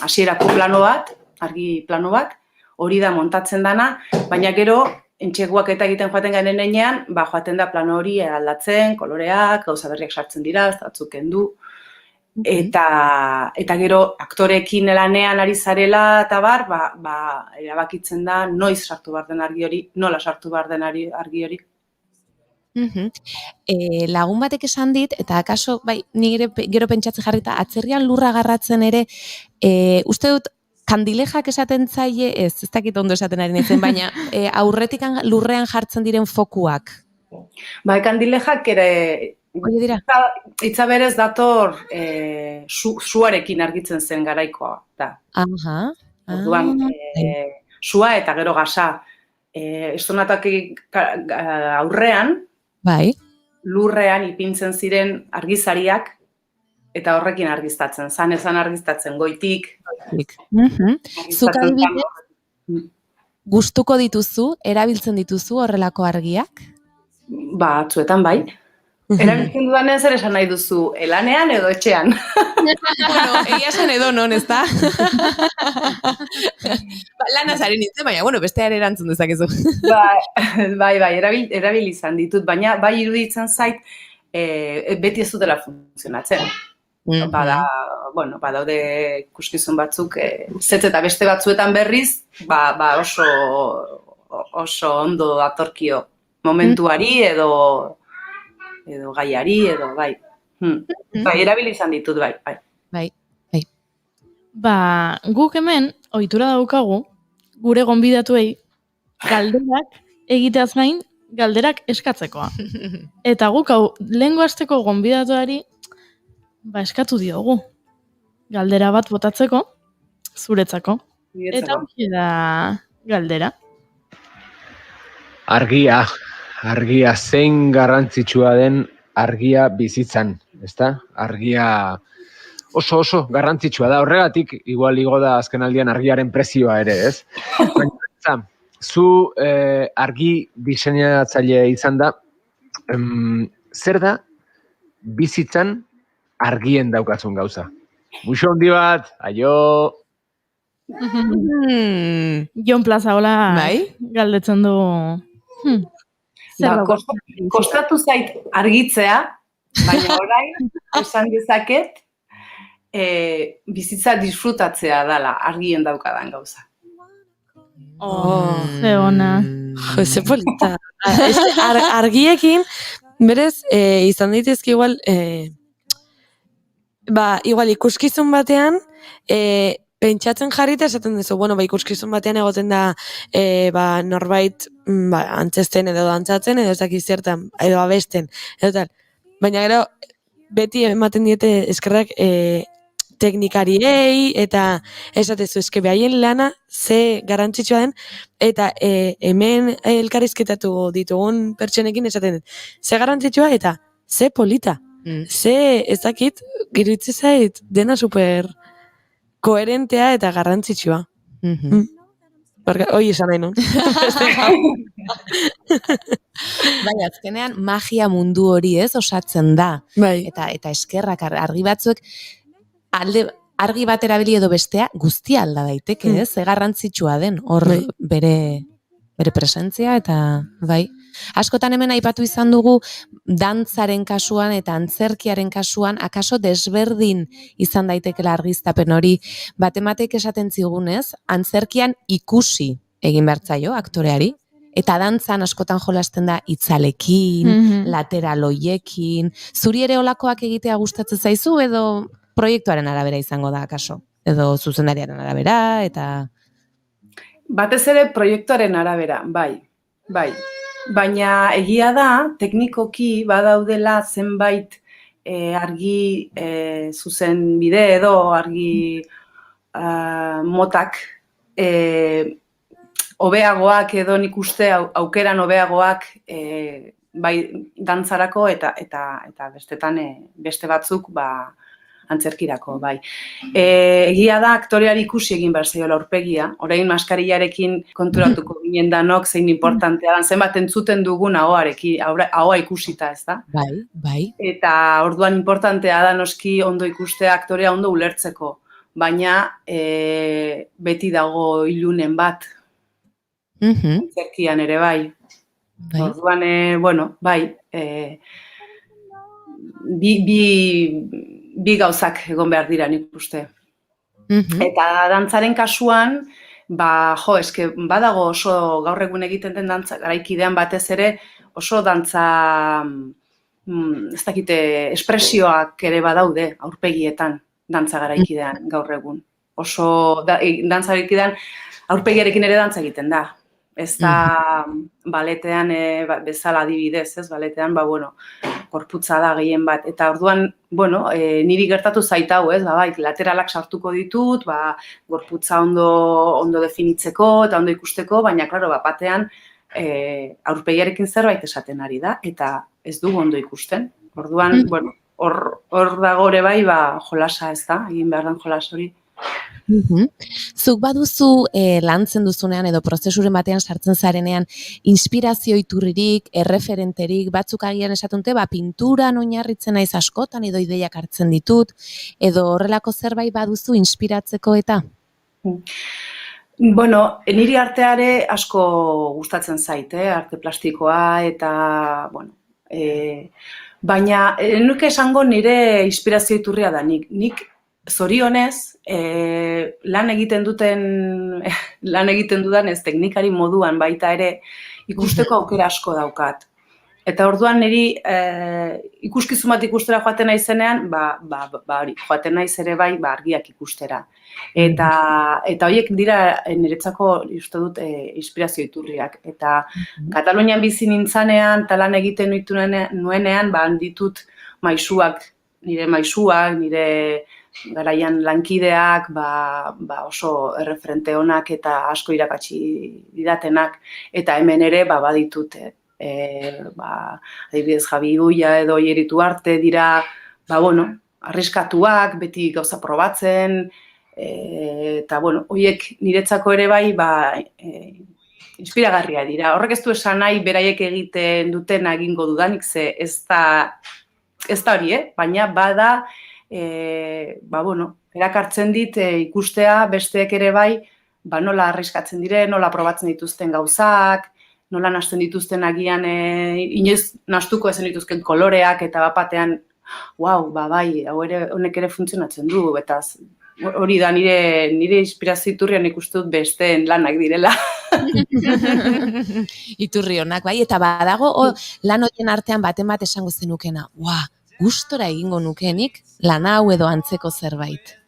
hasierako plano bat, argi plano bat, hori da montatzen dana, baina gero, entxeguak eta egiten joaten garen enean, joaten da plano hori aldatzen, koloreak, gauza berriak sartzen dira, ez datzuk kendu, eta gero aktoreekin lanean ari zarela eta erabakitzen da noiz sartu behar den argi hori, nola sartu behar den argi hori. Lagun batek esan dit, eta akaso, nire gero pentsatzen jarrita, atzerrian lurra garratzen ere, uste dut, kandilejak esaten zaie, ez dakit ondo esaten ari nintzen, baina aurretik lurrean jartzen diren fokuak. Kandilejak ere, hitza berez dator suarekin argitzen zen garaikoa. Orduan, sua eta gero gasa. Estonatak aurrean, lurrean ipintzen ziren argizariak, eta horrekin argiztatzen, zanezan argiztatzen, goitik. Zuk adibidez, gustuko dituzu, erabiltzen dituzu horrelako argiak? Batzuetan bai. Erabiltzen dudanez ere esan nahi duzu, elanean edo etxean. Bueno, egia esan edo non, ez da? Lanaz ari nintzen, baina, besteare erantzun dezakezu. Bai, erabil izan ditut, baina bai iruditzen zait, beti ez dutela funtzionatzen. Badaude ikuskizun batzuk, zetz eta beste batzuetan berriz, oso ondo datorkio momentuari edo gaiari, edo bai. Erabil izan ditut, bai. Guk hemen, ohitura daukagu, gure gonbidatuei, galderak egiteaz gain, galderak eskatzekoa. Eta guk hau, lehengo asteko gonbidatuari, eskatu diogu. Galdera bat botatzeko, zuretzako. Eta hori da galdera. Argia zein garrantzitsua den argia bizitzan, ezta? Argia oso garrantzitsua da. Horregatik igual igo da azkenaldian argiaren prezioa ere, ez? Baina, zu argi diseinatzaile izan da, zer da bizitzan argien daukazun gauza? Muxo handi bat, aio! Jon Plaza, hola, galdetzen du... Kostatu zait argitzea, baina orain esan dezaket bizitza disfrutatzea dela argien daukadan gauza. Ze ona. Ze polita. Argiekin, berez, izan daitezke igual, igual ikuskizun batean, pentsatzen jarrita esaten duzu, ikuskizun batean egoten da norbait antzesten edo dantzatzen edo ezak izertan, edo abesten, edo tal. Baina gero, beti ematen diete eskerrak teknikariei eta esatezu eske behaien lana ze garrantzitsua den eta hemen elkarrizketatu ditugun pertsonekin esaten dut. Ze garrantzitsua eta ze polita. Ze ezakit, giritzi zait dena super koherentea eta garrantzitsua. Hoi esan nahi nun. Baina, azkenean magia mundu hori osatzen da. Eta eskerrak argi batzuek argi bat erabili edo bestea guztia alda daiteke, ez? Garrantzitsua den hor bere presentzia eta bai. Askotan hemen aipatu izan dugu dantzaren kasuan eta antzerkiaren kasuan akaso desberdin izan daitekela argiztapen hori. Batematek esaten zigunez, antzerkian ikusi egin bertzaio aktoreari, eta dantzan askotan jolasten da itzalekin, lateraloiekin. Zuri ere olakoak egitea gustatzen zaizu edo proiektuaren arabera izango da akaso? Edo zuzendariaren arabera eta... Batez ere proiektuaren arabera, bai. Baina egia da, teknikoki badaudela zenbait argi zuzen bide edo argi motak hobeagoak edo nik uste aukeran hobeagoak bai dantzarako eta beste batzuk antzerkirako, bai. Egia da, aktoreari ikusi egin behar zaiola aurpegia, orain maskarillarekin konturatuko ginen danok zein importantea dan, zenbat entzuten dugun ahoa ikusita, ez da? Bai. Eta orduan importantea da noski ondo ikustea aktorea ondo ulertzeko, baina beti dago ilunen bat, antzerkian ere bai. Orduan, bai, bi gauzak egon behar dira nik uste. Eta dantzaren kasuan, eske badago oso gaur egun egiten den dantza, garaikidean batez ere, oso dantza, ez dakite, espresioak ere badaude aurpegietan dantza garaikidean gaur egun. Oso dantza garaikidean aurpegiarekin ere dantza egiten da. Ez da baletean bezala adibidez, ez baletean, korputza da gehien bat. Eta orduan, niri gertatu zait hau, ez, lateralak sartuko ditut, gorputza ondo definitzeko eta ondo ikusteko, baina, klaro, batean aurpegiarekin zerbait esaten ari da, eta ez dugu ondo ikusten. Orduan, hor dago ere bai, jolasa ez da, egin behar den jolas hori. Zuk baduzu lantzen duzunean edo prozesuren batean sartzen zarenean inspirazio iturririk, erreferenterik, batzuk agian esatunte, pinturan oinarritzen naiz askotan edo ideiak hartzen ditut, edo horrelako zerbait baduzu inspiratzeko eta? Bueno, niri arteare asko gustatzen zait, arte plastikoa eta, bueno, baina nuke esango nire inspirazio iturria da, nik zorionez, lan egiten dudan ez teknikari moduan baita ere ikusteko aukera asko daukat. Eta orduan niri ikuskizun bat ikustera joaten naizenean, hori, joaten naiz ere bai argiak ikustera. Eta horiek dira niretzako uste dut inspirazio iturriak. Eta Katalunian bizi nintzanean, eta lan egiten nuenean, ditut nire garaian lankideak, oso erreferente onak eta asko irakatsi didatenak, eta hemen ere baditut, adibidez Javi Ibuia edo Ieritu Arte dira, arriskatuak, beti gauza probatzen, eta horiek niretzako ere bai, inspiragarria dira. Horrek ez du esan nahi beraiek egiten dutena egingo dudanik, ze ez da hori, baina bada, erakartzen dit ikustea besteek ere bai, nola arriskatzen diren, nola probatzen dituzten gauzak, nola nahasten dituzten agian, inoiz nahastuko ezen dituzken koloreak, eta bapatean, honek ere funtzionatzen du, eta hori da nire inspirazio iturrian ikusten dut besteen lanak direla. Iturri honak, bai, eta badago lan horien artean baten bat esango zenukena, gustora egingo nukenik lan hau edo antzeko zerbait?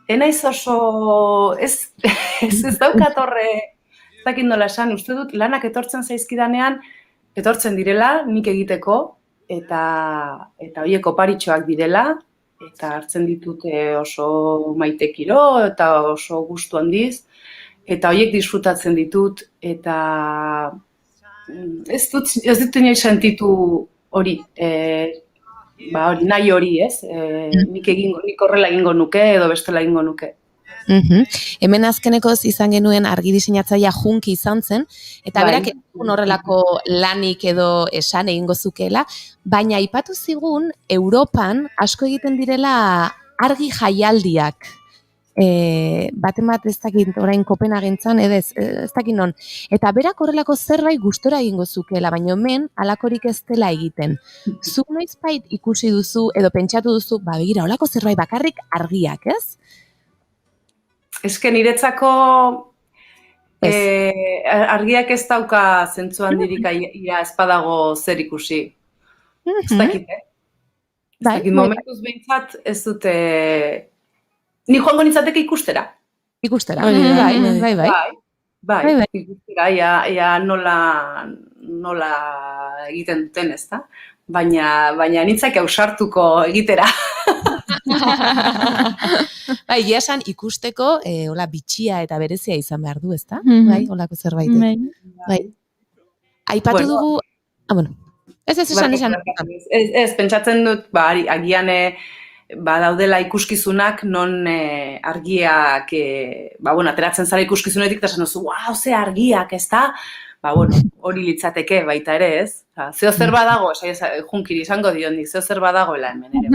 Enaiz oso, ez daukat horre, ez dakit nola esan, uste dut lanak etortzen zaizkidanean, etortzen direla nik egiteko, eta horiek oparitxoak direla, eta hartzen ditute oso maitekiro, eta oso gustu handiz, eta horiek disfrutatzen ditut, eta ez dut inoiz sentitu hori, nahi hori, ez? Nik horrela egingo nuke edo bestela egingo nuke. Hemen azkenekoz izan genuen argi diseinatzailea Junki izan zen, eta berak horrelako lanik edo esan egingo zukeela, baina aipatu zigun Europan asko egiten direla argi jaialdiak. Baten bat ez dakit orain Kopenhagentzan, ez dakit non. Eta berak horrelako zerbait gustora egingo zukeela, baina hemen halakorik ez dela egiten. Zuk noizbait ikusi duzu edo pentsatu duzu, begira, horrelako zerbait bakarrik argiak, ez? Eske niretzako argiak ez dauka zentzu handirik ez badago zer ikusi. Ez dakit, momentuz behintzat ez dute... Ni joango nintzateke ikustera. Ikustera, bai. Ikustera, ia nola egiten duten, ez da? Baina nintzake ausartuko egitera. Egia esan ikusteko, hola bitxia eta berezia izan behar du, ez da? Bai, holako zerbait. Bai. Aipatu dugu... Ez esan. Ez, pentsatzen dut, agian... daudela ikuskizunak non argiak, ateratzen zara ikuskizunetik eta esan duzu, ze argiak, ez da? Hori litzateke baita ere, ez? Zeo zer badago, Junkiri izango diondik, zeo zer badagoela hemen ere.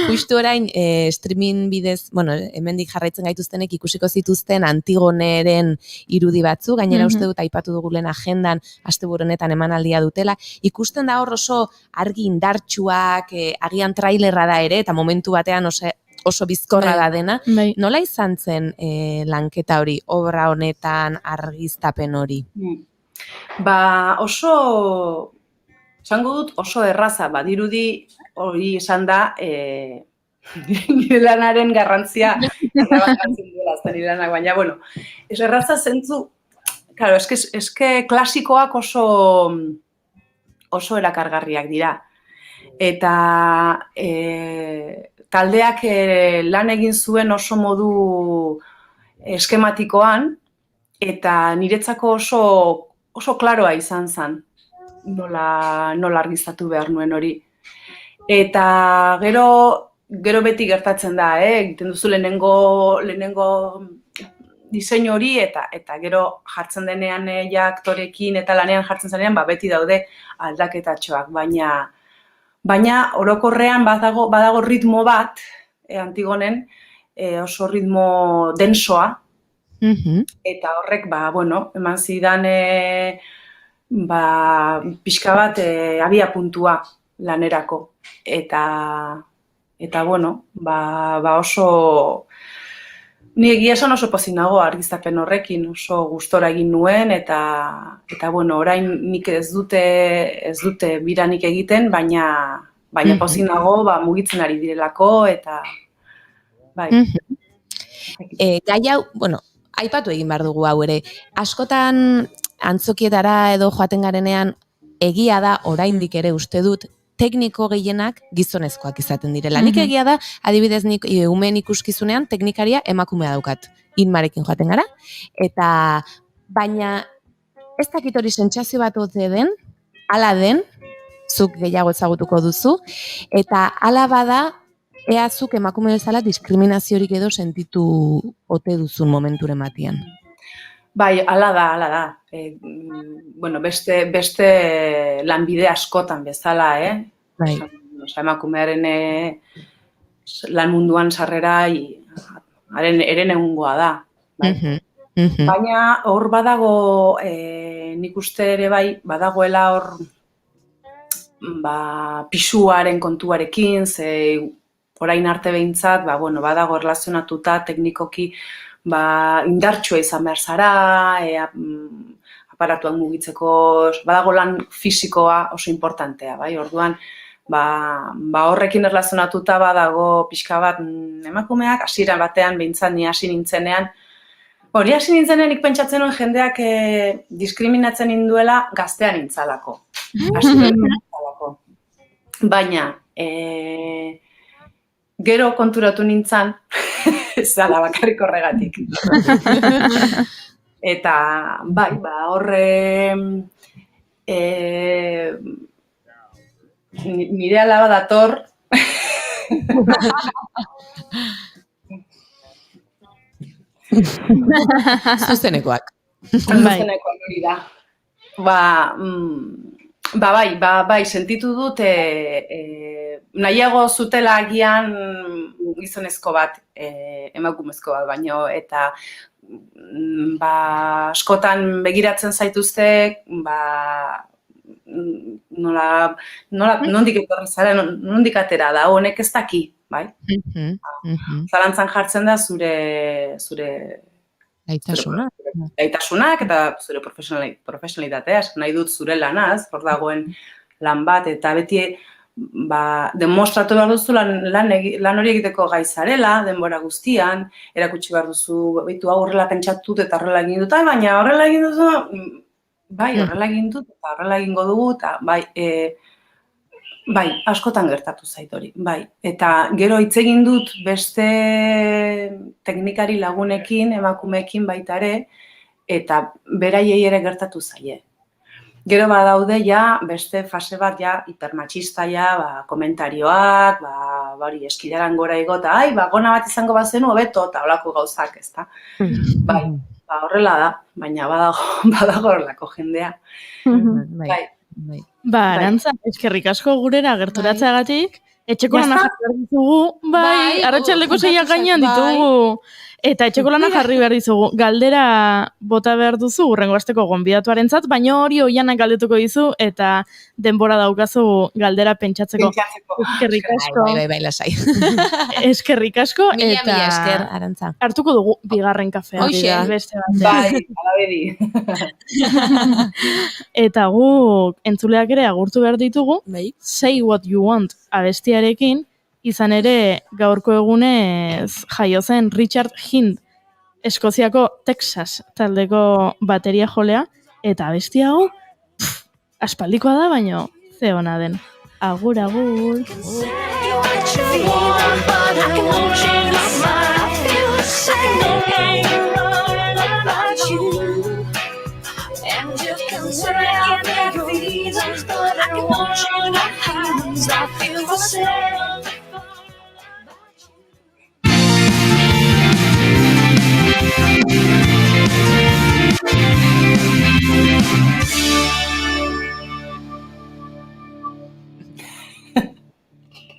Justu orain, streaming bidez, hemendik jarraitzen gaituztenek ikusiko zituzten Antigoneren irudi batzu, gainera uste dut aipatu dugulen agendan asteburu honetan emanaldia dutela, ikusten da hor oso argi indartsuak, agian trailerra da ere, eta momentu batean oso bizkorra da dena. Nola izan zen lanketa hori, obra honetan argiztapen hori? Esango dut oso erraza, badirudi hori esan da nire lanaren garrantzia errabatzen duela zen nire lanak, baina, ez erraza zentzu, claro, eske klasikoak oso erakargarriak dira. Eta taldeak lan egin zuen oso modu eskematikoan, eta niretzako oso klaroa izan zen nola argiztatu behar nuen hori. Eta gero beti gertatzen da, egiten duzu lehenengo diseinu hori eta gero jartzen denean ja aktorekin eta lanean jartzen zanean, beti daude aldaketatxoak, baina orokorrean badago ritmo bat, Antigonen, oso ritmo densoa, eta horrek, eman zidan pixka bat abia puntua lanerako. Eta oso... Ni egia esan oso pozik nago argiztapen horrekin, oso gustora egin nuen, eta orain nik ez dute biranik egiten, baina pozik nago mugitzen ari direlako, eta bai. Gai hau, aipatu egin behar dugu hau ere, askotan antzokietara edo joaten garenean egia da oraindik ere uste dut tekniko gehienak gizonezkoak izaten direla. Nik egia da, adibidez nik umeen ikuskizunean teknikaria emakumea daukat. Inmarekin joaten gara. Eta baina ez dakit hori sentsazio bat ote den, hala den, zuk gehiago ezagutuko duzu, eta hala bada, ea zuk emakume bezala diskriminaziorik edo sentitu ote duzun momenturen batian. Bai, hala da. Beste lanbide askotan bezala, Bai. Emakumearen lan munduan sarrera eren egungoa da. Bai. Baina hor badago, nik uste ere bai, badagoela hor pisuaren kontuarekin, ze orain arte behintzat, badago erlazionatuta teknikoki indartsua izan behar zara, aparatuak mugitzeko, badago lan fisikoa oso importantea, bai? Orduan, horrekin erlazionatuta badago pixka bat emakumeak, hasiera batean behintzat ni hasi nintzenean, nik pentsatzen nuen jendeak diskriminatzen induela gaztean nintzalako. Baina, gero konturatu nintzan, ez da bakarrik horregatik. Eta, bai, horre nire alaba dator. Zuzenekoak. Zuzenekoak hori da. Bai, sentitu dut nahiago zutela agian gizonezko bat, emakumezko bat, baino, eta askotan begiratzen zaituzte, nondik etorri zara, nondik atera da, honek ez daki, bai? Zalantzan jartzen da zure gaitasunak eta zure profesionalitatea, nahi dut zure lanaz, hor dagoen lan bat, eta beti demostratu behar duzu lan hori egiteko gai zarela, denbora guztian, erakutsi behar duzu, behitu horrela pentsatut eta horrela egin dut, baina horrela egin duzu, bai, horrela egin dut eta horrela egingo dugu, eta bai, askotan gertatu zait hori, bai. Eta gero hitz egin dut beste teknikari lagunekin, emakumeekin baita ere, eta beraiei ere gertatu zaie. Gero badaude beste fase bat hipermatxista komentarioak, hori eskidaran gora igota, gona bat izango bazenu hobeto eta holako gauzak, ezta. Bai, horrela da, baina badago horrelako jendea. Bai. Arantza, eskerrik asko gurera gerturatzeagatik, etxeko lana jarri behar ditugu, arratsaldeko 6 gainean ditugu. Eta etxeko lana jarri behar dizugu. Galdera bota behar duzu, hurrengo asteko gonbidatuarentzat, baina hori oianak galdetuko dizu, eta denbora daukazu galdera pentsatzeko. Eskerrik asko. Bai, lasai. Eskerrik asko, eta... Mila esker, Arantza. Hartuko dugu bigarren kafea. Beste batean. Bai, alabedi. Eta guk entzuleak ere agurtu behar ditugu, Say What You Want abestiarekin, izan ere gaurko egunez jaio zen Richard Hind, Eskoziako Texas taldeko bateria jolea, eta abesti hau, aspaldikoa da, baino ze ona den. Agur, agur. I feel the same.